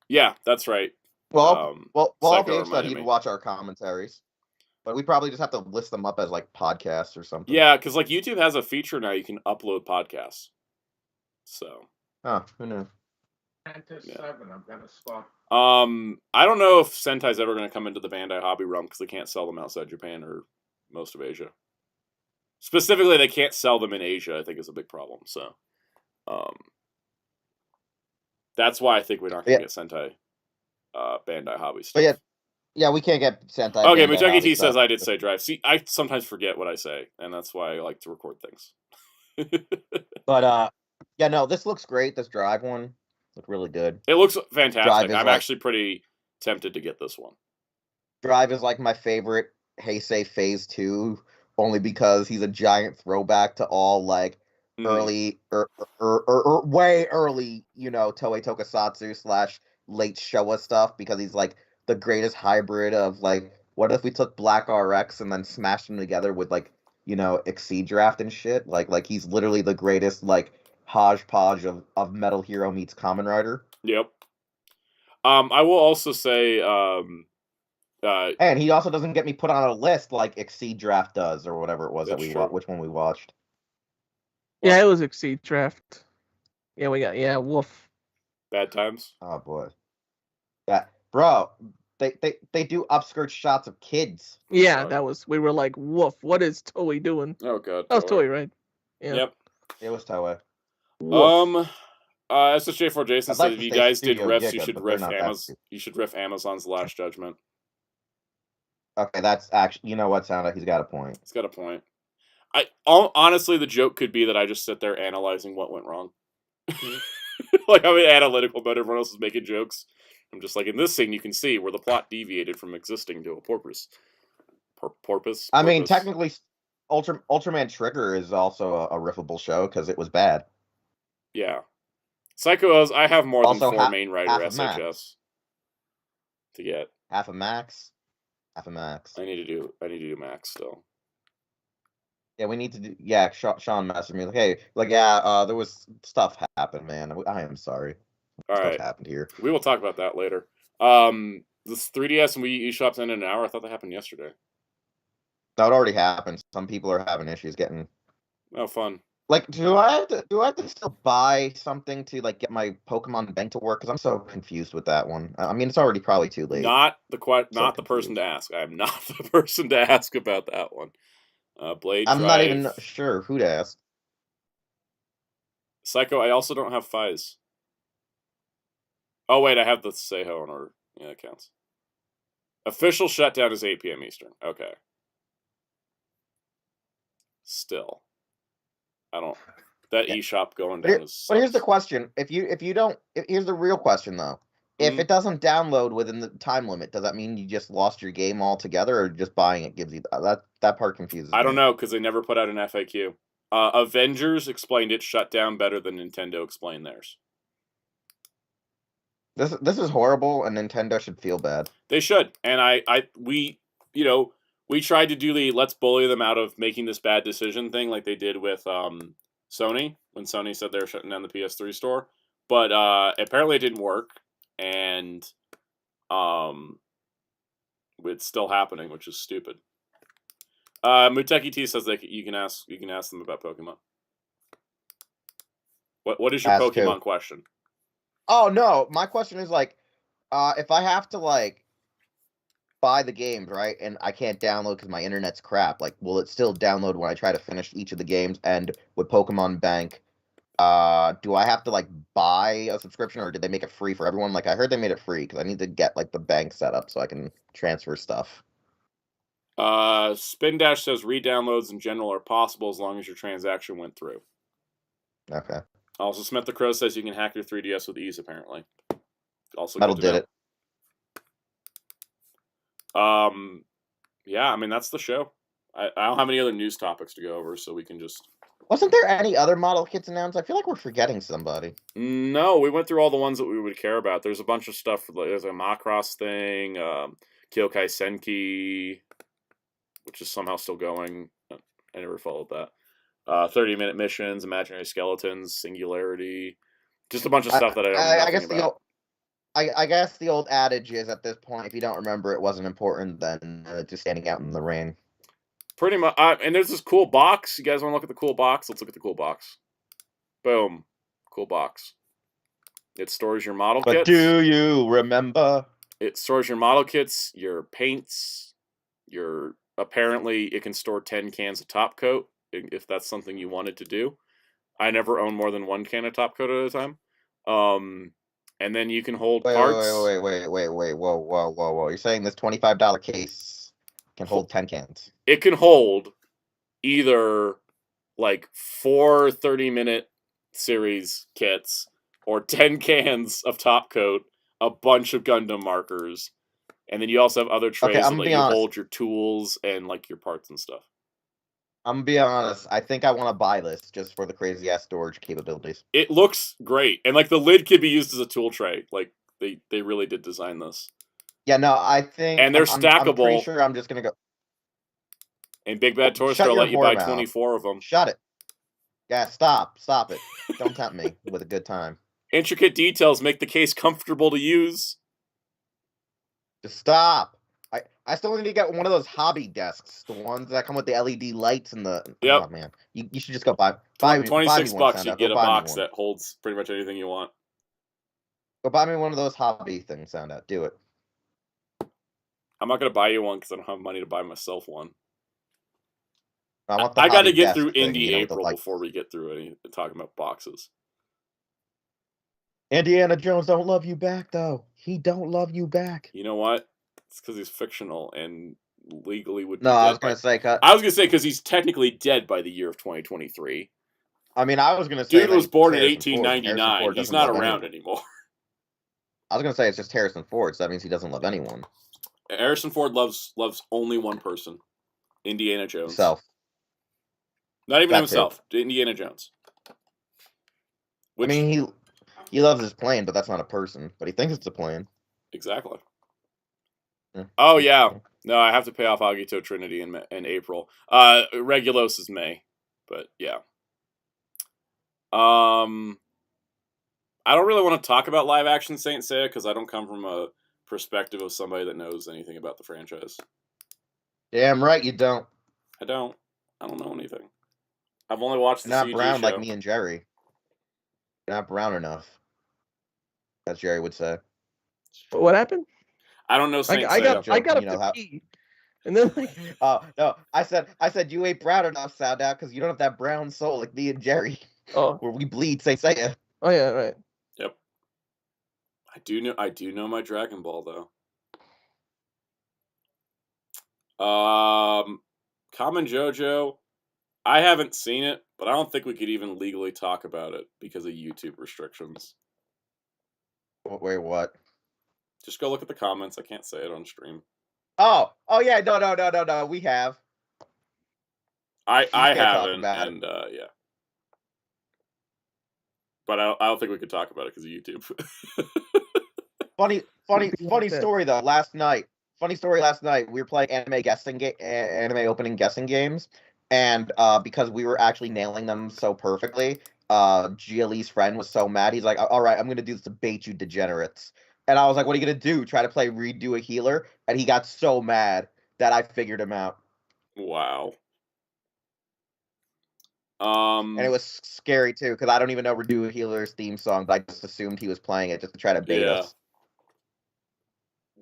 Yeah, that's right. Well, Psycho Dave said reminded he'd me. watch our commentaries, but we probably just have to list them up as like podcasts or something. Yeah, because like YouTube has a feature now you can upload podcasts. So. Oh, who knew? Sentai 7, I've got a spot. I don't know if Sentai's ever going to come into the Bandai hobby realm because they can't sell them outside Japan or most of Asia. Specifically, they can't sell them in Asia, I think is a big problem. So, that's why I think we're not going to get Sentai Bandai hobby stuff. But yeah, we can't get Sentai. Okay, Bandai Muteki T stuff. says I did say Drive. See, I sometimes forget what I say, and that's why I like to record things. But yeah, no, this looks great. This Drive one looked really good. It looks fantastic. I'm like, actually pretty tempted to get this one. Drive is like my favorite Heisei Phase 2, only because he's a giant throwback to all like early or way early, Toei Tokusatsu / late Showa stuff, because he's like the greatest hybrid of like, what if we took Black RX and then smashed them together with like, Exceed Draft and shit? Like he's literally the greatest like hodgepodge of Metal Hero meets Kamen Rider. Yep. I will also say, and he also doesn't get me put on a list like Exceed Draft does, or whatever it was that we watched. Which one we watched? Yeah, it was Exceed Draft. Yeah, we got Wolf. Bad Times. Oh boy. Yeah, bro. They do upskirt shots of kids. Yeah, we were like, woof, what is Toei doing? Oh god. That was Toei, right? Yeah. Yep. It was Toei. Woof. SSJ4 Jason said if you guys did riffs, Giga, you should riff Amazon's Last Judgment. Okay, that's actually, you know what, Sound, he's got a point. He's got a point. Honestly, the joke could be that I just sit there analyzing what went wrong. Like I'm in analytical mode, everyone else is making jokes. I'm just like, in this scene, you can see where the plot deviated from existing to a porpoise. Porpoise? I mean, technically, Ultraman Trigger is also a riffable show because it was bad. Yeah. Psycho O's, I have more also, than 4 main writer SHS Max. to get. Half a Max. I need to do Max still. Yeah, we need to do. Yeah, Sean messaged me like, "Hey, there was stuff happened, man. I am sorry. All right, stuff happened here. We will talk about that later. This 3DS and Wii eShops end in an hour. I thought that happened yesterday. That already happened. Some people are having issues getting. Oh, fun. Like, do I have to still buy something to like get my Pokemon Bank to work? Because I'm so confused with that one. I mean, it's already probably too late. Not the person to ask. I am not the person to ask about that one. Blade I'm Drive. not even sure who to ask. Psycho, I also don't have Fies. Oh, wait, I have the Seiho in order. Yeah, it counts. Official shutdown is 8 p.m. Eastern. Okay. Still. I don't... That eShop going down is... But here's the question. Here's the real question, though. If it doesn't download within the time limit, does that mean you just lost your game altogether, or just buying it gives you that part confuses me? I don't know, because they never put out an FAQ. Avengers explained its shutdown better than Nintendo explained theirs. This is horrible, and Nintendo should feel bad. They should, and we tried to do the let's bully them out of making this bad decision thing, like they did with Sony when Sony said they were shutting down the PS3 store, but apparently it didn't work. And it's still happening, which is stupid. Muteki T says that you can ask them about Pokemon. What is your Pokemon question? Oh no, my question is like, if I have to like buy the games, right, and I can't download because my internet's crap, like, will it still download when I try to finish each of the games? And with Pokemon Bank, do I have to like buy a subscription, or did they make it free for everyone? Like, I heard they made it free because I need to get like the bank set up so I can transfer stuff. Spin Dash says re-downloads in general are possible as long as your transaction went through. Okay. Also, Smith the Crow says you can hack your 3DS with ease, apparently. Also, Metal did it. Yeah, I mean, that's the show. I don't have any other news topics to go over, so we can just... Wasn't there any other model kits announced? I feel like we're forgetting somebody. No, we went through all the ones that we would care about. There's a bunch of stuff. There's a Macross thing, Kyokai Senki, which is somehow still going. I never followed that. 30-minute missions, Imaginary Skeletons, Singularity. Just a bunch of stuff that I don't know nothing about. I guess the old adage is, at this point, if you don't remember it wasn't important, then just standing out in the rain. Pretty much. And there's this cool box. You guys want to look at the cool box? Let's look at the cool box. Boom. Cool box. It stores your model kits. But do you remember? It stores your model kits, your paints, apparently it can store 10 cans of top coat if that's something you wanted to do. I never own more than 1 can of top coat at a time. And then you can hold parts. Wait. Whoa. You're saying this $25 case can hold 10 cans? It can hold either like 4 30-minute series kits or 10 cans of top coat, a bunch of Gundam markers, and then you also have other trays that let you hold your tools and like your parts and stuff. I'm gonna be honest. I think I want to buy this just for the crazy ass storage capabilities. It looks great, and like the lid could be used as a tool tray. Like they really did design this. Yeah, no, I think, and they're stackable. I'm pretty sure I'm just gonna go. And Big Bad Toy Store let you buy 24 of them. Shut it. Yeah, stop it. Don't tempt me with a good time. Intricate details make the case comfortable to use. Just stop. I still need to get one of those hobby desks, the ones that come with the LED lights and the. Yep. Oh man, you should just go buy $26. You get a box that holds pretty much anything you want. Go buy me one of those hobby things. Soundout. Do it. I'm not gonna buy you one because I don't have money to buy myself one. I got to get through Indie April before we get through talking about boxes. Indiana Jones don't love you back, though. He don't love you back. You know what? It's because he's fictional and legally would be No, dead. I was going to say... I was going to say because he's technically dead by the year of 2023. I mean, I was going to say... Dude was born in 1899. He's not around anymore. I was going to say it's just Harrison Ford, so that means he doesn't love anyone. Harrison Ford loves only one person. Indiana Jones. Himself. Not even himself. Indiana Jones. I mean, he loves his plane, but that's not a person. But he thinks it's a plane. Exactly. Yeah. Oh, yeah. No, I have to pay off Agito Trinity in April. Regulos is May. But, yeah. I don't really want to talk about live-action Saint Seiya because I don't come from a perspective of somebody that knows anything about the franchise. Damn right you don't. I don't know anything. I've only watched the You're not CG brown show. like me and Jerry. You're not brown enough. As Jerry would say. What happened? I don't know Saint I Seiya. got up to pee. And then like... Oh, no. I said you ain't brown enough, Soundout, because you don't have that brown soul like me and Jerry. Oh. Where we bleed Saint Seiya. Oh, yeah, right. Yep. I do know my Dragon Ball, though. Kamen JoJo, I haven't seen it, but I don't think we could even legally talk about it because of YouTube restrictions. Wait, what? Just go look at the comments. I can't say it on stream. Oh yeah, no. We have. I haven't, and yeah. But I don't think we could talk about it because of YouTube. Funny story though. Funny story last night. We were playing anime opening guessing games, and because we were actually nailing them so perfectly, GLE's friend was so mad. He's like, "All right, I'm gonna do this to bait you degenerates." And I was like, "What are you gonna do? Try to play redo a healer?" And he got so mad that I figured him out. Wow. And it was scary too because I don't even know Redo a Healer's theme song, but I just assumed he was playing it just to try to bait us.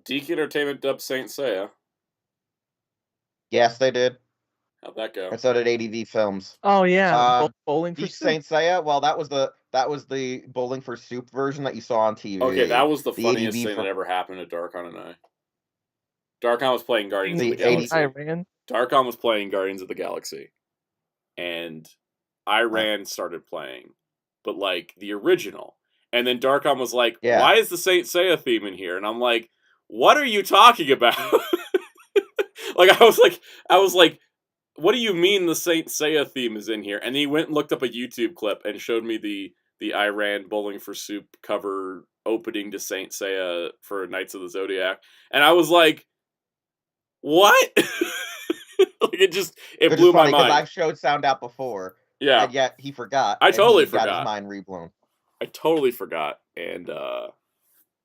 Deke Entertainment dubbed Saint Seiya. Yes, they did. How'd that go? And so did ADV Films. Oh yeah, Bowling for Deke Soup. Saint Seiya. Well, that was the Bowling for Soup version that you saw on TV. Okay, that was the funniest thing that ever happened to Darkon and I. Darkon was playing Guardians of the Galaxy. Darkon was playing Guardians of the Galaxy, and Iran started playing, but like the original. And then Darkon was like, "Why is the Saint Seiya theme in here?" And I'm like, "What are you talking about?" Like I was like, what do you mean the Saint Seiya theme is in here? And he went and looked up a YouTube clip and showed me the Iran Bowling for Soup cover opening to Saint Seiya for Knights of the Zodiac, and I was like, what? Like it Which blew is my funny because mind. I've showed Sound Out before, Yeah, and yet he forgot. I and totally he got forgot. his mind reblown. I totally forgot, and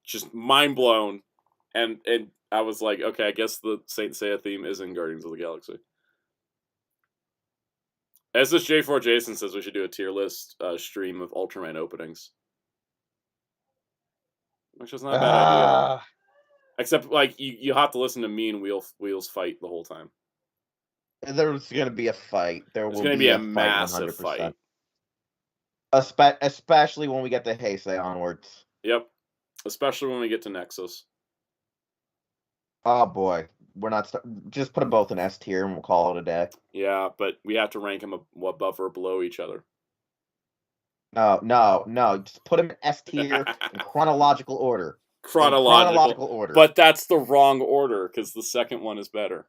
just mind blown. And I was like, okay, I guess the Saint Seiya theme is in Guardians of the Galaxy. As this J4 Jason says, we should do a tier list stream of Ultraman openings. Which is not a bad idea. Except, like, you have to listen to me and Wheels fight the whole time. There's going to be a fight. There's going to be a massive fight. Especially when we get to Heisei onwards. Yep. Especially when we get to Nexus. Oh, boy. We're not... Just put them both in S tier and we'll call it a day. Yeah, but we have to rank them above or below each other. No. Just put them in S tier in chronological order. Chronological order. But that's the wrong order, because the second one is better.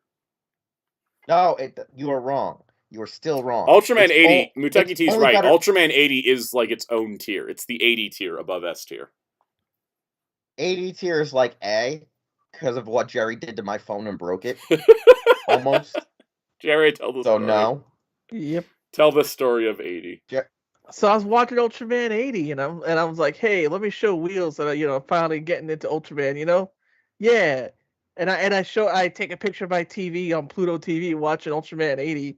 No, you are wrong. You are still wrong. Ultraman 80, Muteki T's right. Better. Ultraman 80 is like its own tier. It's the 80 tier above S tier. 80 tier is like A, because of what Jerry did to my phone and broke it. Almost. Jerry, tell the story. So no. Yep. Tell the story of 80. So I was watching Ultraman 80, and I was like, hey, let me show Wheels that I'm finally getting into Ultraman, Yeah. And I take a picture of my TV on Pluto TV watching Ultraman 80.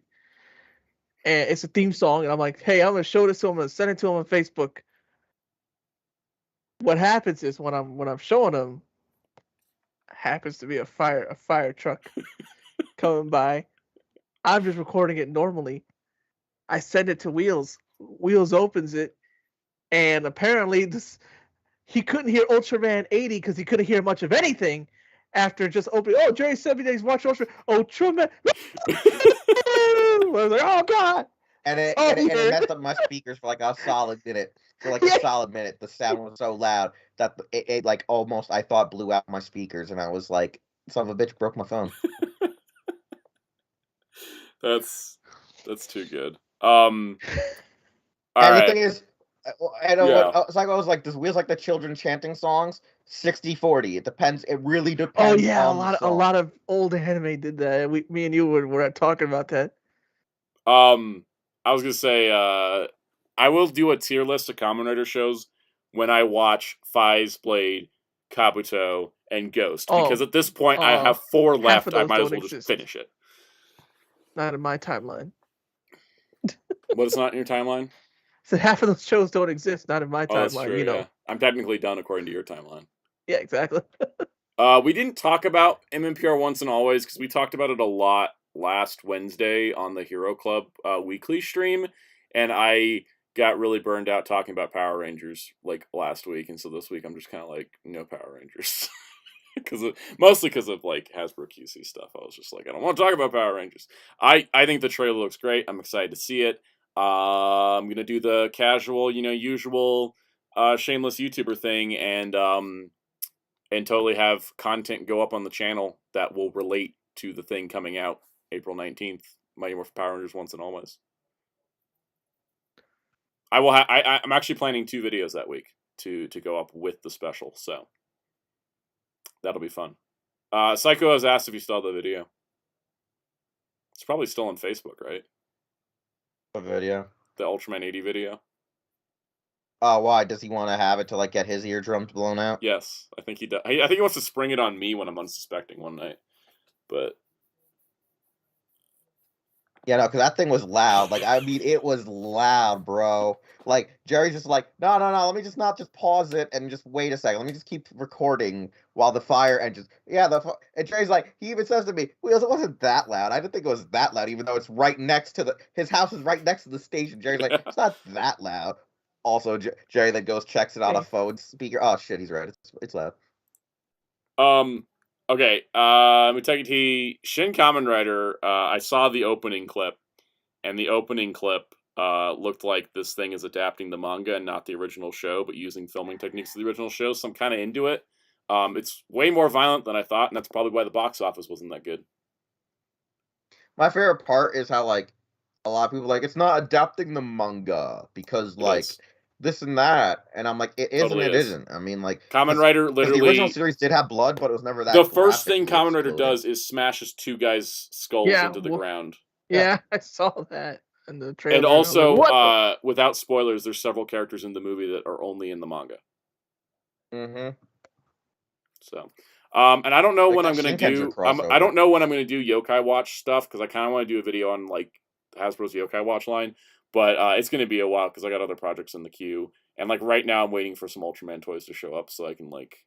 And it's a theme song, and I'm like, hey, I'm gonna show this to him and send it to him on Facebook. What happens is when I'm showing him, happens to be a fire truck coming by. I'm just recording it normally. I send it to Wheels. Wheels opens it, and apparently he couldn't hear Ultraman 80 because he couldn't hear much of anything after just opening. Oh, Jerry said me that he's watching Ultraman. I was like, oh god! And it messed up my speakers for like a solid minute. For like a solid minute, the sound was so loud that it like almost I thought blew out my speakers, and I was like, "Son of a bitch, broke my phone." That's too good. And the thing is, I know Psycho was like, "This Wheels like the children chanting songs." 60-40. It depends. It really depends. Oh yeah, on a lot of old anime did that. Me and you were talking about that. I was gonna say, I will do a tier list of Kamen Rider shows when I watch Faiz Blade, Kabuto, and Ghost. Because at this point, I have 4 left. I might as well just finish it. Not in my timeline. What is not in your timeline? So half of those shows don't exist. Not in my timeline. That's true, yeah. I'm technically done according to your timeline. Yeah, exactly. We didn't talk about MMPR Once and Always because we talked about it a lot last Wednesday on the Hero Club weekly stream, and I got really burned out talking about Power Rangers like last week, and so this week I'm just kind of like, no Power Rangers. Mostly because of like Hasbro QC stuff. I was just like, I don't want to talk about Power Rangers. I think the trailer looks great. I'm excited to see it. I'm gonna do the casual, usual shameless YouTuber thing, and totally have content go up on the channel that will relate to the thing coming out April 19th. Mighty Morphin Power Rangers Once and Always. I will. I'm actually planning 2 videos that week to go up with the special, so that'll be fun. Psycho has asked if you saw the video. It's probably still on Facebook, right? What video? The Ultraman 80 video. Oh, why? Does he want to have it to like get his eardrums blown out? Yes, I think he does. I think he wants to spring it on me when I'm unsuspecting one night. But yeah, no, because that thing was loud. Like, I mean, it was loud, bro. Like, Jerry's just like, no. Let me just not just pause it and just wait a second. Let me just keep recording while the fire engines. Yeah, and Jerry's like, he even says to me, Wheels, it wasn't that loud. I didn't think it was that loud, even though it's right next to his house is right next to the station. Jerry's like, it's not that loud. Also, Jerry then goes checks it on a phone speaker. Oh shit, he's right. It's loud. Okay. Muteki T, Shin Kamen Rider. I saw the opening clip, and the opening clip looked like this thing is adapting the manga and not the original show, but using filming techniques of the original show. So I'm kind of into it. It's way more violent than I thought, and that's probably why the box office wasn't that good. My favorite part is how like a lot of people are like it's not adapting the manga because like is. this and that, and I'm like it is Totally and it is. isn't. I mean like Kamen Rider because the original literally. series did have blood, but it was never The that first thing graphically Kamen Rider exploded. does is smashes two guys' skulls Yeah, into the well, ground. Yeah, I saw that in the trailer. And I was also, like, what without spoilers, there's several characters in the movie that are only in the manga. Mm-hmm. So, and I don't know Like when that I'm gonna Shinkenja do. I crossover. don't know when I'm gonna do Yokai Watch stuff because I kind of want to do a video on like Hasbro's Yokai Watch line, but it's gonna be a while because I got other projects in the queue, and like right now I'm waiting for some Ultraman toys to show up so I can like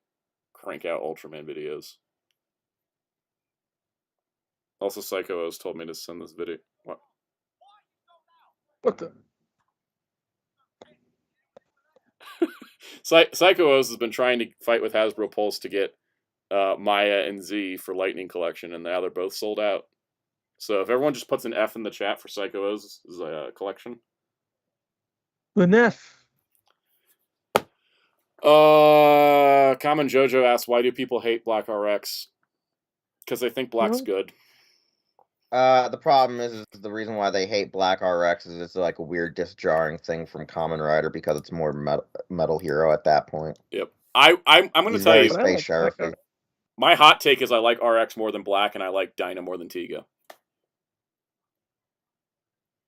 crank out Ultraman videos. Also, Psycho has told me to send this video. What? What the? Psycho O's has been trying to fight with Hasbro Pulse to get Maya and Z for Lightning Collection, and now they're both sold out. So if everyone just puts an F in the chat for Psycho O's collection. The Neff. Common Jojo asks, why do people hate Black RX? Because they think Black's good. The problem is the reason why they hate Black RX is it's like a weird disjarring thing from Kamen Rider because it's more metal hero at that point. Yep. I'm going to tell you, Space Sheriff-y. My hot take is I like RX more than Black, and I like Dyna more than Tiga.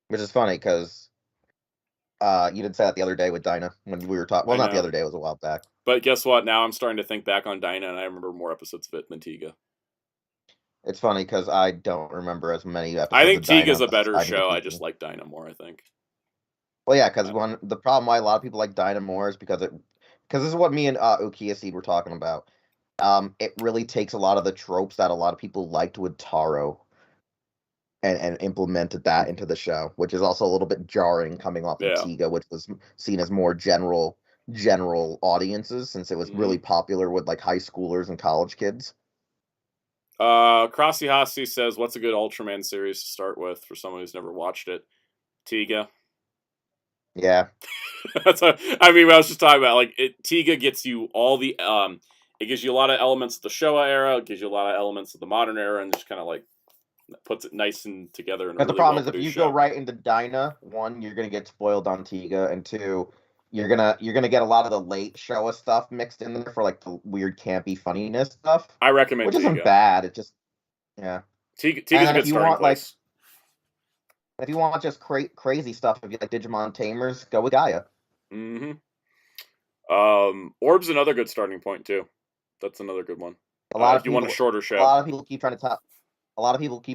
Which is funny because you did say that the other day with Dyna when we were talking. Well, not the other day; it was a while back. But guess what? Now I'm starting to think back on Dyna, and I remember more episodes of it than Tiga. It's funny because I don't remember as many episodes. I think of Dyna Tiga's a better as show. I just like Dyna more, I think. Well, yeah, because the problem why a lot of people like Dyna more is because this is what me and Ukiya Seed were talking about. It really takes a lot of the tropes that a lot of people liked with Taro and implemented that into the show, which is also a little bit jarring coming off of Tiga, which was seen as more general audiences since it was really popular with like high schoolers and college kids. Crossy Hossie says, what's a good Ultraman series to start with for someone who's never watched it? Tiga. Yeah. I mean, I was just talking about, like, Tiga gets you all the, it gives you a lot of elements of the Showa era, it gives you a lot of elements of the modern era, and just kind of, like, puts it nice and together. But the problem is if you go right into Dyna, one, you're going to get spoiled on Tiga, and two, you're gonna get a lot of the late Showa stuff mixed in there for like the weird campy funniness stuff. I recommend which Tiga. Isn't bad. It just Tiga's a good starting place. If you want just crazy stuff, if you like Digimon Tamers, go with Gaia. Mm-hmm. Orb's another good starting point too. That's another good one. A lot of if you want a shorter show. A lot of people keep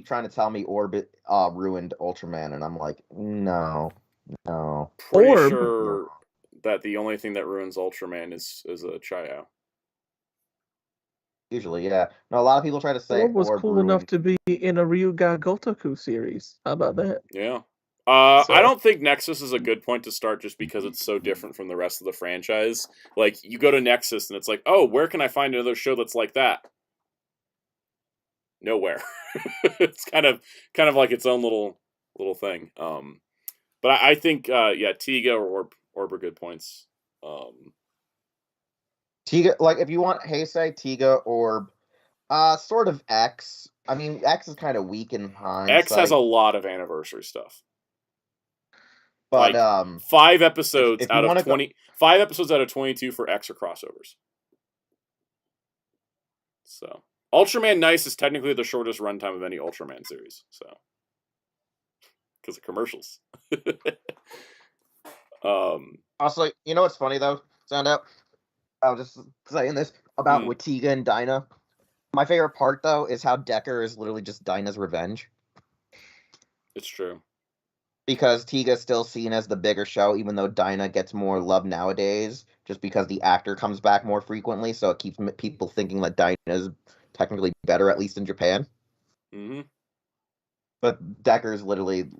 trying to tell me Orb ruined Ultraman, and I'm like, no. Pretty sure that the only thing that ruins Ultraman is a Chayao. Usually, yeah. No, a lot of people try to say Orb was cool enough to be in a Ryuga Gotoku series. How about that? Yeah. I don't think Nexus is a good point to start just because it's so different from the rest of the franchise. Like, you go to Nexus and it's like, oh, where can I find another show that's like that? Nowhere. It's kind of like its own little thing. But I think Tiga or Orb are good points. Tiga, like if you want Heisei, Tiga, Orb, sort of X. I mean, X is kind of weak in hindsight. X has a lot of anniversary stuff. But like, 5 episodes out of 20. 5 episodes out of 22 for X are crossovers. So Ultraman Nice is technically the shortest runtime of any Ultraman series. So because of commercials. Also, you know what's funny though? Soundout. I was just saying this about with Tiga and Dyna. My favorite part though is how Decker is literally just Dyna's revenge. It's true. Because Tiga is still seen as the bigger show, even though Dyna gets more love nowadays, just because the actor comes back more frequently, so it keeps people thinking that Dyna is technically better, at least in Japan. Mm-hmm. But Decker is literally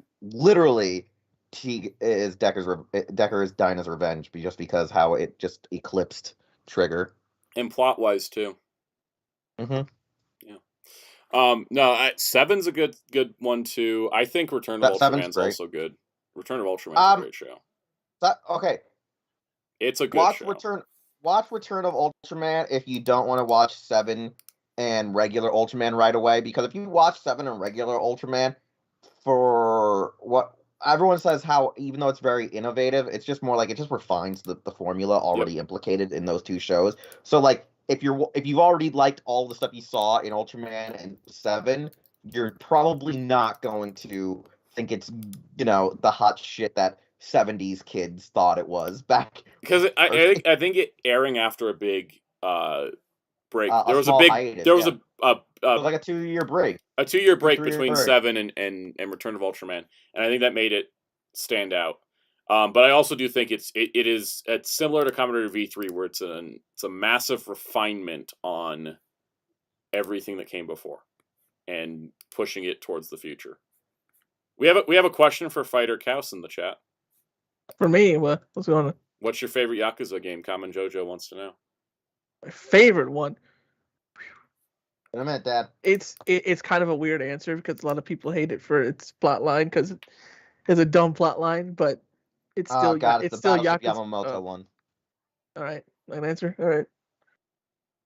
Tiga is Decker is Dyna's revenge, just because how it just eclipsed Trigger. And plot-wise, too. Mm-hmm. No, 7's a good one too. I think Return of Ultraman's also good. Return of Ultraman's a great show. Okay. It's a good show. Watch Return of Ultraman if you don't want to watch 7 and regular Ultraman right away, because if you watch 7 and regular Ultraman, for what everyone says, how even though it's very innovative, it's just more like it just refines the formula already implicated in those two shows. So like if you've already liked all the stuff you saw in Ultraman and 7, you're probably not going to think it's the hot shit that 70s kids thought it was back. Because I think it airing after a big break. There was a small big hiatus, there was it was like a 2-year break. A 2-year break 3-year between break. 7 and Return of Ultraman, and I think that made it stand out. But I also do think it's similar to Commodore V3, where it's a massive refinement on everything that came before, and pushing it towards the future. We have a question for Fighter Kaus in the chat. For me, what's going on? What's your favorite Yakuza game? Kamen Jojo wants to know. My favorite one. In a minute, Dad. It's kind of a weird answer because a lot of people hate it for its plot line because it's a dumb plot line, but it's still it's it's the still Battleship Yakuza. Yamamoto one. All right, an answer. All right.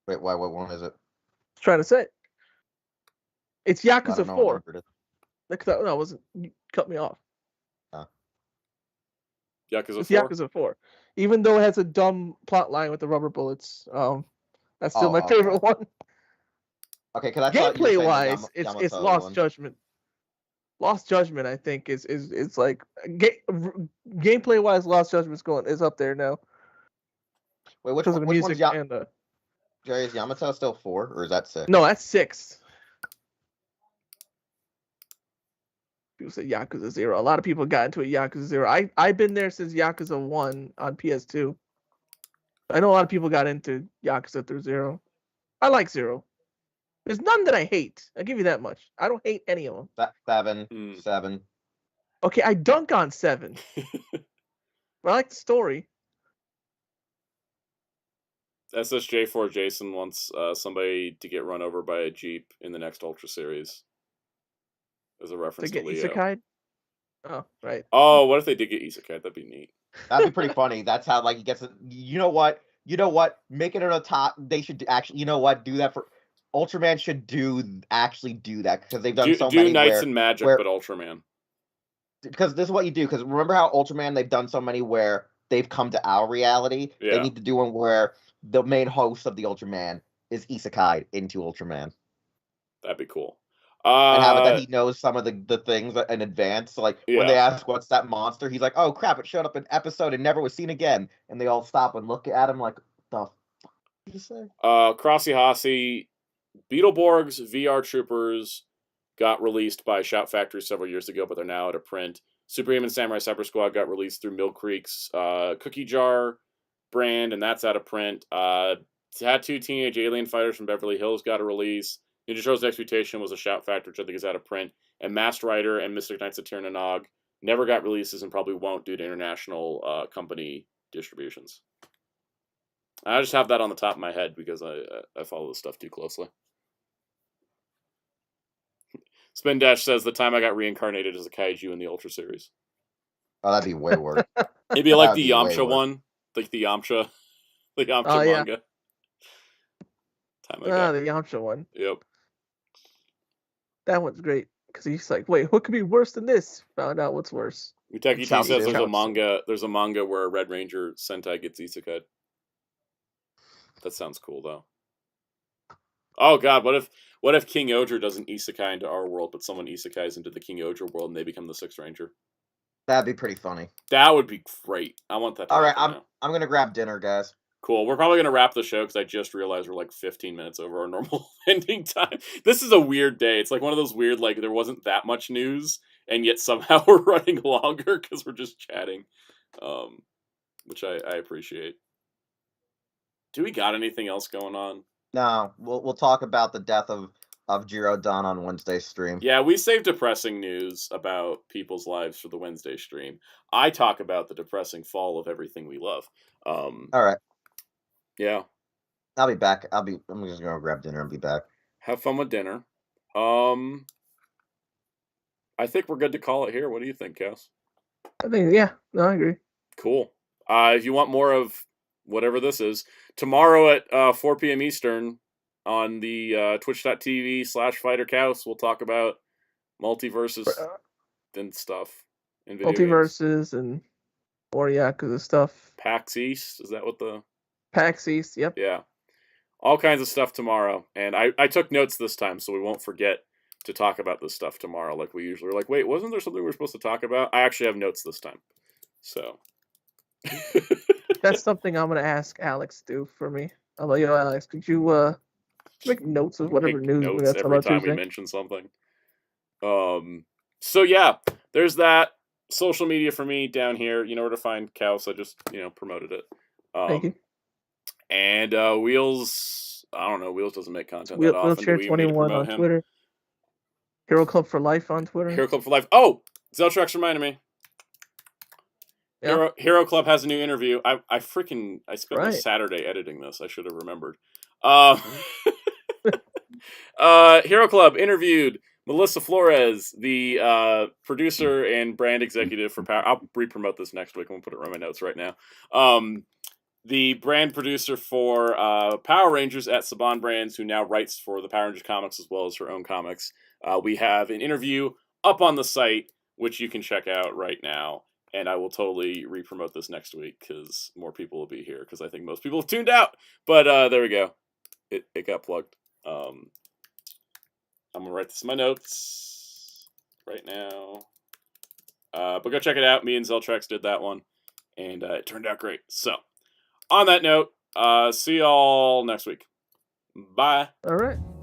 Wait, what one is it? I was trying to say. It's Yakuza 4. No, it wasn't. You cut me off. Yakuza 4? It's Yakuza 4. Even though it has a dumb plot line with the rubber bullets, that's still my favorite one. Okay, because I thought you were saying gameplay-wise, the it's Yamato Lost one. Judgment. Lost Judgment, I think, is like gameplay-wise, Lost Judgment's is up there now. Wait, which Because of the one's music and Jerry, is Yamato still 4 or is that 6? No, that's 6. People say Yakuza 0. A lot of people got into a Yakuza 0. I've been there since Yakuza 1 on PS2. I know a lot of people got into Yakuza through 0. I like 0. There's none that I hate. I'll give you that much. I don't hate any of them. 7. Okay, I dunk on 7. But I like the story. SSJ4 Jason wants somebody to get run over by a Jeep in the next Ultra series. As a reference to Leo. Isekai? Oh, right. Oh, what if they did get Isekai? That'd be neat. That'd be pretty funny. That's how he gets it. You know what? Make it on the top. They should actually. You know what? Do that for Ultraman. Should do that because they've done so many. Do Knights and Magic, but Ultraman. Because this is what you do. Because remember how Ultraman they've done so many where they've come to our reality. Yeah. They need to do one where the main host of the Ultraman is Isekai into Ultraman. That'd be cool. And have it that he knows some of the things in advance. So like when they ask what's that monster, he's like, "Oh crap! It showed up in an episode and never was seen again." And they all stop and look at him like, "The fuck did you say?" Crossy Hossie, Beetleborgs VR Troopers got released by Shout Factory several years ago, but they're now out of print. Superhuman Samurai Cyber Squad got released through Mill Creek's Cookie Jar brand, and that's out of print. Tattoo Teenage Alien Fighters from Beverly Hills got a release. Ninja Turtles Exputation was a Shout Factor, which I think is out of print. And Masked Rider and Mystic Knights of Tir Nog never got releases and probably won't due to international company distributions. I just have that on the top of my head because I follow this stuff too closely. Spin Dash says the time I got reincarnated as a kaiju in the Ultra series. Oh, that'd be way worse. Maybe like the Yamcha one, like the Yamcha manga. The Yamcha one. Yep. That one's great because he's like, wait, what could be worse than this? Found out what's worse. Uteki T says there's a manga where a Red Ranger Sentai gets isekai. That sounds cool though. Oh god, what if Kingohger doesn't isekai into our world, but someone isekais into the Kingohger world and they become the Sixth Ranger? That'd be pretty funny. That would be great. I want that to happen. All right, I'm gonna grab dinner, guys. Cool. We're probably going to wrap the show because I just realized we're like 15 minutes over our normal ending time. This is a weird day. It's like one of those weird, like, there wasn't that much news, and yet somehow we're running longer because we're just chatting, which I appreciate. Do we got anything else going on? No. We'll talk about the death of Jiro Dan on Wednesday's stream. Yeah, we save depressing news about people's lives for the Wednesday stream. I talk about the depressing fall of everything we love. All right. Yeah. I'll be back. I'm just gonna grab dinner and be back. Have fun with dinner. I think we're good to call it here. What do you think, Cass? I think I agree. Cool. If you want more of whatever this is, tomorrow at 4 p.m. Eastern on the twitch.tv/FighterCows, we'll talk about multiverses. and stuff in video games. Multiverses and more Yakuza stuff. PAX East, is that what the... PAX East, yep. Yeah. All kinds of stuff tomorrow. And I took notes this time, so we won't forget to talk about this stuff tomorrow like we usually are. Like, wait, wasn't there something we were supposed to talk about? I actually have notes this time. So... That's something I'm gonna ask Alex to do for me. I'm like, yo, Alex, could you make notes of whatever Make news we notes got every about time Tuesday? we mention something. So yeah, there's that. Social media for me down here. You know where to find Kaus. I just promoted it. Thank you. And Wheels. I don't know. Wheels doesn't make content that often. Wheelchair Do we even need to 21 promote on him? Twitter. Hero Club for Life on Twitter. Hero Club for Life. Oh, Zeltrax reminded me. Yeah. Hero Club has a new interview. I spent Right. a Saturday editing this. I should have remembered. Hero Club interviewed Melissa Flores, the producer and brand executive for Power. I'll re-promote this next week. I'm gonna put it in my notes right now. The brand producer for Power Rangers at Saban Brands, who now writes for the Power Rangers comics as well as her own comics. We have an interview up on the site, which you can check out right now. And I will totally re-promote this next week because more people will be here because I think most people have tuned out. But there we go. It got plugged. I'm going to write this in my notes right now. But go check it out. Me and Zeltrax did that one. And it turned out great. So, on that note, see y'all next week. Bye. All right.